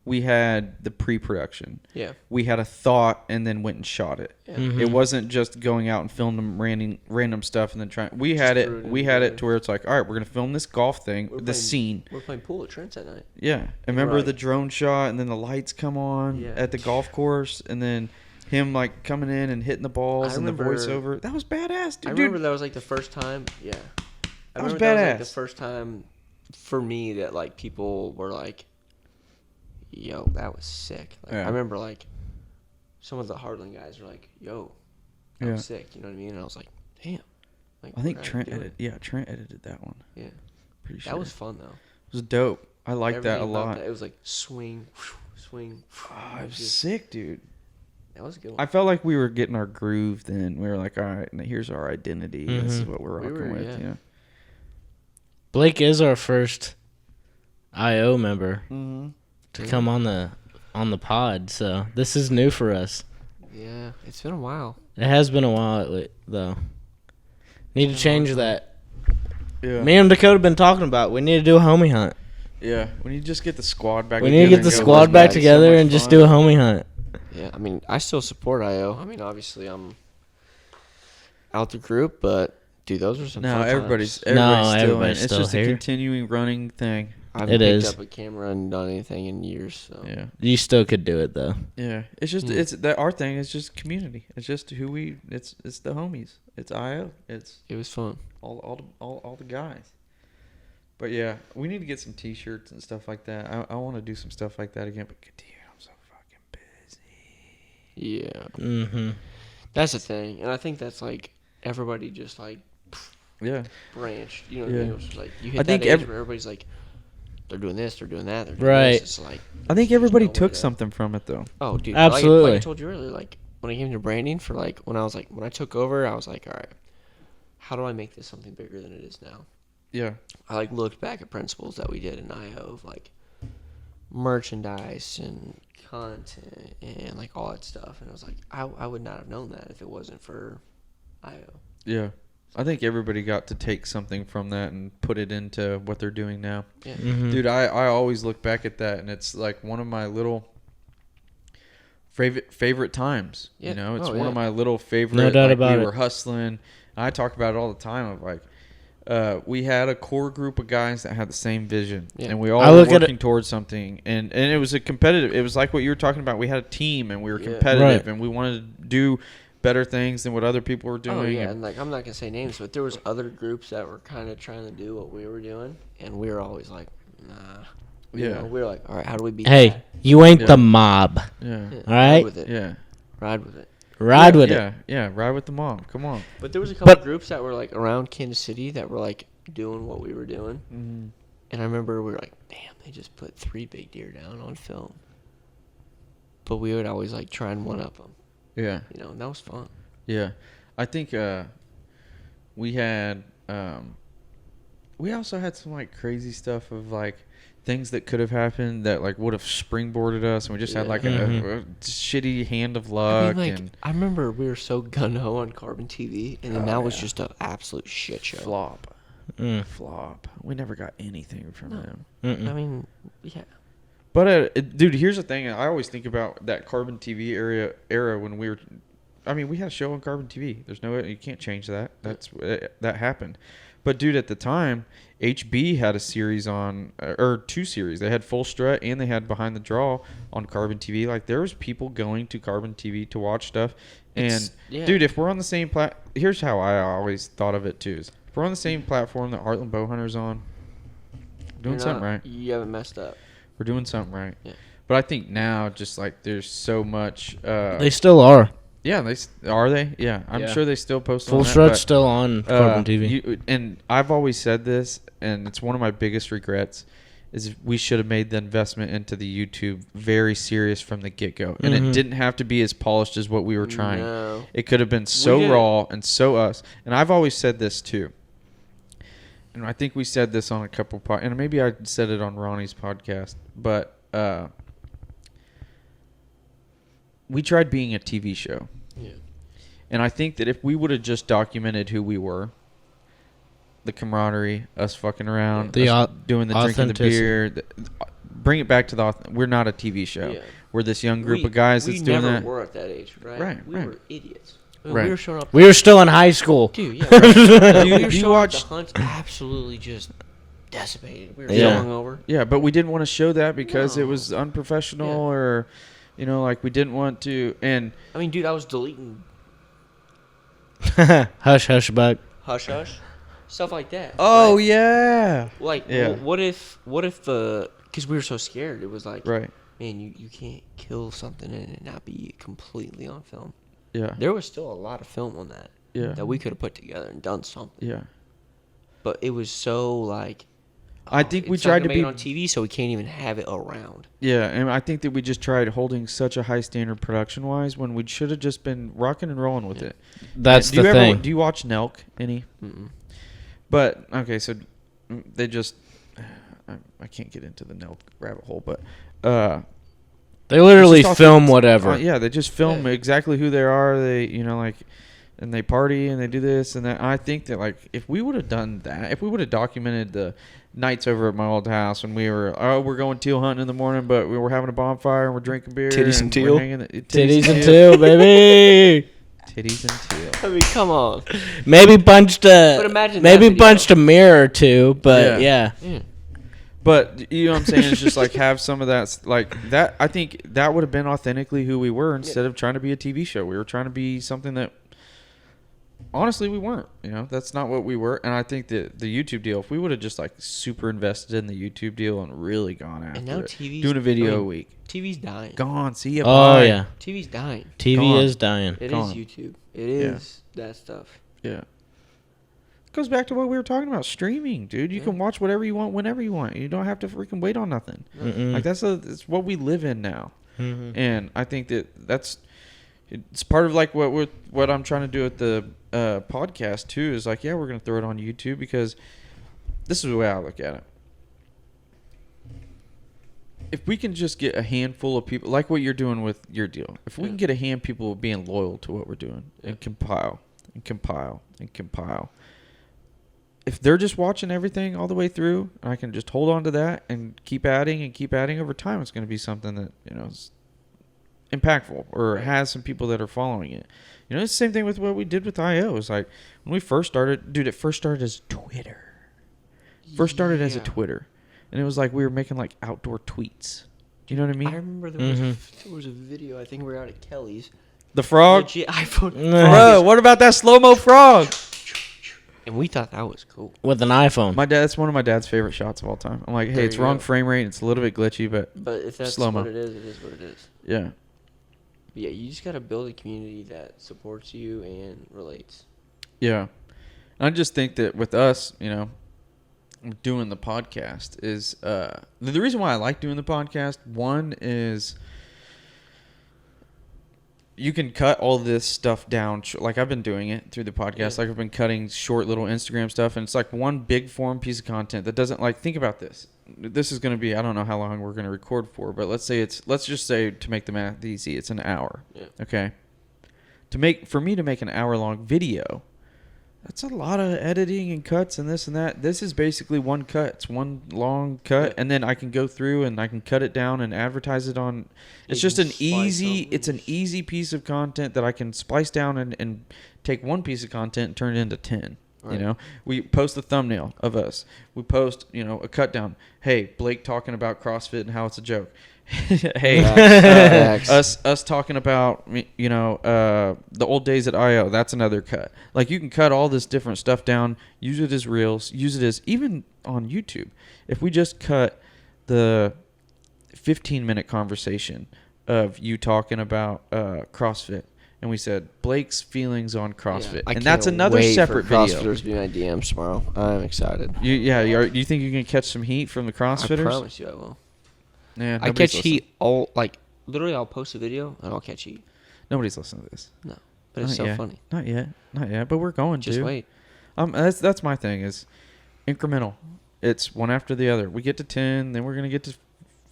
Speaker 6: We had the pre-production.
Speaker 4: Yeah.
Speaker 6: We had a thought and then went and shot it.
Speaker 4: Yeah.
Speaker 5: Mm-hmm.
Speaker 6: It wasn't just going out and filming random stuff and then trying. We had
Speaker 4: threw it
Speaker 6: it.
Speaker 4: in
Speaker 6: We had
Speaker 4: together.
Speaker 6: it to where it's like, all right, we're gonna film this golf thing,
Speaker 4: We're
Speaker 6: the
Speaker 4: playing-
Speaker 6: scene.
Speaker 4: We're playing pool at Trent's that night.
Speaker 6: Yeah, and remember
Speaker 4: Right.
Speaker 6: the drone shot, and then the lights come on
Speaker 4: Yeah.
Speaker 6: at the golf course, and then him like coming in and hitting the balls
Speaker 4: I
Speaker 6: and the
Speaker 4: remember-
Speaker 6: voiceover. That was badass, dude.
Speaker 4: I remember that was like the first time. Yeah. I
Speaker 6: That was
Speaker 4: remember that was like
Speaker 6: badass.
Speaker 4: the first time for me that like people were like, "Yo, that was sick." Like,
Speaker 6: Yeah.
Speaker 4: I remember like some of the Hardland guys were like, "Yo, that
Speaker 6: Yeah.
Speaker 4: was sick." You know what I mean? And I was like, "Damn." Like,
Speaker 6: I think
Speaker 4: we're
Speaker 6: Trent
Speaker 4: doing it.
Speaker 6: edited. Yeah, Trent edited that one.
Speaker 4: Yeah.
Speaker 6: Pretty sure
Speaker 4: That was fun though.
Speaker 6: it was dope. I liked that a
Speaker 4: Everything about
Speaker 6: lot.
Speaker 4: that, it was like swing, swing.
Speaker 6: Oh, it was
Speaker 4: just-
Speaker 6: sick, dude.
Speaker 4: That was a good.
Speaker 6: I
Speaker 4: One.
Speaker 6: felt like we were getting our groove then. We were like, all right, now here's our identity. This is what we're
Speaker 4: We
Speaker 6: rocking
Speaker 4: were,
Speaker 6: with.
Speaker 4: yeah.
Speaker 6: Yeah.
Speaker 5: Blake is our first IO member
Speaker 6: Mm-hmm.
Speaker 5: to come on the pod, so this is new for us.
Speaker 4: Yeah, it's been a while.
Speaker 5: It has been a while though. Need to change that.
Speaker 6: Yeah.
Speaker 5: Me and Dakota been talking about. We need to do a homie hunt.
Speaker 6: Yeah. When you just get the squad back.
Speaker 5: We need to get
Speaker 6: together
Speaker 5: the
Speaker 6: and go,
Speaker 5: squad
Speaker 6: "Let's
Speaker 5: back
Speaker 6: make so
Speaker 5: together
Speaker 6: much
Speaker 5: and just
Speaker 6: fun."
Speaker 5: do a homie hunt.
Speaker 4: Yeah, I mean, I still support IO. I mean, obviously, I'm out the group, but dude, those are some.
Speaker 6: No,
Speaker 4: fun
Speaker 6: everybody's
Speaker 4: times.
Speaker 5: No,
Speaker 6: still in.
Speaker 5: everybody's
Speaker 6: It's
Speaker 5: still
Speaker 6: just
Speaker 5: here.
Speaker 6: a continuing running thing.
Speaker 4: I haven't
Speaker 5: It
Speaker 4: picked
Speaker 5: is.
Speaker 4: up a camera and done anything in years. So
Speaker 6: Yeah.
Speaker 5: You still could do it though.
Speaker 6: Yeah. It's just it's that our thing is just community. It's just who we it's the homies. It's IO. It's
Speaker 4: it was fun.
Speaker 6: all the guys. But yeah, we need to get some T-shirts and stuff like that. I want to do some stuff like that again. But dude, I'm so fucking busy.
Speaker 4: Yeah,
Speaker 5: Mm-hmm.
Speaker 4: that's the thing, and I think that's like everybody just like
Speaker 6: Yeah.
Speaker 4: branched. You know what
Speaker 6: Yeah.
Speaker 4: I mean? It was like you hit
Speaker 6: I
Speaker 4: that
Speaker 6: think
Speaker 4: age where everybody's like, they're doing this, they're doing that, they're doing
Speaker 5: Right.
Speaker 4: this. It's like
Speaker 6: I think
Speaker 4: there's
Speaker 6: everybody
Speaker 4: nowhere
Speaker 6: took
Speaker 4: to-
Speaker 6: something from it though.
Speaker 4: Oh, dude,
Speaker 5: Absolutely.
Speaker 4: Like I told you earlier, like when I came to branding for like when I took over, I was like, all right, how do I make this something bigger than it is now?
Speaker 6: Yeah.
Speaker 4: I like looked back at principles that we did in IO of like merchandise and content and like all that stuff, and I was like, I would not have known that if it wasn't for IO.
Speaker 6: Yeah. I think everybody got to take something from that and put it into what they're doing now.
Speaker 4: Yeah.
Speaker 5: Mm-hmm.
Speaker 6: Dude, I always look back at that, and it's like one of my little favorite times.
Speaker 4: Yeah.
Speaker 6: You know, it's
Speaker 4: Oh,
Speaker 6: one
Speaker 4: yeah.
Speaker 6: of my little favorite.
Speaker 5: No doubt
Speaker 6: like,
Speaker 5: about
Speaker 6: we
Speaker 5: it.
Speaker 6: were hustling. I talk about it all the time. Of like, we had a core group of guys that had the same vision,
Speaker 4: Yeah.
Speaker 6: and we all
Speaker 5: I
Speaker 6: were
Speaker 5: look at
Speaker 6: working towards something. And it was a competitive. It was like what you were talking about. We had a team, and we were
Speaker 4: Yeah.
Speaker 6: competitive,
Speaker 5: Right.
Speaker 6: and we wanted to do better things than what other people were doing.
Speaker 4: Oh yeah,
Speaker 6: and-
Speaker 4: and like I'm not gonna say names, but there was other groups that were kind of trying to do what we were doing, and we were always like, nah. You
Speaker 6: Yeah.
Speaker 4: know, we were like, all right, how do we beat
Speaker 5: Hey,
Speaker 4: that?
Speaker 5: you ain't
Speaker 6: Yeah.
Speaker 5: the mob.
Speaker 6: yeah.
Speaker 4: Yeah,
Speaker 5: All right.
Speaker 4: Ride with it.
Speaker 6: Yeah.
Speaker 4: Ride with it.
Speaker 5: Ride with it.
Speaker 6: Yeah, yeah, ride with the mom. Come on.
Speaker 4: But there was a couple
Speaker 5: But-
Speaker 4: groups that were like around Kansas City that were like doing what we were doing,
Speaker 6: Mm-hmm.
Speaker 4: and I remember we were like, damn, they just put 3 big deer down on film. But we would always like try and one up them,
Speaker 6: Yeah,
Speaker 4: you know, and that was fun.
Speaker 6: yeah. I think we had we also had some like crazy stuff of like things that could have happened that like would have springboarded us, and we just had like
Speaker 5: Mhm.
Speaker 6: a shitty hand of
Speaker 4: I
Speaker 6: luck.
Speaker 4: mean, like,
Speaker 6: and
Speaker 4: I remember we were so gun-ho on Carbon TV, and then
Speaker 6: Oh,
Speaker 4: that was
Speaker 6: yeah.
Speaker 4: just an absolute shit show.
Speaker 6: flop,
Speaker 5: Mm.
Speaker 6: flop. We never got anything from
Speaker 4: No.
Speaker 6: them.
Speaker 5: Mm-mm.
Speaker 4: I mean, yeah.
Speaker 6: But dude, here's the thing. I always think about that Carbon TV era when we were. I mean, we had a show on Carbon TV. There's no, you can't change that. That happened. But dude, at the time, HB had a series on, or 2 series. They had Full Strut and they had Behind the Draw on Carbon TV. Like there was people going to Carbon TV to watch stuff. And
Speaker 4: It's- yeah.
Speaker 6: dude, if we're on the same here's how I always thought of it too: is if we're on the same platform that Heartland Bowhunter's on, we're doing
Speaker 4: You're
Speaker 6: something
Speaker 4: not-
Speaker 6: right.
Speaker 4: You haven't messed up.
Speaker 6: We're doing something right.
Speaker 4: Yeah.
Speaker 6: But I think now, just like there's so much.
Speaker 5: They still are.
Speaker 6: Yeah, are they? Yeah, I'm
Speaker 5: Yeah.
Speaker 6: sure they still post.
Speaker 5: Full
Speaker 6: on that,
Speaker 5: Strut's
Speaker 6: but,
Speaker 5: still on Carbon TV.
Speaker 6: And I've always said this, and it's one of my biggest regrets, is we should have made the investment into the YouTube very serious from the get go, and it
Speaker 5: Mhm.
Speaker 6: didn't have to be as polished as what we were trying.
Speaker 4: No.
Speaker 6: It could have been so
Speaker 4: did.
Speaker 6: raw and so us. And I've always said this too. And I think we said this on a couple and maybe I said it on Ronnie's podcast, but we tried being a TV show.
Speaker 4: Yeah.
Speaker 6: And I think that if we would have just documented who we were, the camaraderie, us fucking around,
Speaker 5: The
Speaker 6: us doing the drinking the
Speaker 5: authenticity.
Speaker 6: beer, bring it back to we're not a TV show.
Speaker 4: Yeah.
Speaker 6: We're this young group of guys that's doing
Speaker 4: We
Speaker 6: that.
Speaker 4: never were at that age, right?
Speaker 6: Right,
Speaker 4: We
Speaker 6: right.
Speaker 4: were idiots. I mean,
Speaker 6: Right.
Speaker 4: We were showing up.
Speaker 5: We were still in high school.
Speaker 4: Dude, yeah. Right.
Speaker 6: Do
Speaker 4: we
Speaker 6: you
Speaker 4: were showing
Speaker 6: watch-
Speaker 4: up to hunts absolutely just decimated. We were
Speaker 5: Yeah.
Speaker 4: so hungover.
Speaker 6: Yeah, but we didn't want to show that because it
Speaker 4: No.
Speaker 6: was unprofessional
Speaker 4: Yeah.
Speaker 6: or, like we didn't want to. And
Speaker 4: I mean, dude, I was deleting
Speaker 5: Hush, hush, bug.
Speaker 4: Hush Hush, stuff like that.
Speaker 6: oh
Speaker 4: right?
Speaker 6: yeah,
Speaker 4: Like,
Speaker 6: Yeah.
Speaker 4: what if because we were so scared, it was like,
Speaker 6: right,
Speaker 4: man, you can't kill something and it not be completely on film.
Speaker 6: yeah,
Speaker 4: There was still a lot of film on that
Speaker 6: yeah,
Speaker 4: that we could have put together and done something.
Speaker 6: yeah.
Speaker 4: But it was so like,
Speaker 6: I think we
Speaker 4: it's not
Speaker 6: tried
Speaker 4: gonna
Speaker 6: to
Speaker 4: make
Speaker 6: be
Speaker 4: it on TV, so we can't even have it around.
Speaker 6: Yeah, and I think that we just tried holding such a high standard production wise when we should have just been rocking and rolling with it.
Speaker 5: That's
Speaker 6: do
Speaker 5: the
Speaker 6: you
Speaker 5: thing.
Speaker 6: Do you watch Nelk any?
Speaker 4: Mm-mm.
Speaker 6: But okay, so they just I can't get into the Nelk rabbit hole, but
Speaker 5: They literally
Speaker 6: it's just
Speaker 5: film
Speaker 6: authentic-
Speaker 5: whatever.
Speaker 6: yeah, they just film
Speaker 4: Yeah.
Speaker 6: exactly who they are. They and they party and they do this and that. I think that like if we would have done that, if we would have documented the nights over at my old house when we're going teal hunting in the morning, but we were having a bonfire and we're drinking beer,
Speaker 4: Titties and
Speaker 6: we're
Speaker 4: teal?
Speaker 6: hanging-
Speaker 5: Titties and two, baby.
Speaker 6: titties and teal.
Speaker 4: I mean, come on.
Speaker 5: Maybe punched
Speaker 4: But imagine
Speaker 5: maybe
Speaker 4: that video.
Speaker 5: punched a mirror or two, but yeah.
Speaker 4: Yeah.
Speaker 6: But you know what I'm saying? It's just like have some of that, like that. I think that would have been authentically who we were instead of trying to be a TV show. We were trying to be something that honestly we weren't. That's not what we were. And I think that the YouTube deal, if we would have just like super invested in the YouTube deal and really gone after
Speaker 4: And now
Speaker 6: it,
Speaker 4: TV's
Speaker 6: doing a video a
Speaker 4: I mean,
Speaker 6: week,
Speaker 4: TV's dying.
Speaker 6: gone. See you.
Speaker 5: Oh
Speaker 6: bye.
Speaker 5: yeah.
Speaker 4: TV's dying.
Speaker 5: TV
Speaker 6: Gone.
Speaker 5: is dying.
Speaker 4: It is
Speaker 6: Gone.
Speaker 4: YouTube. It is that stuff.
Speaker 6: Yeah. Goes back to what we were talking about, streaming, dude. You
Speaker 4: Yeah.
Speaker 6: can watch whatever you want whenever you want. You don't have to freaking wait on nothing.
Speaker 5: Mm-mm.
Speaker 6: Like it's what we live in now.
Speaker 5: Mhm.
Speaker 6: And I think it's part of like what I'm trying to do at the podcast too is like, yeah, we're going to throw it on YouTube because this is the way I look at it. If we can just get a handful of people, like what you're doing with your deal, if we can get a hand of people being loyal to what we're doing and compile, and compile and compile. If they're just watching everything all the way through, I can just hold on to that and keep adding over time. It's going to be something that, is impactful or has some people that are following it. It's the same thing with what we did with IO. It's like when we first started, dude, it first started as Twitter. First started as a Twitter. And it was like we were making like outdoor tweets. Do you know what I mean?
Speaker 4: I remember there was a video. I think we were out at Kelly's.
Speaker 6: The frog?
Speaker 4: Legit iPhone.
Speaker 6: Bro, what about that slow-mo frog?
Speaker 4: And we thought that was cool.
Speaker 5: With an iPhone.
Speaker 6: That's one of my dad's favorite shots of all time. I'm like, hey, it's wrong frame rate. It's a little bit glitchy, but
Speaker 4: if that's
Speaker 6: slow-mo.
Speaker 4: what it is what it is.
Speaker 6: Yeah.
Speaker 4: But yeah, you just got to build a community that supports you and relates.
Speaker 6: Yeah. I just think that with us, doing the podcast is the reason why I like doing the podcast. One is you can cut all this stuff down. Like I've been doing it through the podcast.
Speaker 4: Yeah.
Speaker 6: Like I've been cutting short little Instagram stuff, and it's like one big form piece of content that doesn't like. Think about this. This is going to be, I don't know how long we're going to record for, but let's just say to make the math easy, it's an hour.
Speaker 4: Yeah.
Speaker 6: Okay. For me to make an hour long video, that's a lot of editing and cuts and this and that. This is basically one cut. It's one long cut, and then I can go through and I can cut it down and advertise it on. It's just an easy piece of content that I can splice down and take one piece of content and turn it into 10. Right. We post the thumbnail of us. We post, a cut down. Hey, Blake talking about CrossFit and how it's a joke. Hey, us talking about, the old days at IO. That's another cut. Like you can cut all this different stuff down, use it as reels, use it as even on YouTube. If we just cut the 15-minute conversation of you talking about CrossFit, and we said Blake's feelings on CrossFit, and that's another separate video.
Speaker 4: CrossFitters be my DMs tomorrow. I'm excited.
Speaker 6: You think you can catch some heat from the CrossFitters?
Speaker 4: I promise you, I will.
Speaker 6: Yeah,
Speaker 4: I catch heat literally. I'll post a video and I'll catch heat.
Speaker 6: Nobody's listening to this.
Speaker 4: No, but it's so funny.
Speaker 6: Not yet. But we're going to.
Speaker 4: Just wait.
Speaker 6: That's my thing is incremental. It's one after the other. We get to 10, then we're gonna get to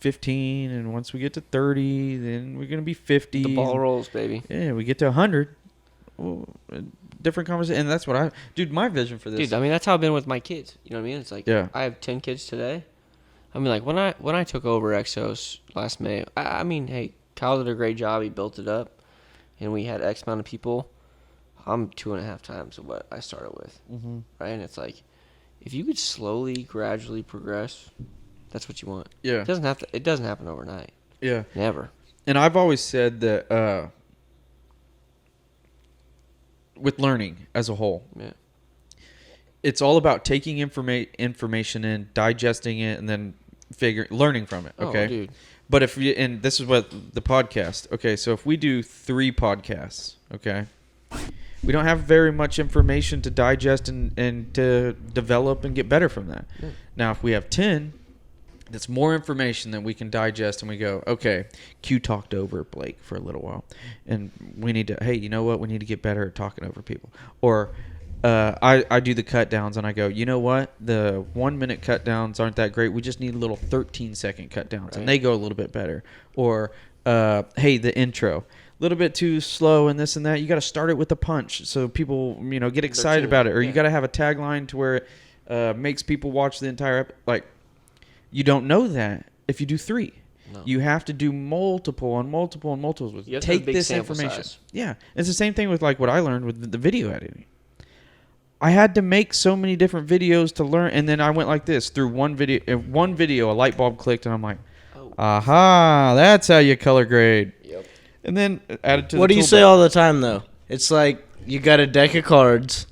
Speaker 6: 15, and once we get to 30, then we're gonna be 50.
Speaker 4: The ball rolls, baby.
Speaker 6: Yeah, we get to 100. Different conversation, and that's what my vision for this.
Speaker 4: Dude, I mean that's how I've been with my kids. You know what I mean? It's like I have 10 kids today. I mean, like when I took over EXOS last May, I mean, hey, Kyle did a great job. He built it up, and we had X amount of people. I'm 2.5 times what I started with, right? And it's like, if you could slowly, gradually progress, that's what you want.
Speaker 6: Yeah,
Speaker 4: it doesn't happen overnight.
Speaker 6: Yeah,
Speaker 4: never.
Speaker 6: And I've always said that with learning as a whole, it's all about taking information in, digesting it, and then learning from it. Okay.
Speaker 4: Oh, dude.
Speaker 6: But and this is what the podcast. Okay, so if we do 3 podcasts, okay, we don't have very much information to digest and to develop and get better from that. Yeah. Now, if we have 10, that's more information that we can digest, and we go, okay, Q talked over Blake for a little while, and we need to, hey, you know what? We need to get better at talking over people. Or I do the cut downs, and I go, you know what? The 1-minute cut downs aren't that great. We just need little 13-second cut downs, and they go a little bit better. Or, hey, the intro, a little bit too slow and this and that. You got to start it with a punch so people, get excited about it. Or you got to have a tagline to where it makes people watch the entire like. You don't know that if you do 3. No. You have to do multiple and multiple and multiples. Take this information. Size. Yeah, it's the same thing with like what I learned with the video editing. I had to make so many different videos to learn, and then I went like this through one video. In one video, a light bulb clicked, and I'm like, "Aha! That's how you color grade." Yep. And then added to.
Speaker 5: What do you say all the time though? It's like you got a deck of cards,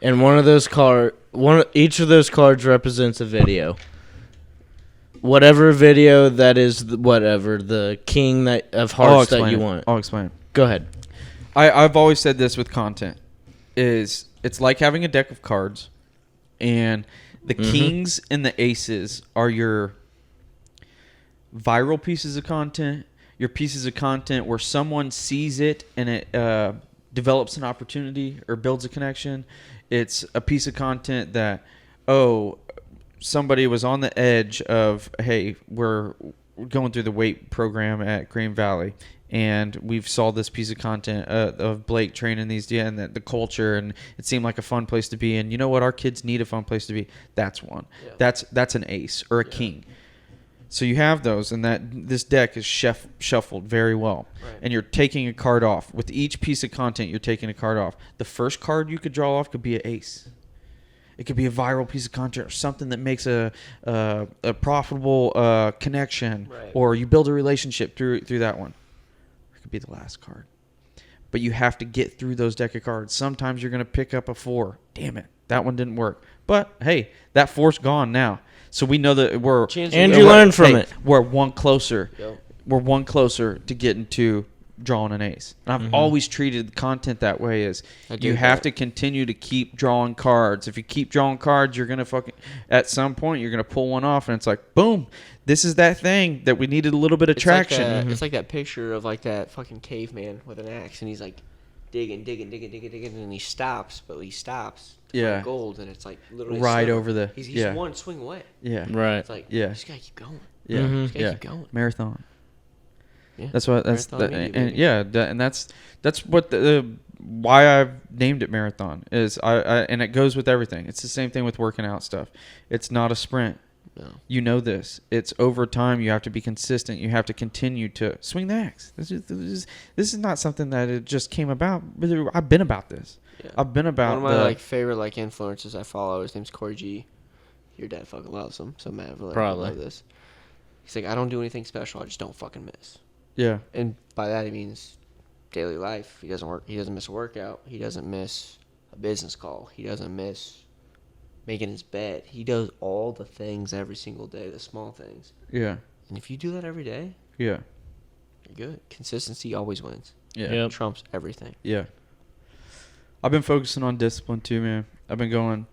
Speaker 5: and each of those cards represents a video. Whatever video that is, the king of hearts that you want.
Speaker 6: I'll explain.
Speaker 5: Go ahead.
Speaker 6: I've always said this with content is it's like having a deck of cards, and the kings and the aces are your viral pieces of content, your pieces of content where someone sees it and it develops an opportunity or builds a connection. It's a piece of content that, somebody was on the edge of, hey, we're going through the weight program at Green Valley, and we've saw this piece of content of Blake training these, and the culture, and it seemed like a fun place to be. And you know what? Our kids need a fun place to be. That's one.
Speaker 4: Yeah.
Speaker 6: That's an ace or a king. So you have those, and that this deck is shuffled very well.
Speaker 4: Right.
Speaker 6: And you're taking a card off. With each piece of content, you're taking a card off. The first card you could draw off could be an ace. It could be a viral piece of content or something that makes a profitable connection,
Speaker 4: Right.
Speaker 6: or you build a relationship through that one. It could be the last card. But you have to get through those deck of cards. Sometimes you're going to pick up a 4. Damn it, that one didn't work. But hey, that 4's gone now. So we know that we're
Speaker 5: And you learn from it.
Speaker 6: We're one closer.
Speaker 4: Yep.
Speaker 6: We're one closer to getting to drawing an ace. And I've always treated content that way. Is you have to continue to keep drawing cards. If you keep drawing cards, you're gonna at some point you're gonna pull one off, and it's like boom, this is that thing that we needed a little bit of traction.
Speaker 4: It's like that picture of like that fucking caveman with an axe, and he's like digging, and he stops, but he stops.
Speaker 6: Yeah.
Speaker 4: For gold, and it's like literally
Speaker 6: Right
Speaker 4: sliver.
Speaker 6: over the-
Speaker 4: He's
Speaker 6: yeah.
Speaker 4: one swing away.
Speaker 6: Yeah.
Speaker 5: Right.
Speaker 4: It's like
Speaker 6: Yeah.
Speaker 4: you just gotta keep going.
Speaker 6: Yeah.
Speaker 5: Mhm.
Speaker 4: Just gotta
Speaker 6: Yeah.
Speaker 4: keep going.
Speaker 6: Marathon.
Speaker 4: Yeah.
Speaker 6: That's what that's
Speaker 4: Marathon media,
Speaker 6: and
Speaker 4: baby.
Speaker 6: yeah, and that's what why I've named it marathon is I and it goes with everything. It's the same thing with working out stuff. It's not a sprint.
Speaker 4: No.
Speaker 6: You know this. It's over time. You have to be consistent. You have to continue to swing the axe. This is not something that it just came about. I've been about this.
Speaker 4: Yeah.
Speaker 6: I've been about
Speaker 4: One of my favorite influencers I follow. His name's Corey G. Your dad fucking loves him, so Matt really
Speaker 5: Probably.
Speaker 4: love this. He's like, I don't do anything special. I just don't fucking miss.
Speaker 6: yeah.
Speaker 4: And by that he means daily life. He doesn't work. He doesn't miss a workout. He doesn't miss a business call. He doesn't miss making his bed. He does all the things every single day, the small things.
Speaker 6: Yeah.
Speaker 4: And if you do that every day,
Speaker 6: Yeah.
Speaker 4: you're good. Consistency always wins.
Speaker 6: Yeah.
Speaker 5: Yep.
Speaker 4: Trumps everything.
Speaker 6: Yeah. I've been focusing on discipline too, man. I've been going,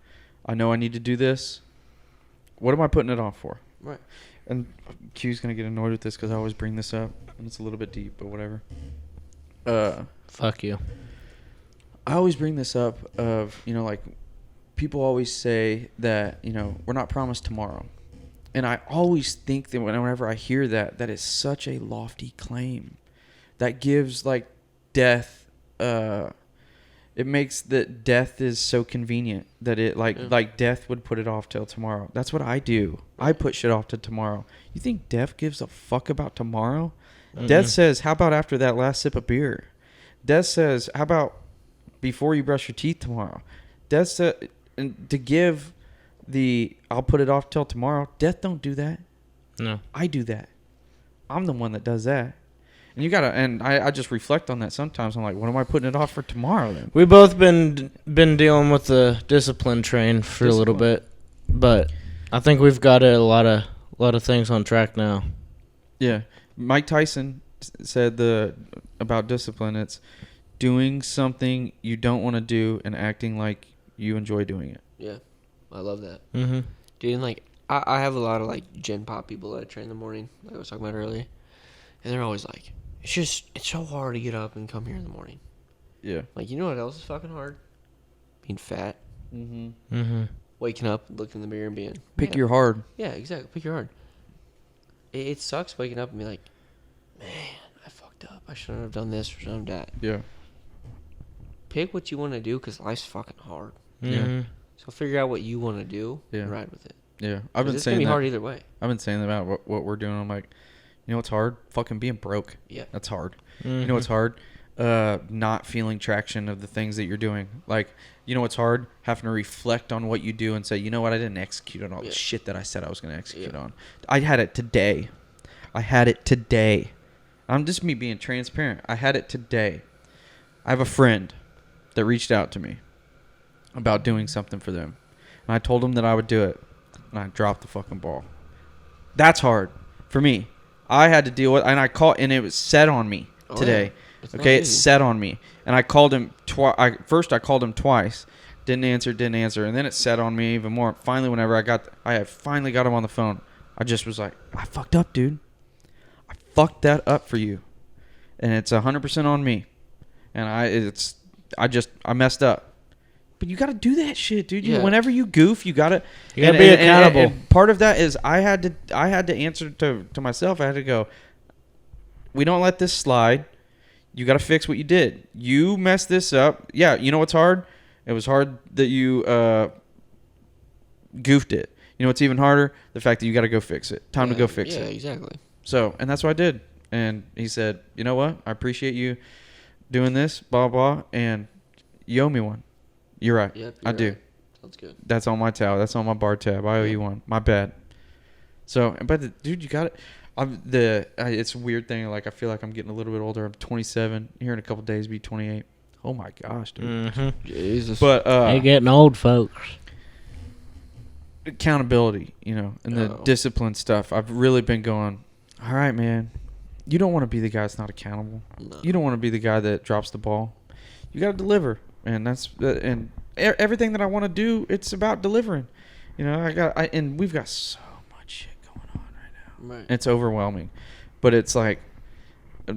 Speaker 6: I know I need to do this. What am I putting it off for?
Speaker 4: Right.
Speaker 6: And Q's going to get annoyed with this because I always bring this up. And it's a little bit deep, but whatever.
Speaker 5: Fuck you.
Speaker 6: I always bring this up of, people always say that, we're not promised tomorrow. And I always think that whenever I hear that, that is such a lofty claim. That gives, death, it makes that death is so convenient that it, like death would put it off till tomorrow. That's what I do. I put shit off to tomorrow. You think death gives a fuck about tomorrow? Death says, how about after that last sip of beer? Death says, how about before you brush your teeth tomorrow? Death said, and to give I'll put it off till tomorrow. Death don't do that.
Speaker 5: No.
Speaker 6: I do that. I'm the one that does that. And you gotta, and I just reflect on that sometimes. I'm like, what am I putting it off for tomorrow then?
Speaker 5: We both been dealing with the discipline train for a little bit, but I think we've got a lot of things on track now.
Speaker 6: Yeah, Mike Tyson said about discipline. It's doing something you don't want to do and acting like you enjoy doing it.
Speaker 4: Yeah. I love that.
Speaker 5: Mm-hmm.
Speaker 4: Dude, and I have a lot of Gen Pop people that I train in the morning, like I was talking about earlier. And they're always like, it's so hard to get up and come here in the morning.
Speaker 6: Yeah.
Speaker 4: Like, you know what else is fucking hard? Being fat.
Speaker 6: Mm-hmm.
Speaker 5: Mm-hmm.
Speaker 4: Waking up, looking in the mirror and being...
Speaker 6: Pick
Speaker 4: "Man."
Speaker 6: your hard.
Speaker 4: Yeah, exactly. Pick your hard. It sucks waking up and be like, man, I fucked up. I shouldn't have done this or shouldn't have done that.
Speaker 6: Yeah.
Speaker 4: Pick what you want to do because life's fucking hard.
Speaker 5: Mm-hmm.
Speaker 4: So figure out what you want to do and ride with it.
Speaker 6: Yeah. I've been
Speaker 4: It's
Speaker 6: saying
Speaker 4: going to be
Speaker 6: that.
Speaker 4: hard either way.
Speaker 6: I've been saying about what we're doing. I'm like, you know what's hard? Fucking being broke.
Speaker 4: Yeah.
Speaker 6: That's hard.
Speaker 5: Mm-hmm.
Speaker 6: You know what's hard? Not feeling traction of the things that you're doing. Like, you know what's hard? Having to reflect on what you do and say, you know what? I didn't execute on all the shit that I said I was going to execute on. I had it today. I'm just me being transparent. I had it today. I have a friend that reached out to me about doing something for them. And I told him that I would do it. And I dropped the fucking ball. That's hard for me. I had to deal with, and and it was set on me today.
Speaker 4: It's not
Speaker 6: Okay, it's
Speaker 4: easy.
Speaker 6: set on me. And I called him first I called him twice. Didn't answer. And then it set on me even more. Finally, whenever I finally got him on the phone, I just was like, I fucked up, dude. I fucked that up for you. And it's 100% on me. And I messed up.
Speaker 3: But you got to do that shit, dude.
Speaker 4: Yeah.
Speaker 3: Whenever you goof, you got to
Speaker 5: You gotta be accountable.
Speaker 3: And part of that is I had to answer to myself. I had to go, we don't let this slide. You got to fix what you did. You messed this up. Yeah, you know what's hard? It was hard that you goofed it. You know what's even harder? The fact that you got to go fix it. Time to go fix
Speaker 4: Yeah,
Speaker 3: it.
Speaker 4: exactly.
Speaker 3: So, and that's what I did. And he said, you know what? I appreciate you doing this, blah, blah, and you owe me one. You're right.
Speaker 4: Yep,
Speaker 3: I
Speaker 4: you're
Speaker 3: do.
Speaker 4: right. That's good.
Speaker 3: That's on my tab. That's on my bar tab. I owe you one. My bad. So, but dude, you got it. It's a weird thing. Like, I feel like I'm getting a little bit older. I'm 27. Here in a couple days, be 28. Oh my gosh, dude.
Speaker 5: Mm-hmm.
Speaker 4: Jesus.
Speaker 3: But
Speaker 5: They getting old, folks.
Speaker 3: accountability, and the discipline stuff. I've really been going, all right, man. You don't want to be the guy that's not accountable.
Speaker 4: No.
Speaker 3: You don't want to be the guy that drops the ball. You got to deliver, and everything that I want to do, it's about delivering. And we've got so much shit going on right now.
Speaker 4: Right.
Speaker 3: It's overwhelming, but it's like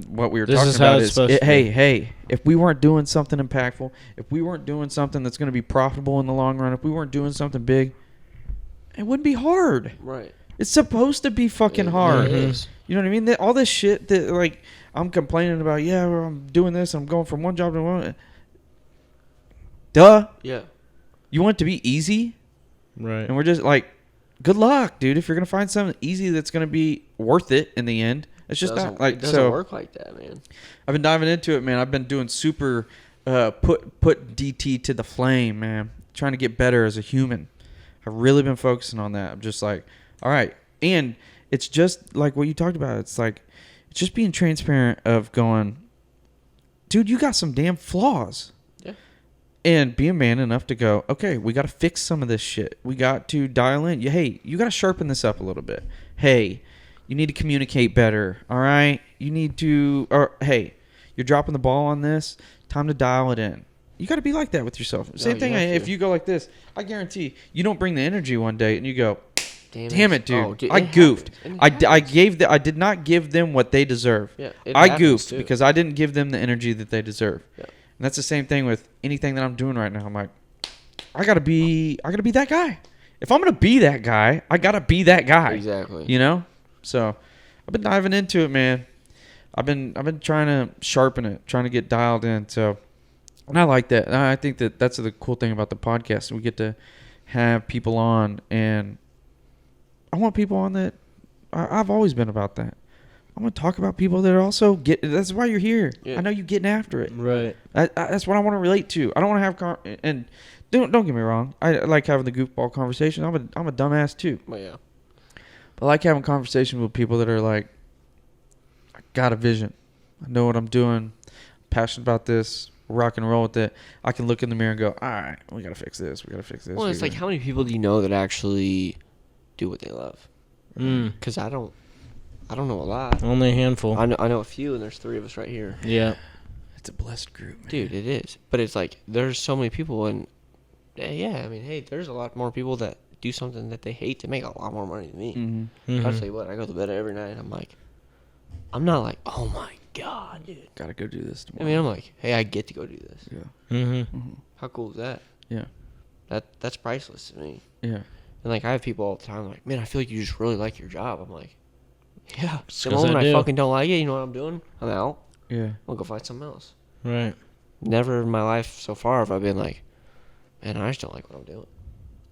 Speaker 3: what we were
Speaker 5: This
Speaker 3: talking
Speaker 5: is how
Speaker 3: about
Speaker 5: it's
Speaker 3: is,
Speaker 5: supposed to be.
Speaker 3: hey, if we weren't doing something impactful, if we weren't doing something that's going to be profitable in the long run, if we weren't doing something big, it wouldn't be hard.
Speaker 4: Right.
Speaker 3: It's supposed to be fucking hard.
Speaker 4: It is.
Speaker 3: You know what I mean? All this shit that, like, I'm complaining about, well, I'm doing this, I'm going from one job to one. Duh.
Speaker 4: Yeah.
Speaker 3: You want it to be easy?
Speaker 5: Right.
Speaker 3: And we're just like, good luck, dude. If you're going to find something easy that's going to be worth it in the end, it's just not like,
Speaker 4: it doesn't work like that, man.
Speaker 3: I've been diving into it, man. I've been doing super put DT to the flame, man. Trying to get better as a human. I've really been focusing on that. I'm just like, all right. And it's just like what you talked about. It's like, it's just being transparent of going, dude, you got some damn flaws.
Speaker 4: Yeah.
Speaker 3: And being man enough to go, okay, we got to fix some of this shit. We got to dial in. Hey, you got to sharpen this up a little bit. Hey, you need to communicate better. All right. You need to, hey, you're dropping the ball on this. Time to dial it in. You got to be like that with yourself. Same thing. If you go like this, I guarantee you don't bring the energy one day and you go, damn it, dude.
Speaker 4: Oh, dude,
Speaker 3: I
Speaker 4: it
Speaker 3: goofed.
Speaker 4: happens.
Speaker 3: I did not give them what they deserve.
Speaker 4: Yeah, it
Speaker 3: I
Speaker 4: happens
Speaker 3: goofed
Speaker 4: too.
Speaker 3: because I didn't give them the energy that they deserve.
Speaker 4: Yeah.
Speaker 3: And that's the same thing with anything that I'm doing right now. I'm like, I gotta be that guy. If I'm gonna be that guy, I gotta be that guy.
Speaker 4: Exactly.
Speaker 3: So I've been diving into it, man. I've been trying to sharpen it, trying to get dialed in. So, and I like that. I think that's the cool thing about the podcast. We get to have people on, and I want people on that. I've always been about that. I want to talk about people that are also that's why you're here.
Speaker 4: Yeah.
Speaker 3: I know you're getting after it.
Speaker 5: Right.
Speaker 3: That's what I want to relate to. I don't want to have and don't get me wrong. I like having the goofball conversation. I'm a dumbass too.
Speaker 4: Well, yeah.
Speaker 3: But I like having conversations with people that are like, I got a vision. I know what I'm doing. I'm passionate about this. Rock and roll with it. I can look in the mirror and go, all right, we got to fix this. We got to fix this.
Speaker 4: Well, it's like, how many people do you know that actually do what they love? Because I don't know a lot.
Speaker 5: Only a handful.
Speaker 4: I know a few, and there's 3 of us right here.
Speaker 5: Yeah.
Speaker 3: It's a blessed group, man.
Speaker 4: Dude, it is. But it's like, there's so many people, and there's a lot more people that do something that they hate to make a lot more money than me.
Speaker 3: Mm-hmm.
Speaker 4: I'll tell you what, I go to bed every night, and I'm not like, oh my God, dude.
Speaker 3: Got to go do this
Speaker 4: I
Speaker 3: tomorrow.
Speaker 4: mean, I'm like, hey, I get to go do this.
Speaker 3: Yeah.
Speaker 5: Mm-hmm.
Speaker 4: How cool is that?
Speaker 3: Yeah.
Speaker 4: That's priceless to me.
Speaker 3: Yeah.
Speaker 4: And like, I have people all the time like, man, I feel like you just really like your job. I'm like, yeah. The
Speaker 5: 'cause
Speaker 4: moment
Speaker 5: I
Speaker 4: I
Speaker 5: do.
Speaker 4: fucking don't like it, you know what I'm doing? I'm out.
Speaker 3: Yeah.
Speaker 4: I'll go find something else.
Speaker 5: Right.
Speaker 4: Never in my life so far have I been like, man, I just don't like what I'm doing.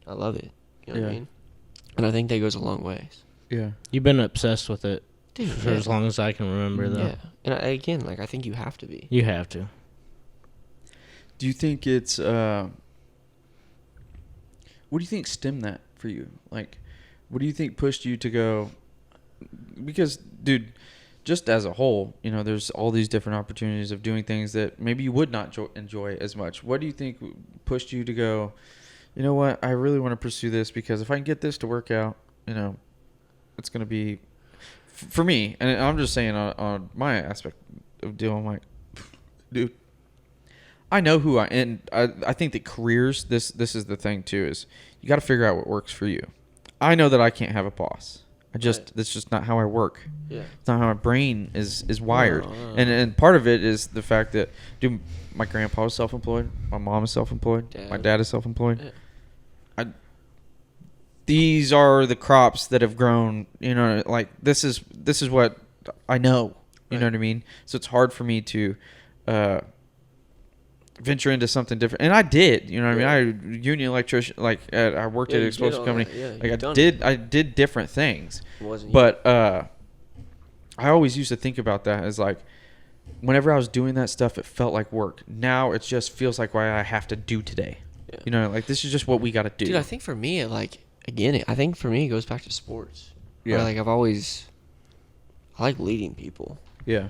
Speaker 4: I love it. You know what I
Speaker 3: Yeah.
Speaker 4: mean? And I think that goes a long ways.
Speaker 3: Yeah.
Speaker 5: You've been obsessed with it
Speaker 4: Dude,
Speaker 5: for
Speaker 4: yeah.
Speaker 5: as long as I can remember, though.
Speaker 4: Yeah. And again, like, I think you have to be.
Speaker 5: You have to.
Speaker 3: Do you think it's what do you think stemmed that for you? Like, what do you think pushed you to go? Because, dude, just as a whole, there's all these different opportunities of doing things that maybe you would not enjoy as much. What do you think pushed you to go, you know what, I really want to pursue this because if I can get this to work out, it's going to be, for me, and I'm just saying on my aspect of deal, I'm like, dude, I know who I think that careers, this is the thing too, is you got to figure out what works for you. I know that I can't have a boss.
Speaker 6: That's just not how I work.
Speaker 4: Yeah.
Speaker 6: It's not how my brain is wired.
Speaker 4: No.
Speaker 6: And part of it is the fact that, dude, my grandpa is self-employed. My mom is self-employed. My dad is self-employed.
Speaker 4: Yeah.
Speaker 6: These are the crops that have grown. You know, like this is what I know. You know what I mean? So it's hard for me to venture into something different. And I did. You know what I mean? I union electrician. I worked at an explosive company. I did different things. But I always used to think about that as like, whenever I was doing that stuff, it felt like work. Now it just feels like what I have to do today. Yeah. You know, like this is just what we got to do.
Speaker 4: Dude, I think for me, I think for me, it goes back to sports.
Speaker 6: Yeah.
Speaker 4: Where, I like leading people.
Speaker 6: Yeah.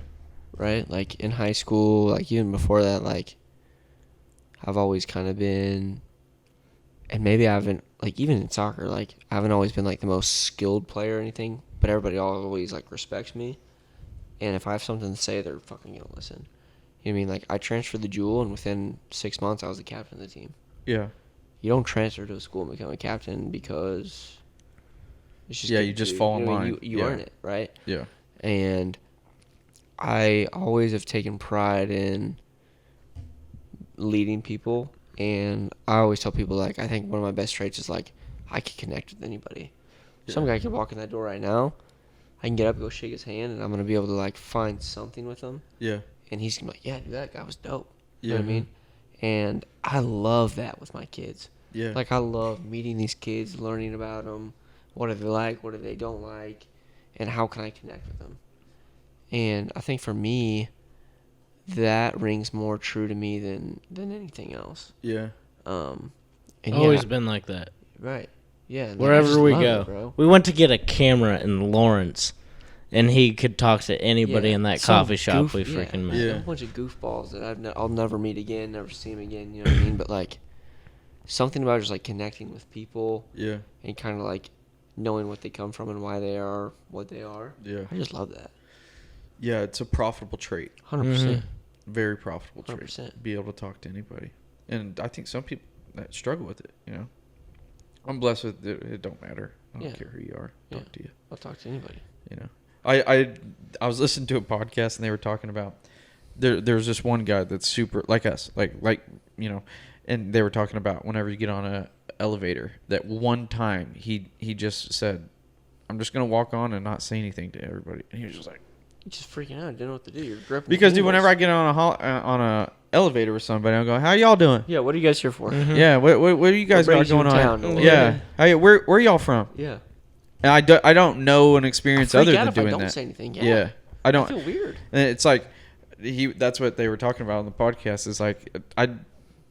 Speaker 4: Right? Like in high school, like even before that, like I've always kind of been, and maybe I haven't, like even in soccer, like I haven't always been like the most skilled player or anything, but everybody always like respects me. And if I have something to say, they're fucking gonna listen. You know what I mean? Like I transferred the Jewel, and within 6 months, I was the captain of the team.
Speaker 6: Yeah.
Speaker 4: You don't transfer to a school and become a captain because it's just
Speaker 6: you just fall in line.
Speaker 4: You earn it, right?
Speaker 6: Yeah.
Speaker 4: And I always have taken pride in leading people, and I always tell people, like, I think one of my best traits is, like, I can connect with anybody. Yeah. Some guy can walk in that door right now, I can get up and go shake his hand, and I'm going to be able to, like, find something with him.
Speaker 6: Yeah.
Speaker 4: And he's going to be like, yeah, dude, that guy was dope. You know what I mean? And I love that with my kids.
Speaker 6: Yeah.
Speaker 4: Like, I love meeting these kids, learning about them. What do they like? What do they don't like? And how can I connect with them? And I think for me, that rings more true to me than anything else.
Speaker 6: Yeah.
Speaker 4: And
Speaker 5: Always been like that.
Speaker 4: Right. Yeah.
Speaker 5: Wherever we go. We went to get a camera in Lawrence, and he could talk to anybody in that coffee shop we freaking met.
Speaker 4: Yeah. A bunch of goofballs that I'll never meet again, never see him again, you know what I mean? But, like, something about just, like, connecting with people.
Speaker 6: Yeah.
Speaker 4: And kind of, like, knowing what they come from and why they are what they are.
Speaker 6: Yeah.
Speaker 4: I just love that.
Speaker 6: Yeah, it's a profitable trait.
Speaker 4: 100%.
Speaker 6: Very profitable
Speaker 4: 100%.
Speaker 6: trait. Be able to talk to anybody. And I think some people that struggle with it, you know. I'm blessed with it. It don't matter. I don't care who you are. Talk to you.
Speaker 4: I'll talk to anybody.
Speaker 6: You know. I was listening to a podcast, and they were talking about there's this one guy that's super like us, like you know, and they were talking about whenever you get on a elevator, that one time he just said, I'm just gonna walk on and not say anything to everybody, and he was just like,
Speaker 4: you're just freaking out. Didn't know what to do. You're gripping.
Speaker 6: Because dude, whenever I get on a elevator with somebody, I'm going, how y'all doing?
Speaker 4: Yeah, what are you guys here for?
Speaker 6: Mm-hmm. Yeah, what do you guys got going on? Yeah, hey, where y'all from?
Speaker 4: Yeah.
Speaker 6: And I don't know an experience other than doing that. I don't
Speaker 4: say anything.
Speaker 6: Yeah, I don't.
Speaker 4: I feel weird.
Speaker 6: And it's like that's what they were talking about on the podcast. Is like I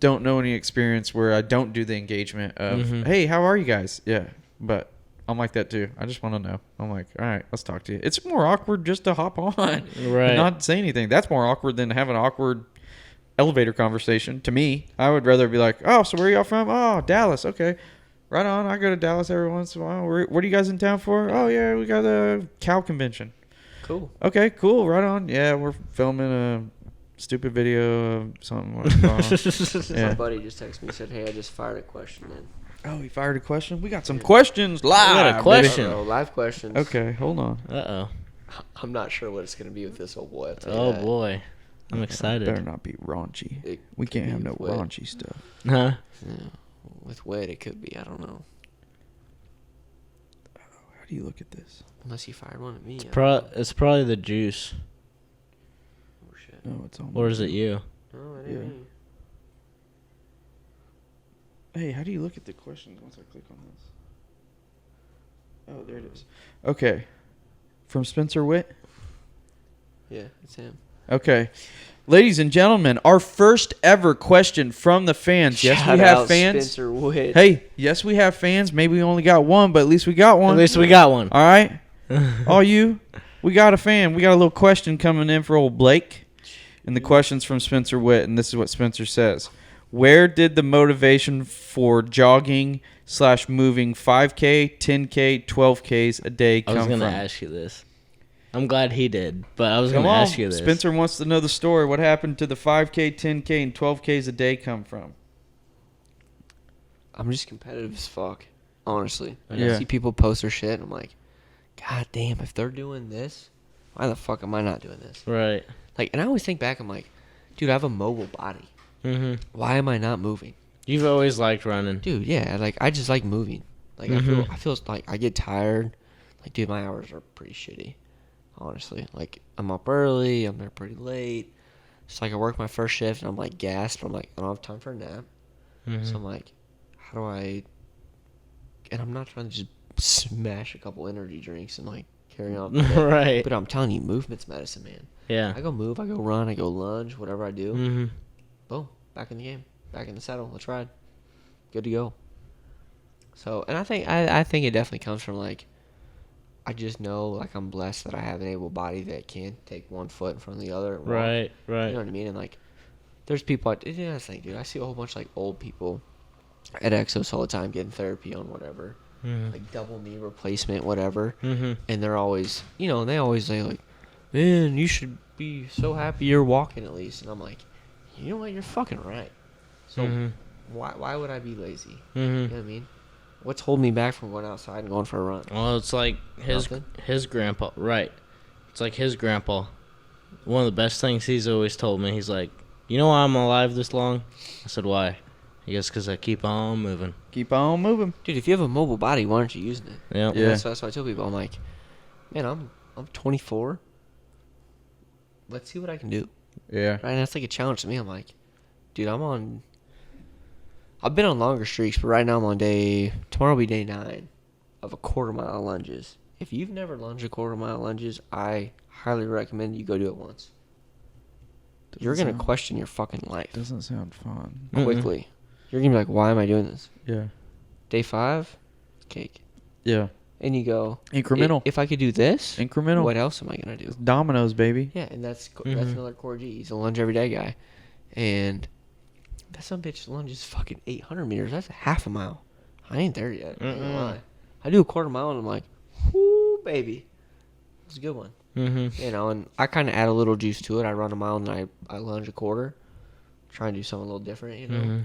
Speaker 6: don't know any experience where I don't do the engagement of hey, how are you guys? Yeah, but I'm like that too. I just want to know. I'm like, all right, let's talk to you. It's more awkward just to hop on and not say anything. That's more awkward than having an awkward elevator conversation. To me, I would rather be like, oh, so where are y'all from? Oh, Dallas. Okay. Right on. I go to Dallas every once in a while. What are you guys in town for? Oh, yeah, we got a cow convention.
Speaker 4: Cool.
Speaker 6: Okay, cool. Right on. Yeah, we're filming a stupid video of something.
Speaker 4: My buddy just texted me and said, hey, I just fired a question in.
Speaker 6: Oh, he fired a question? We got some questions live.
Speaker 5: We got a question.
Speaker 4: Live questions.
Speaker 6: Okay, hold on.
Speaker 5: Uh-oh.
Speaker 4: I'm not sure what it's going to be with this old boy.
Speaker 5: Oh, boy. I'm excited.
Speaker 6: Better not be raunchy. We can't have no raunchy stuff.
Speaker 5: Huh?
Speaker 4: Yeah. With wet, it could be. I don't know.
Speaker 6: How do you look at this?
Speaker 4: Unless he fired one at me.
Speaker 5: It's probably the juice.
Speaker 4: Oh, shit.
Speaker 6: No, it's on.
Speaker 5: Or is it you?
Speaker 4: No, it ain't me.
Speaker 6: Hey, how do you look at the questions once I click on this? Oh, there it is. Okay. From Spencer Witt?
Speaker 4: Yeah, it's him.
Speaker 6: Okay. Ladies and gentlemen, our first ever question from the fans. Yes, we have fans.
Speaker 4: Spencer Witt.
Speaker 6: Hey, yes, we have fans. Maybe we only got one, but at least we got one.
Speaker 5: At least we got one.
Speaker 6: All right. All you, we got a fan. We got a little question coming in for old Blake. And the question's from Spencer Witt, and this is what Spencer says. Where did the motivation for jogging / moving 5K, 10K, 12Ks a day come from?
Speaker 5: I was going to ask you this. I'm glad he did, but I was going to ask you this.
Speaker 6: Spencer wants to know the story. What happened to the 5K, 10K, and 12Ks a day come from?
Speaker 4: I'm just competitive as fuck, honestly.
Speaker 6: Yeah.
Speaker 4: I see people post their shit, and I'm like, God damn, if they're doing this, why the fuck am I not doing this?
Speaker 5: Right.
Speaker 4: Like, and I always think back, I'm like, dude, I have a mobile body.
Speaker 5: Mm-hmm.
Speaker 4: Why am I not moving?
Speaker 5: You've always liked running.
Speaker 4: Dude, yeah, like, I just like moving. Like, I feel like I get tired. Like, dude, my hours are pretty shitty, honestly. Like, I'm up early, I'm there pretty late. It's like I work my first shift, and I'm, like, gassed. I'm like, I don't have time for a nap. So I'm like, how do I... And I'm not trying to just smash a couple energy drinks and, like, carry on.
Speaker 5: Right.
Speaker 4: But I'm telling you, movement's medicine, man.
Speaker 5: Yeah.
Speaker 4: I go move, I go run, I go lunge, whatever I do.
Speaker 5: Mm-hmm.
Speaker 4: Boom, back in the game, back in the saddle. Let's ride. Good to go. So, and I think it definitely comes from, like, I just know, like, I'm blessed that I have an able body that can take one foot in front of the other. And walk.
Speaker 5: Right.
Speaker 4: You know what I mean? And, like, there's people. That's the thing, dude. I see a whole bunch of, like, old people at EXOS all the time getting therapy on whatever, like double knee replacement, whatever. And they're always, you know, and they always say, like, man, you should be so happy you're walking at least. And I'm like, you know what? You're fucking right. So why would I be lazy? You know what I mean? What's holding me back from going outside and going for a run?
Speaker 5: Well, it's like his grandpa. Right. It's like his grandpa. One of the best things he's always told me. He's like, you know why I'm alive this long? I said, why? He goes, because I keep on moving.
Speaker 3: Keep on moving.
Speaker 4: Dude, if you have a mobile body, why aren't you using it?
Speaker 5: Yep.
Speaker 3: Yeah.
Speaker 4: That's what I tell people. I'm like, man, I'm 24. Let's see what I can do.
Speaker 3: Yeah.
Speaker 4: Right? And that's like a challenge to me. I'm like, dude, I've been on longer streaks, but right now I'm on tomorrow will be day 9 of a quarter-mile lunges. If you've never lunged a quarter-mile lunges, I highly recommend you go do it once. You're going to question your fucking life
Speaker 6: Doesn't sound fun.
Speaker 4: quickly. You're going to be like, why am I doing this?
Speaker 6: Yeah.
Speaker 4: Day 5, cake.
Speaker 6: Yeah.
Speaker 4: And you go,
Speaker 6: Incremental.
Speaker 4: If I could do this,
Speaker 6: Incremental.
Speaker 4: what else am I going to do?
Speaker 6: Dominoes, baby.
Speaker 4: Yeah, and that's another core G. He's a lunge every day guy. And that some bitch lunges fucking 800 meters. That's a half a mile. I ain't there yet. I ain't gonna lie. I do a quarter mile and I'm like, whoo, baby. It's a good one. You know, and I kind of add a little juice to it. I run a mile and I lunge a quarter. Try and do something a little different, you know.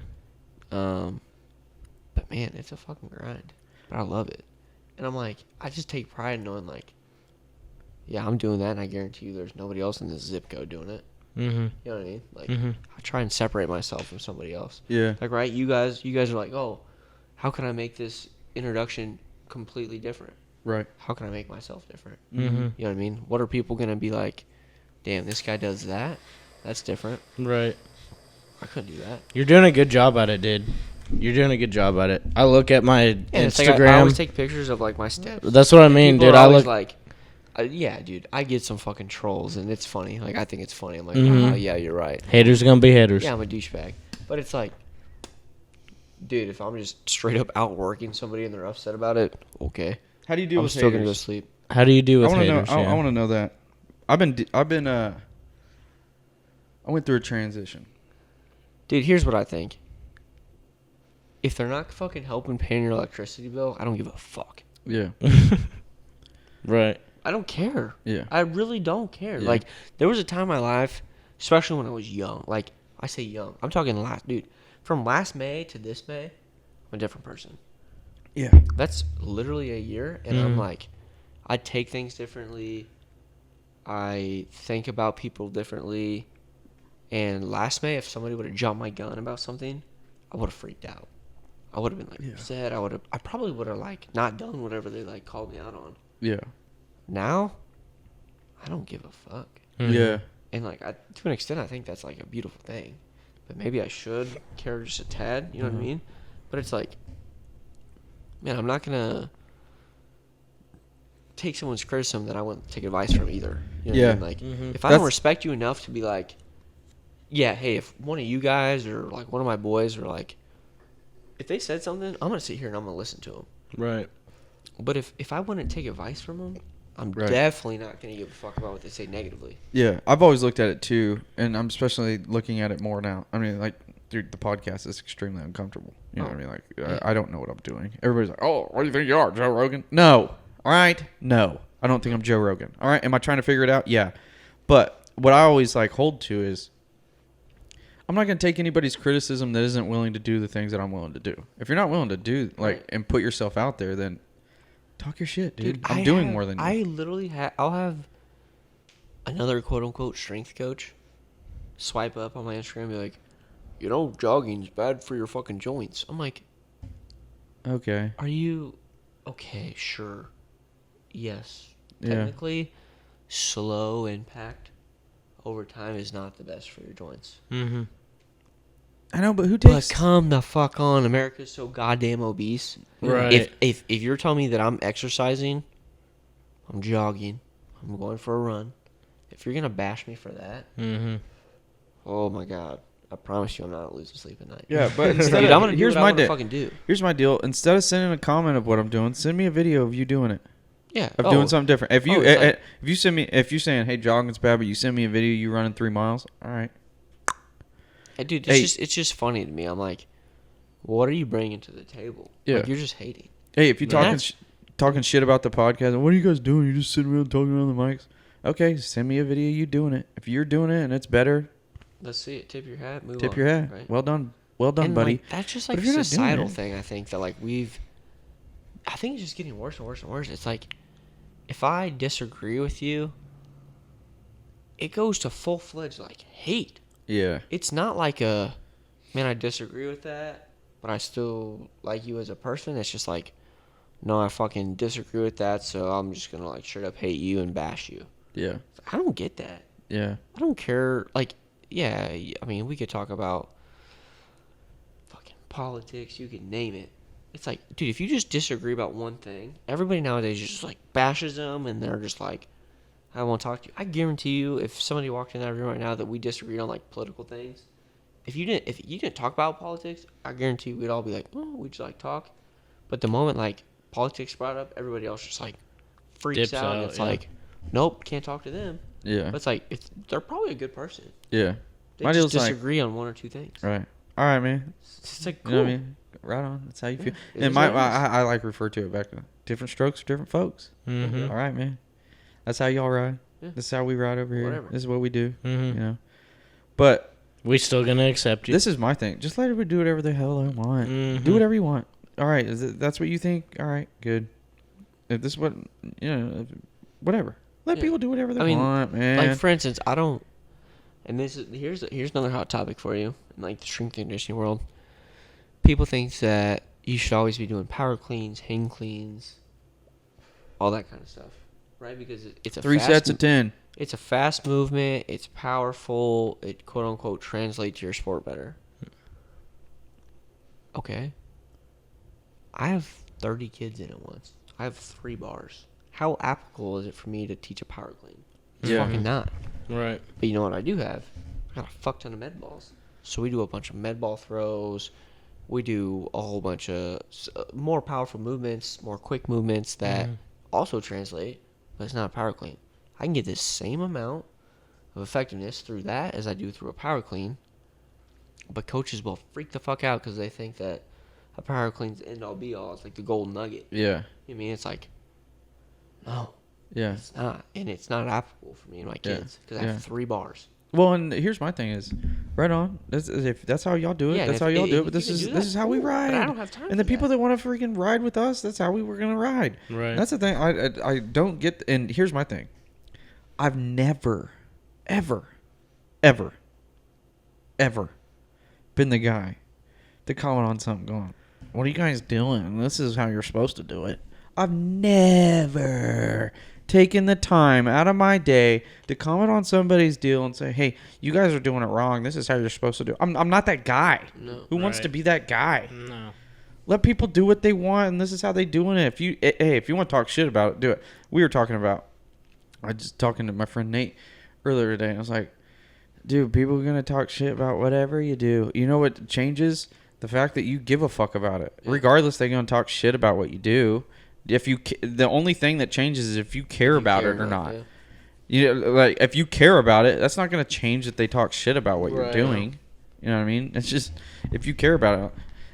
Speaker 4: But man, it's a fucking grind. But I love it. And I'm like, I just take pride in knowing, like, yeah, I'm doing that, and I guarantee you there's nobody else in this zip code doing it. You know what I mean? Like, I try and separate myself from somebody else.
Speaker 6: Yeah.
Speaker 4: Like, right, you guys are like, oh, how can I make this introduction completely different?
Speaker 6: Right.
Speaker 4: How can I make myself different? You know what I mean? What are people going to be like, damn, this guy does that? That's different.
Speaker 5: Right.
Speaker 4: I couldn't do that.
Speaker 5: You're doing a good job at it, dude. You're doing a good job at it. I look at my
Speaker 4: It's
Speaker 5: Instagram.
Speaker 4: like I always take pictures of, like, my steps.
Speaker 5: That's what I mean,
Speaker 4: People
Speaker 5: dude.
Speaker 4: are
Speaker 5: I
Speaker 4: always
Speaker 5: look
Speaker 4: like, yeah, dude, I get some fucking trolls, and it's funny. Like, I think it's funny. I'm like, yeah, you're right.
Speaker 5: haters gonna be haters.
Speaker 4: Yeah, I'm a douchebag. But it's like, dude, if I'm just straight up outworking somebody and they're upset about it, okay.
Speaker 3: How do you do
Speaker 4: I'm
Speaker 3: with
Speaker 4: still going to go
Speaker 3: haters?
Speaker 4: sleep.
Speaker 5: How do you do with
Speaker 3: I want to know.
Speaker 5: haters?
Speaker 3: I want to know that. I went through a transition.
Speaker 4: Dude, here's what I think. If they're not fucking helping paying your electricity bill, I don't give a fuck.
Speaker 6: Yeah.
Speaker 5: Right.
Speaker 4: I don't care.
Speaker 6: Yeah.
Speaker 4: I really don't care.
Speaker 6: Yeah.
Speaker 4: Like, there was a time in my life, especially when I was young. Like, I say young. I'm talking from last May to this May, I'm a different person.
Speaker 6: Yeah.
Speaker 4: That's literally a year, and I'm like, I take things differently. I think about people differently. And last May, if somebody would have jumped my gun about something, I would have freaked out. I would have been like upset. I probably would have like not done whatever they like called me out on.
Speaker 6: Yeah.
Speaker 4: Now, I don't give a fuck.
Speaker 6: Yeah.
Speaker 4: And like to an extent, I think that's like a beautiful thing. But maybe I should care just a tad. You know what I mean? But it's like, man, I'm not gonna take someone's criticism that I wouldn't take advice from either. You know what I mean? Like, if I don't respect you enough to be like, yeah, hey, if one of you guys or like one of my boys are like, if they said something, I'm gonna sit here and I'm gonna listen to them.
Speaker 5: Right.
Speaker 4: But if I wouldn't take advice from them, I'm
Speaker 6: Right.
Speaker 4: definitely not gonna give a fuck about what they say negatively.
Speaker 6: Yeah. I've always looked at it too, and I'm especially looking at it more now. I mean, like, dude, the podcast is extremely uncomfortable. You know what I mean? Like, I don't know what I'm doing. Everybody's like, oh, what do you think you are, Joe Rogan? No. All right. No. I don't think I'm Joe Rogan. All right. Am I trying to figure it out? Yeah. But what I always like hold to is I'm not going to take anybody's criticism that isn't willing to do the things that I'm willing to do. If you're not willing to do, like, and put yourself out there, then
Speaker 3: talk your shit, dude. I'm doing more than you.
Speaker 4: I literally I'll have another quote unquote strength coach swipe up on my Instagram and be like, jogging's bad for your fucking joints. I'm like,
Speaker 3: Okay.
Speaker 4: are you okay? Sure. Yes.
Speaker 3: Yeah.
Speaker 4: Technically, slow impact over time is not the best for your joints.
Speaker 5: Mm-hmm.
Speaker 3: I know, but who
Speaker 4: But
Speaker 3: takes?
Speaker 4: come the fuck on. America's so goddamn obese.
Speaker 5: Right.
Speaker 4: If you're telling me that I'm exercising, I'm jogging, I'm going for a run, if you're going to bash me for that,
Speaker 5: Mm-hmm.
Speaker 4: oh my God. I promise you I'm not losing sleep at night.
Speaker 3: Yeah, but instead
Speaker 4: Dude,
Speaker 3: of,
Speaker 4: I'm going to do
Speaker 3: here's
Speaker 4: what I
Speaker 3: my
Speaker 4: want to
Speaker 3: deal.
Speaker 4: fucking do.
Speaker 3: Here's my deal. Instead of sending a comment of what I'm doing, send me a video of you doing it.
Speaker 4: Yeah.
Speaker 3: Of doing something different. If you
Speaker 4: it's like-
Speaker 3: if you send me if you're saying, hey, jogging's bad, but you send me a video you running 3 miles, all right.
Speaker 4: Hey, dude,
Speaker 3: Hey.
Speaker 4: it's just funny to me. I'm like, what are you bringing to the table?
Speaker 3: Yeah.
Speaker 4: Like, you're just hating.
Speaker 3: Hey, if you're
Speaker 4: Man,
Speaker 3: talking shit about the podcast, what are you guys doing? You're just sitting around talking around the mics. Okay, send me a video of you doing it. If you're doing it and it's better,
Speaker 4: Let's see it. Tip your hat. Move on.
Speaker 3: tip your hat.
Speaker 4: Right?
Speaker 3: Well done,
Speaker 4: And,
Speaker 3: buddy.
Speaker 4: like, that's just
Speaker 3: But
Speaker 4: like
Speaker 3: if you're
Speaker 4: a
Speaker 3: not doing
Speaker 4: societal
Speaker 3: it-
Speaker 4: thing. I think that like I think it's just getting worse and worse and worse. It's like, if I disagree with you, it goes to full-fledged like hate.
Speaker 3: Yeah.
Speaker 4: It's not like man, I disagree with that, but I still like you as a person. It's just like, no, I fucking disagree with that, so I'm just gonna like straight up hate you and bash you.
Speaker 3: Yeah.
Speaker 4: I don't get that.
Speaker 3: Yeah.
Speaker 4: I don't care. Like, yeah, I mean, we could talk about fucking politics. You could name it. It's like, dude, if you just disagree about one thing, everybody nowadays just like bashes them, and they're just like, I won't talk to you. I guarantee you, if somebody walked in that room right now that we disagreed on like political things, if you didn't talk about politics, I guarantee we'd all be like, oh, we just like talk. But the moment like politics brought up, everybody else just like freaks
Speaker 5: Dips
Speaker 4: out. And
Speaker 5: out,
Speaker 4: it's
Speaker 5: yeah.
Speaker 4: like, nope, can't talk to them.
Speaker 3: Yeah.
Speaker 4: But it's like they're probably a good person.
Speaker 3: Yeah.
Speaker 4: They
Speaker 3: My
Speaker 4: just
Speaker 3: deal's like,
Speaker 4: disagree on one or two things.
Speaker 3: right. All right, man.
Speaker 4: It's like
Speaker 3: You
Speaker 4: cool.
Speaker 3: know what I mean? Right on. That's how you feel.
Speaker 4: it
Speaker 3: And
Speaker 4: is
Speaker 3: my
Speaker 4: what it is.
Speaker 3: I like refer to it back to different strokes for different folks.
Speaker 5: Mm-hmm.
Speaker 3: All right, man. That's how y'all ride.
Speaker 4: Yeah.
Speaker 3: This is how we ride over here.
Speaker 4: Whatever.
Speaker 3: This is what we do.
Speaker 5: Mhm.
Speaker 3: You know. But
Speaker 5: We still gonna accept you.
Speaker 3: this is my thing. Just let everybody do whatever the hell they want.
Speaker 5: Mhm.
Speaker 3: Do whatever you want. All right. That's what you think? All right. Good. If this is what, whatever. Let
Speaker 4: Yeah.
Speaker 3: people do whatever they
Speaker 4: I mean,
Speaker 3: want, man.
Speaker 4: Like for instance, I don't. And here's another hot topic for you in like the strength and conditioning world. People think that you should always be doing power cleans, hang cleans, all that kind of stuff, right? Because it's a
Speaker 3: 3
Speaker 4: fast
Speaker 3: sets of 10.
Speaker 4: It's a fast movement. It's powerful. It quote unquote translates your sport better. Okay. I have 30 kids in it once. I have 3 bars. How applicable is it for me to teach a power clean? It's
Speaker 3: Yeah.
Speaker 4: fucking not.
Speaker 5: Right.
Speaker 4: But you know what I do have? I got a fuck ton of med balls. So we do a bunch of med ball throws. We do a whole bunch of more powerful movements, more quick movements that also translate, but it's not a power clean. I can get the same amount of effectiveness through that as I do through a power clean, but coaches will freak the fuck out because they think that a power clean's the end all be all. It's like the gold nugget.
Speaker 3: Yeah.
Speaker 4: You know what I mean? It's like, no,
Speaker 3: Yeah.
Speaker 4: it's not. And it's not applicable for me and my
Speaker 3: Yeah.
Speaker 4: kids because I
Speaker 3: Yeah.
Speaker 4: have 3 bars.
Speaker 3: Well, and here's my thing is, right on. If that's how y'all do it,
Speaker 4: Yeah,
Speaker 3: that's
Speaker 4: and
Speaker 3: how
Speaker 4: if-
Speaker 3: y'all do
Speaker 4: if
Speaker 3: it. But
Speaker 4: you
Speaker 3: this
Speaker 4: can
Speaker 3: is
Speaker 4: do
Speaker 3: this
Speaker 4: that,
Speaker 3: is how we
Speaker 4: cool, but
Speaker 3: ride.
Speaker 4: I don't have time
Speaker 3: And the
Speaker 4: for
Speaker 3: people
Speaker 4: that.
Speaker 3: that want to freaking ride with us, that's how we were gonna ride.
Speaker 5: Right.
Speaker 3: That's the thing. I don't get. And here's my thing. I've never, ever, ever, ever been the guy to comment on something going, what are you guys doing? This is how you're supposed to do it. I've never taken the time out of my day to comment on somebody's deal and say, hey, you guys are doing it wrong. This is how you're supposed to do it. I'm not that guy.
Speaker 4: No.
Speaker 3: Who wants to
Speaker 5: Right.
Speaker 3: be that guy?
Speaker 5: No.
Speaker 3: Let people do what they want, and this is how they doing it. If you want to talk shit about it, do it. We were talking about, I was just talking to my friend Nate earlier today, and I was like, dude, people are going to talk shit about whatever you do. You know what changes? The fact that you give a fuck about it.
Speaker 4: Yeah.
Speaker 3: Regardless, they're going to talk shit about what you do. The only thing that changes is if you care about it or not.
Speaker 4: Yeah.
Speaker 3: You know, like if you care about it, that's not going to change that they talk shit about what you're
Speaker 5: Right.
Speaker 3: doing. You know what I mean? It's just if you care about it.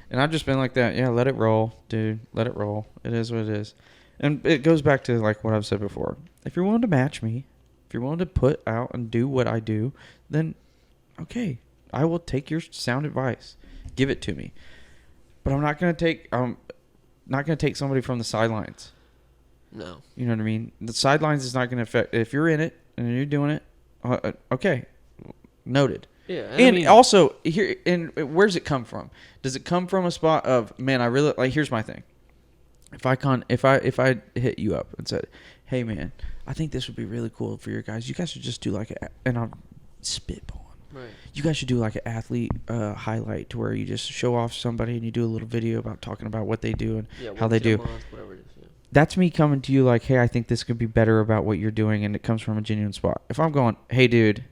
Speaker 3: And I've just been like that. Yeah, let it roll, dude. Let it roll. It is what it is. And it goes back to like what I've said before. If you're willing to match me, if you're willing to put out and do what I do, then okay, I will take your sound advice. Give it to me. But I'm not going to take somebody from the sidelines
Speaker 4: No.
Speaker 6: You know what I mean? The sidelines is not going to affect if you're in it and you're doing it. Okay, noted.
Speaker 4: Yeah,
Speaker 6: And also here, and where's it come from? Does it come from a spot of, man, I really like? Here's my thing. If I hit you up and said, hey man, I think this would be really cool for your guys. You guys should just do like and I'm spitballing.
Speaker 4: Right.
Speaker 6: You guys should do like an athlete highlight to where you just show off somebody and you do a little video about talking about what they do and how they do.
Speaker 4: Whatever it is, yeah.
Speaker 6: That's me coming to you like, hey, I think this could be better about what you're doing, and it comes from a genuine spot. If I'm going, hey dude,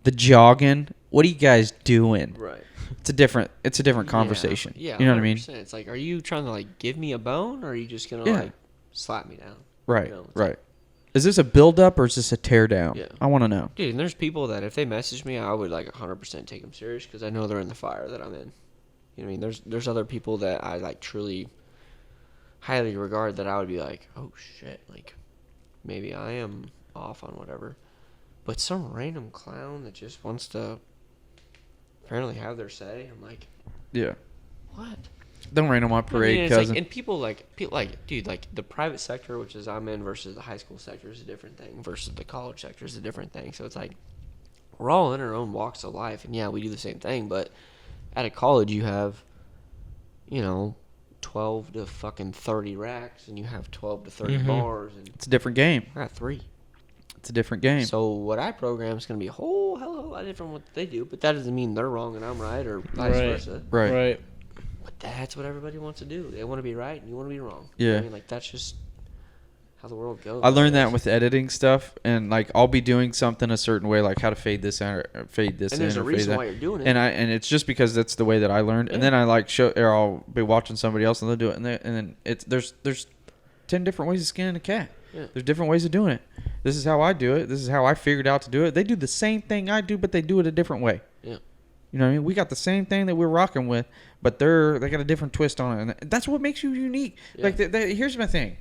Speaker 6: the jogging, what are you guys doing?
Speaker 4: Right.
Speaker 6: It's a different conversation.
Speaker 4: Yeah,
Speaker 6: you know what I mean?
Speaker 4: It's like, are you trying to like give me a bone, or are you just gonna like slap me down?
Speaker 6: Right.
Speaker 4: You know, it's
Speaker 6: right.
Speaker 4: like,
Speaker 6: Is this a build up or is this a tear down?
Speaker 4: Yeah.
Speaker 6: I want to know.
Speaker 4: dude, and there's people that if they message me, I would like 100% take them serious because I know they're in the fire that I'm in. You know what I mean? There's other people that I like truly highly regard that I would be like, oh shit, like maybe I am off on whatever. But some random clown that just wants to apparently have their say, I'm like,
Speaker 6: Yeah.
Speaker 4: what?
Speaker 6: Don't rain on my parade,
Speaker 4: it's
Speaker 6: cousin.
Speaker 4: like, and people like, dude, like the private sector, which is I'm in, versus the high school sector is a different thing, versus the college sector is a different thing. So it's like we're all in our own walks of life, and yeah, we do the same thing. But at a college, you have, 12 to fucking 30 racks, and you have 12 to 30 bars, and
Speaker 6: It's a different game.
Speaker 4: I got 3.
Speaker 6: It's a different game.
Speaker 4: So what I program is going to be a whole hell of a lot different from what they do, but that doesn't mean they're wrong and I'm right, or vice versa.
Speaker 6: Right.
Speaker 4: But that's what everybody wants to do. They want to be right and you want to be wrong.
Speaker 6: Yeah.
Speaker 4: You know what I mean, like that's just how the world goes.
Speaker 6: I learned that with editing stuff, and like I'll be doing something a certain way, like how to fade this out or fade this
Speaker 4: and
Speaker 6: in,
Speaker 4: there's a
Speaker 6: or fade
Speaker 4: reason
Speaker 6: that.
Speaker 4: why you're doing it.
Speaker 6: And it's just because that's the way that I learned. And then I like show, or I'll be watching somebody else and they'll do it, and then it's there's 10 different ways of skinning a cat.
Speaker 4: Yeah.
Speaker 6: There's different ways of doing it. This is how I do it. This is how I figured out to do it. They do the same thing I do, but they do it a different way.
Speaker 4: Yeah.
Speaker 6: You know what I mean? We got the same thing that we're rocking with, but they got a different twist on it, and that's what makes you unique.
Speaker 4: Yeah.
Speaker 6: Like, here's my thing.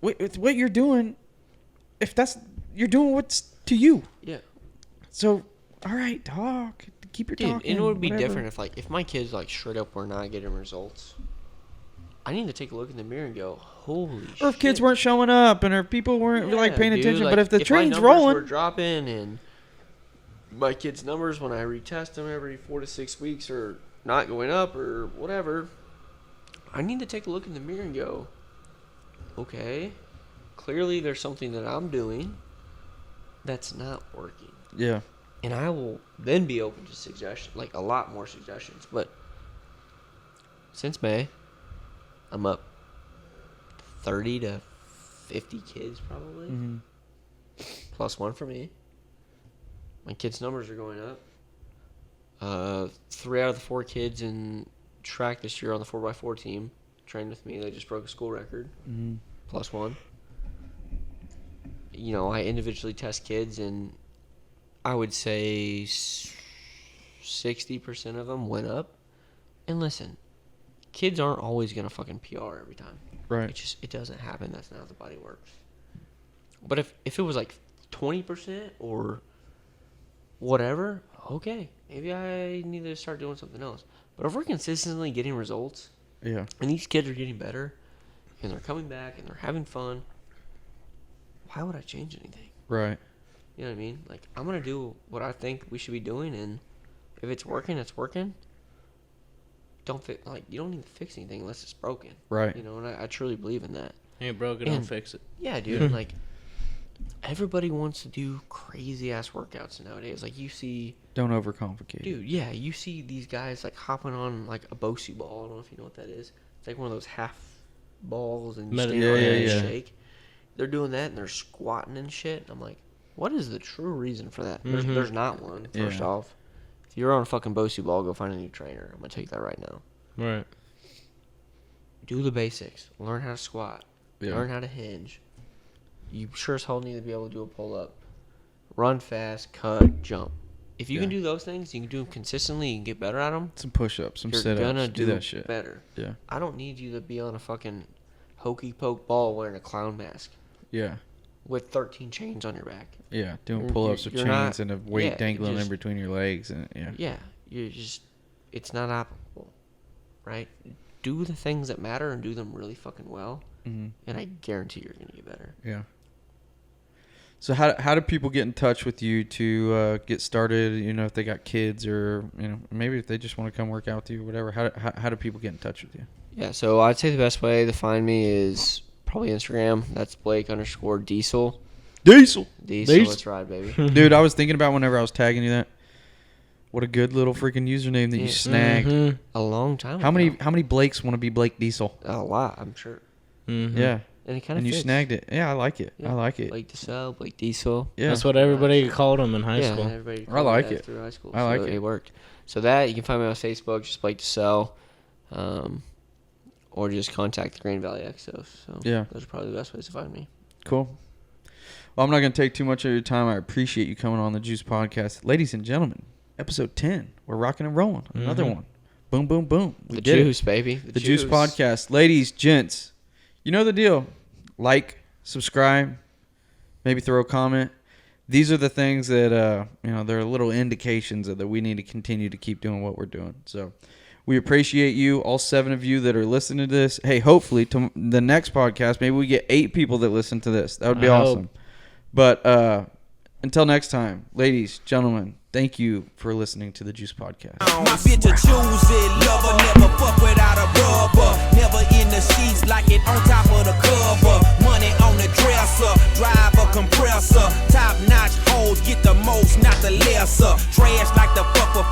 Speaker 6: With what you're doing, you're doing what's to you.
Speaker 4: Yeah.
Speaker 6: So, all right, talk. Keep your
Speaker 4: Dude,
Speaker 6: talking.
Speaker 4: and it would be
Speaker 6: whatever.
Speaker 4: different if my kids like straight up were not getting results. I need to take a look in the mirror and go, holy shit.
Speaker 6: Or if kids weren't showing up, and if people weren't like paying
Speaker 4: dude,
Speaker 6: attention,
Speaker 4: like,
Speaker 6: but if the
Speaker 4: my
Speaker 6: train's
Speaker 4: numbers
Speaker 6: rolling,
Speaker 4: were dropping, and my kids' numbers when I retest them every 4 to 6 weeks are not going up or whatever, I need to take a look in the mirror and go, okay, clearly there's something that I'm doing that's not working.
Speaker 6: yeah,
Speaker 4: And I will then be open to suggestions, like a lot more suggestions. But since May, I'm up 30 to 50 kids probably.
Speaker 6: Mm-hmm.
Speaker 4: Plus 1 for me. My kids' numbers are going up. 3 out of the 4 kids in track this year on the 4x4 team trained with me. They just broke a school record.
Speaker 6: Mm-hmm.
Speaker 4: Plus 1. I individually test kids, and I would say 60% of them went up. And listen, kids aren't always going to fucking PR every time.
Speaker 6: right.
Speaker 4: It doesn't happen. That's not how the body works. But if it was like 20% or whatever, okay, maybe I need to start doing something else. But if we're consistently getting results,
Speaker 6: Yeah,
Speaker 4: and these kids are getting better, and they're coming back, and they're having fun, why would I change anything?
Speaker 6: right.
Speaker 4: You know what I mean? Like, I'm going to do what I think we should be doing, and if it's working, it's working. You don't need to fix anything unless it's broken.
Speaker 6: Right.
Speaker 4: And I truly believe in that.
Speaker 5: Ain't broken, don't fix it.
Speaker 4: Yeah, dude. And like, everybody wants to do crazy ass workouts nowadays. Like, you see,
Speaker 6: Don't overcomplicate.
Speaker 4: dude, yeah, you see these guys like hopping on like a Bosey ball. I don't know if you know what that is. It's like one of those half balls and you stand on it and shake. They're doing that and they're squatting and shit. I'm like, what is the true reason for that? There's not one. First off, if you're on a fucking Bosey ball, go find a new trainer. I'm gonna tell you that right now.
Speaker 5: Right.
Speaker 4: Do the basics. Learn how to squat.
Speaker 6: Yeah.
Speaker 4: Learn how to hinge. You sure as hell need to be able to do a pull up. Run fast, cut, jump. If you can do those things, you can do them consistently, you can get better at them.
Speaker 6: Some push-ups, some
Speaker 4: You're
Speaker 6: sit-ups.
Speaker 4: gonna
Speaker 6: do that shit.
Speaker 4: better.
Speaker 6: Yeah,
Speaker 4: I don't need you to be on a fucking hokey poke ball wearing a clown mask
Speaker 6: yeah,
Speaker 4: with 13 chains on your back.
Speaker 6: yeah. Doing
Speaker 4: You're-
Speaker 6: pull-ups with
Speaker 4: you're
Speaker 6: chains
Speaker 4: not-
Speaker 6: and a weight
Speaker 4: yeah,
Speaker 6: dangling
Speaker 4: just-
Speaker 6: in between your legs, and
Speaker 4: Yeah, it's not applicable, right? Do the things that matter and do them really fucking well, and I guarantee you're gonna get better.
Speaker 6: Yeah. So how do people get in touch with you to get started? You know, if they got kids or maybe if they just want to come work out with you or whatever. How do people get in touch with you?
Speaker 4: Yeah, so I'd say the best way to find me is probably Instagram. That's Blake_Diesel.
Speaker 6: Diesel.
Speaker 4: Diesel, let's ride, baby.
Speaker 6: Dude, I was thinking about whenever I was tagging you that. What a good little freaking username that you snagged.
Speaker 4: A long time
Speaker 6: How
Speaker 4: ago.
Speaker 6: many Blakes want to be Blake Diesel?
Speaker 4: A lot, I'm sure.
Speaker 6: Yeah.
Speaker 4: And it kind of
Speaker 6: And you snagged it. Yeah, I like it.
Speaker 4: Yeah.
Speaker 6: I like it.
Speaker 4: Blake DeSalle, Blake Diesel.
Speaker 6: Yeah.
Speaker 5: That's what everybody called him in high
Speaker 4: Yeah,
Speaker 5: school.
Speaker 4: everybody
Speaker 6: I like
Speaker 4: called
Speaker 6: it.
Speaker 4: through high school.
Speaker 6: I like
Speaker 4: so
Speaker 6: it.
Speaker 4: It worked. So that, you can find me on Facebook, just Blake DeSalle, or just contact the Green Valley EXOS. So
Speaker 6: Yeah.
Speaker 4: those are probably the best ways to find me.
Speaker 6: Cool. Well, I'm not going to take too much of your time. I appreciate you coming on the Juice Podcast. Ladies and gentlemen, episode 10. We're rocking and rolling. Another one. Boom, boom, boom. We
Speaker 4: The
Speaker 6: did it.
Speaker 4: Juice, baby.
Speaker 6: The Juice Podcast. Ladies, gents, you know the deal. Like, subscribe, maybe throw a comment. These are the things that, they're little indications that we need to continue to keep doing what we're doing. So we appreciate you, all 7 of you that are listening to this. Hey, hopefully to the next podcast, maybe we get 8 people that listen to this. That would be awesome. But until next time, ladies, gentlemen, thank you for listening to the Juice Podcast.
Speaker 7: My bitch a choosy lover, never fuck without a rubber. Never in the sheets like it on top of the cover.